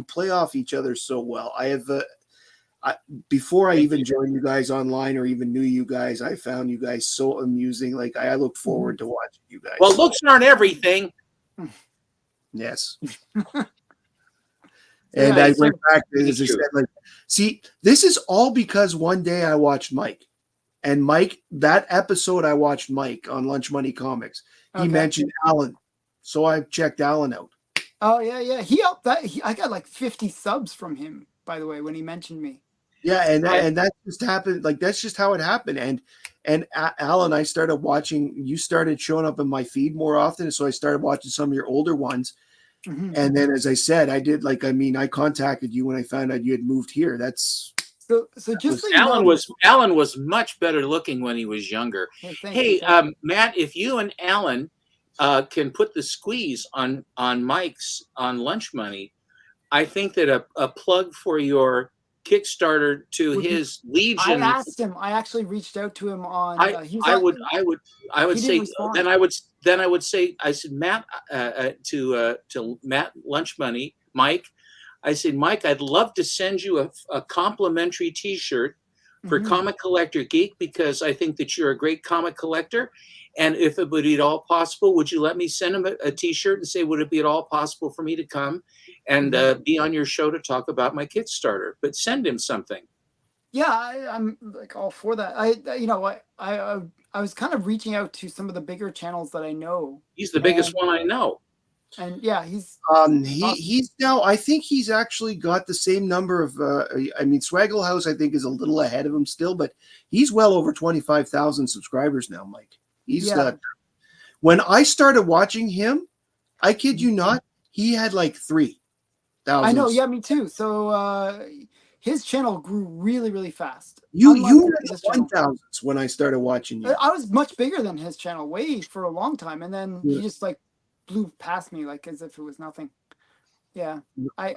Speaker 3: play off each other so well. I have before I even joined you guys online or even knew you guys, I found you guys so amusing. Like I look forward to watching you guys.
Speaker 2: Well, looks aren't everything.
Speaker 3: Yes. And I went back to, as I said, like, see, this is all because one day I watched Mike. And Mike, that episode I watched Mike on Lunch Money Comics. He mentioned Alan. So I checked Alan out.
Speaker 1: Oh, yeah. He helped that. I got like 50 subs from him, by the way, when he mentioned me.
Speaker 3: Yeah, and that just happened. Like, that's just how it happened. And Alan, I started watching, you started showing up in my feed more often. So I started watching some of your older ones. Mm-hmm. And then, as I said, I contacted you when I found out you had moved here. That's
Speaker 1: so just so
Speaker 2: Alan was much better looking when he was younger. Hey, Matt, if you and Alan can put the squeeze on Mike's on Lunch Money, I think that a plug for your Kickstarter to his Legion.
Speaker 1: I asked him. I actually reached out to him on.
Speaker 2: I would say I said Matt to Matt Lunch Money, Mike. I said, Mike, I'd love to send you a complimentary T-shirt for
Speaker 1: Mhm.
Speaker 2: Comic Collector Geek because I think that you're a great comic collector. And if it would be at all possible, would you let me send him a T-shirt and say, would it be at all possible for me to come and be on your show to talk about my Kickstarter? But send him something.
Speaker 1: Yeah, I'm like all for that. You know, I was kind of reaching out to some of the bigger channels that I know,
Speaker 2: He's the biggest
Speaker 1: and
Speaker 2: one I know.
Speaker 1: yeah, he's
Speaker 3: He's now, I think he's actually got the same number of I mean, Swaggle House I think is a little ahead of him still, but he's well over 25,000 subscribers now, Mike. He's
Speaker 1: yeah.
Speaker 3: When I started watching him, I kid you not, he had like 3,000.
Speaker 1: I know, yeah, me too. So his channel grew really, really fast.
Speaker 3: You
Speaker 1: Unlike
Speaker 3: were in the
Speaker 1: this channel.
Speaker 3: 1,000s when I started watching you.
Speaker 1: I was much bigger than his channel, way for a long time, and then
Speaker 3: Yeah.
Speaker 1: he just like blew past me like as if it was nothing. Yeah, I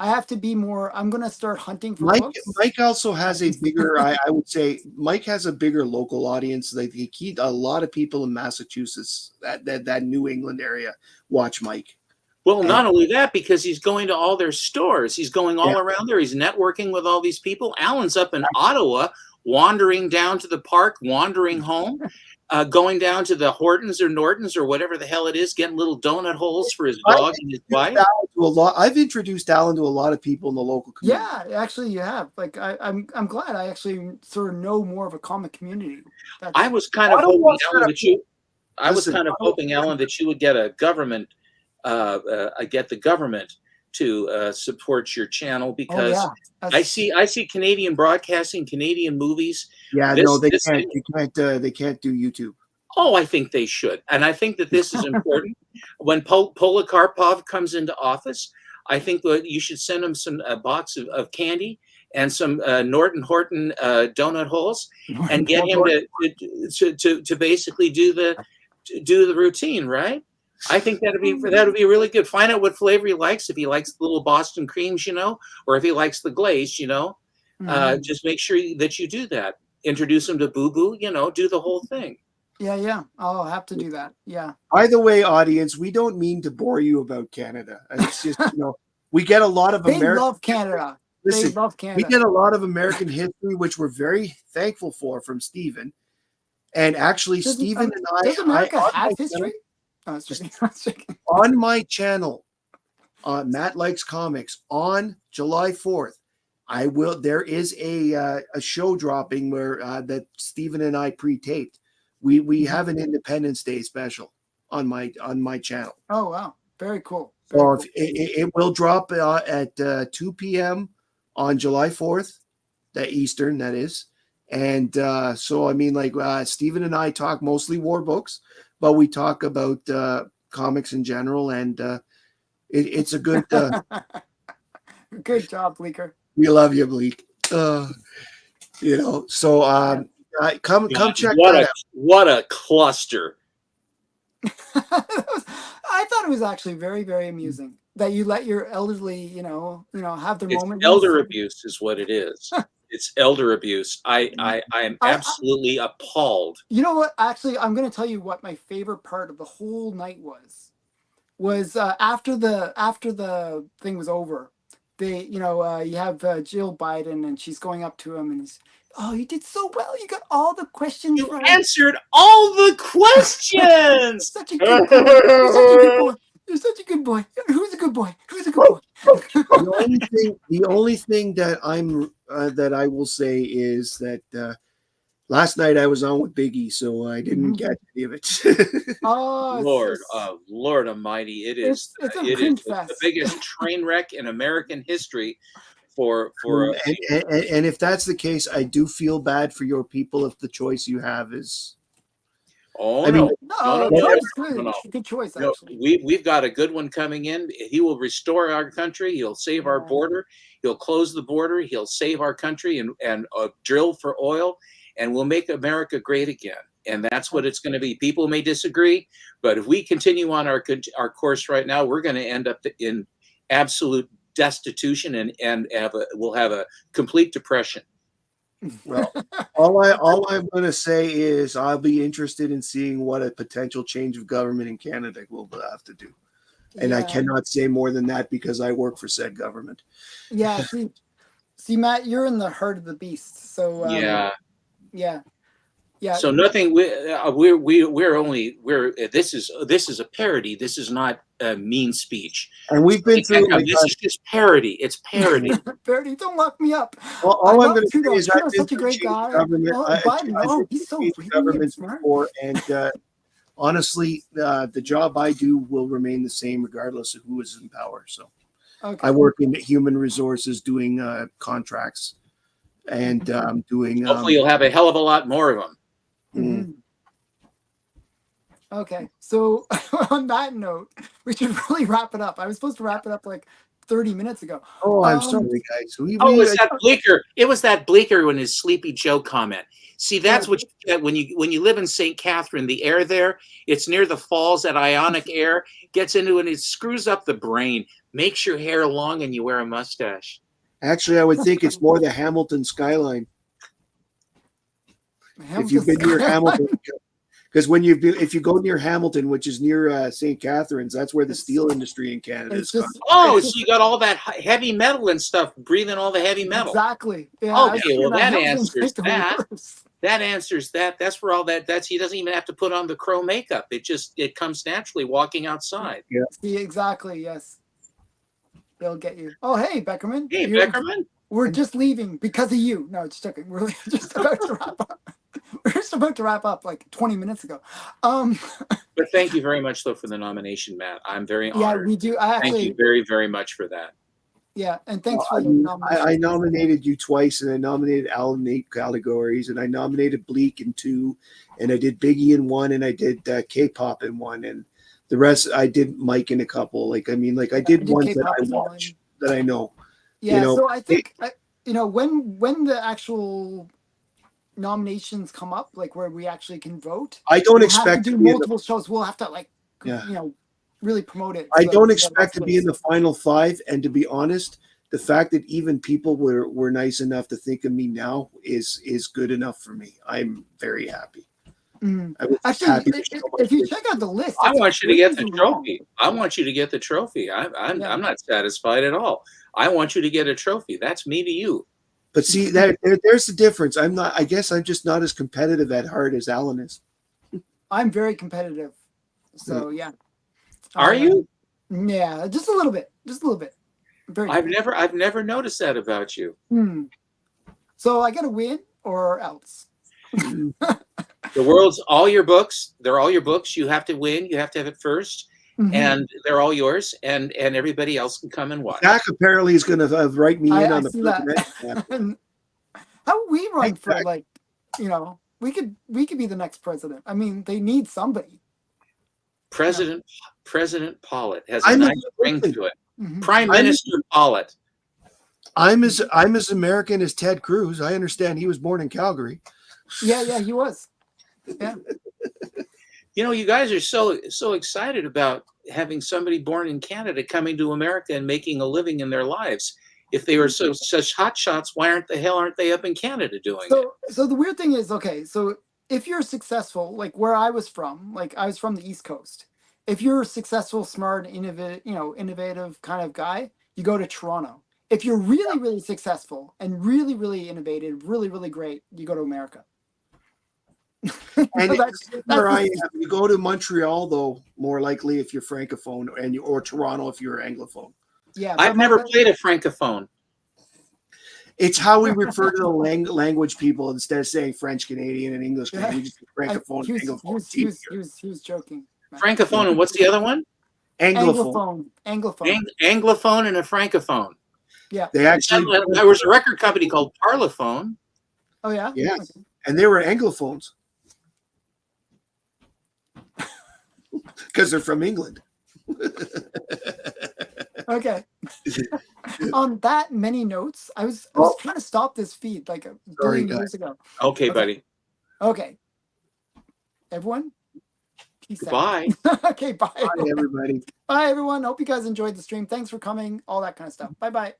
Speaker 1: have to be more. I'm gonna start hunting for books.
Speaker 3: Mike also has a bigger, I would say, Mike has a bigger local audience. Like a lot of people in Massachusetts, that New England area, watch Mike.
Speaker 2: Well, not only that, because he's going to all their stores. He's going all around there. He's networking with all these people. Alan's up in Ottawa, wandering down to the park, wandering home, going down to the Hortons or Nortons or whatever the hell it is, getting little donut holes for his dog and his wife.
Speaker 3: I've introduced Alan to a lot of people in the local community.
Speaker 1: Yeah, actually, you have. Like, I'm glad I actually sort of know more of a comic community.
Speaker 2: I was kind of hoping, Alan, that you. I was kind of hoping, Alan, that you would get a government. Get the government to support your channel because I see Canadian broadcasting, Canadian movies.
Speaker 3: Yeah, no, they can't. They can't do YouTube.
Speaker 2: Oh, I think they should, and I think that this is important. When Polikarpov comes into office, I think that you should send him a box of candy and some Norton Horton donut holes, and get him to basically do the routine, right? I think that'd be really good. Find out what flavor he likes. If he likes the little Boston creams, or if he likes the glaze, just make sure that you do that. Introduce him to Boo Boo, do the whole thing.
Speaker 1: Yeah. I'll have to do that. Yeah.
Speaker 3: By the way, audience, we don't mean to bore you about Canada. It's just, we get a lot of
Speaker 1: They
Speaker 3: American.
Speaker 1: love Canada.
Speaker 3: Listen,
Speaker 1: they love Canada.
Speaker 3: We get a lot of American history, which we're very thankful for Stephen. And actually, Stephen and I.
Speaker 1: Does America have history?
Speaker 3: On my channel, Matt Likes Comics, on July 4th, there is a show dropping where that Stephen and I pre-taped. We have an Independence Day special on my channel.
Speaker 1: Oh wow, very cool.
Speaker 3: So it will drop at 2 p.m. on July 4th, that Eastern, that is. And so I mean, like Stephen and I talk mostly war books, but we talk about comics in general, and it's a good.
Speaker 1: Good job, Bleeker.
Speaker 3: We love you, Bleak. So come check that out.
Speaker 2: What a cluster!
Speaker 1: I thought it was actually very, very amusing that you let your elderly, have their moment.
Speaker 2: Elder abuse is what it is. It's elder abuse. I am absolutely appalled.
Speaker 1: You know what? Actually, I'm going to tell you what my favorite part of the whole night was after the thing was over. They, you have Jill Biden, and she's going up to him, and he's, "Oh, you did so well. You got all the questions
Speaker 2: You
Speaker 1: right.
Speaker 2: answered all the questions.
Speaker 1: Such a good boy. You're such a good boy. You're such a good boy. Who's a good boy? Who's a good boy?"
Speaker 3: The only thing that I will say is that last night I was on with Biggie, so I didn't get any of it.
Speaker 1: Oh,
Speaker 2: Lord Almighty! It's the biggest train wreck in American history. And
Speaker 3: if that's the case, I do feel bad for your people if the choice you have is.
Speaker 2: Oh,
Speaker 1: no,
Speaker 2: no.
Speaker 1: Good choice,
Speaker 2: no,
Speaker 1: actually.
Speaker 2: We've got a good one coming in. He will restore our country. He'll save our border. He'll close the border. He'll save our country and drill for oil, and we'll make America great again. And that's what it's going to be. People may disagree, but if we continue on our course right now, we're going to end up in absolute destitution and we'll have a complete depression.
Speaker 3: Well, all I'm going to say is I'll be interested in seeing what a potential change of government in Canada will have to do. And I cannot say more than that because I work for said government.
Speaker 1: Yeah, see, See, Matt, you're in the heart of the beast. So
Speaker 2: Yeah.
Speaker 1: yeah.
Speaker 2: So nothing. This is a parody. This is not mean speech.
Speaker 3: And we've been through.
Speaker 2: This is just parody. It's parody.
Speaker 1: Parody. Don't lock me up.
Speaker 3: All I'm going to say is I've been
Speaker 1: such a great guy.
Speaker 3: Government.
Speaker 1: He's so
Speaker 3: government
Speaker 1: smart.
Speaker 3: before, and honestly, the job I do will remain the same regardless of who is in power. So, I work in human resources, doing contracts, and doing.
Speaker 2: Hopefully, you'll have a hell of a lot more of them.
Speaker 1: Mm-hmm. Okay, so on that note, we should really wrap it up. I was supposed to wrap it up like 30 minutes ago.
Speaker 3: Oh, I'm sorry, guys.
Speaker 2: It was that Bleecker. It was that Bleecker when his Sleepy Joe comment. See, that's what you get when you live in St. Catherine. The air there, it's near the falls. That ionic air gets into it, and it screws up the brain. Makes your hair long, and you wear a mustache.
Speaker 3: Actually, I would think it's more the Hamilton skyline. If you've been near Hamilton, because if you go near Hamilton, which is near St. Catharines, that's where the steel industry in Canada is.
Speaker 2: So you got all that heavy metal and stuff, breathing all the heavy metal.
Speaker 1: Exactly. Yeah,
Speaker 2: okay, well that answers that. That answers that. That's where all that. He doesn't even have to put on the crow makeup. It comes naturally walking outside.
Speaker 3: Yeah.
Speaker 1: See, exactly. Yes. They'll get you. Oh, hey, Beckerman.
Speaker 2: Hey, Beckerman.
Speaker 1: We're just leaving because of you. No, it's joking. We're just about to wrap up. We're just about to wrap up like 20 minutes ago.
Speaker 2: But thank you very much, though, for the nomination, Matt. I'm very honored.
Speaker 1: Yeah, we do.
Speaker 2: Thank you very, very much for that.
Speaker 1: Yeah, and thanks for the nomination.
Speaker 3: I nominated you twice, and I nominated Al in 8 categories, and I nominated Bleak in 2, and I did Biggie in 1, and I did K-pop in 1, and the rest I did Mike in a couple. I did ones that I watch that I know.
Speaker 1: Yeah, so I think when the actual nominations come up, like where we actually can vote,
Speaker 3: I don't expect
Speaker 1: to do multiple shows. We'll have to really promote it.
Speaker 3: I don't expect to be in the final 5, and to be honest, the fact that even people were nice enough to think of me now is good enough for me. I'm very happy.
Speaker 1: Actually, if you check out the list,
Speaker 2: I want you to get the trophy. I want you to get the trophy. I'm not satisfied at all. I want you to get a trophy. That's me to you.
Speaker 3: But see, there's the difference. I guess I'm just not as competitive at heart as Alan is.
Speaker 1: I'm very competitive. So yeah.
Speaker 2: Are you?
Speaker 1: Yeah, just a little bit.
Speaker 2: I've never noticed that about you.
Speaker 1: So I gotta win or else.
Speaker 2: The world's all your books. They're all your books. You have to win. You have to have it first. And they're all yours, and everybody else can come and watch.
Speaker 3: Zach apparently is going to write me in on the.
Speaker 1: How we run for we could be the next president. I mean, they need somebody.
Speaker 2: President Pollitt has a nice ring to it. Prime Minister Pollitt.
Speaker 3: I'm as American as Ted Cruz. I understand he was born in Calgary.
Speaker 1: Yeah, he was. Yeah.
Speaker 2: You guys are so excited about having somebody born in Canada coming to America and making a living in their lives. If they were such hot shots, why aren't they up in Canada doing it?
Speaker 1: So the weird thing is, so if you're successful, like where I was from, I was from the East Coast. If you're a successful, smart, innovative kind of guy, you go to Toronto. If you're really, really successful and really, really innovative, really, really great, you go to America.
Speaker 3: And that's where I am. You go to Montreal, though, more likely if you're francophone, or Toronto if you're anglophone.
Speaker 1: Yeah,
Speaker 2: I've never played a francophone.
Speaker 3: It's how we refer to the language people instead of saying French Canadian and English Canadian. We just say francophone.
Speaker 1: He was joking.
Speaker 2: Francophone, and what's the other one?
Speaker 1: Anglophone.
Speaker 2: Anglophone and a francophone.
Speaker 1: Yeah.
Speaker 3: They actually
Speaker 2: there was a record company called Parlophone.
Speaker 1: Oh yeah.
Speaker 3: Yes, okay. And they were Anglophones because they're from England.
Speaker 1: Okay. On that many notes, I was trying to stop this feed like a billion years ago.
Speaker 2: Okay, buddy.
Speaker 1: Okay. Everyone.
Speaker 2: Bye.
Speaker 1: Okay, bye.
Speaker 3: Bye, everybody.
Speaker 1: Bye, everyone. Hope you guys enjoyed the stream. Thanks for coming. All that kind of stuff. Bye-bye.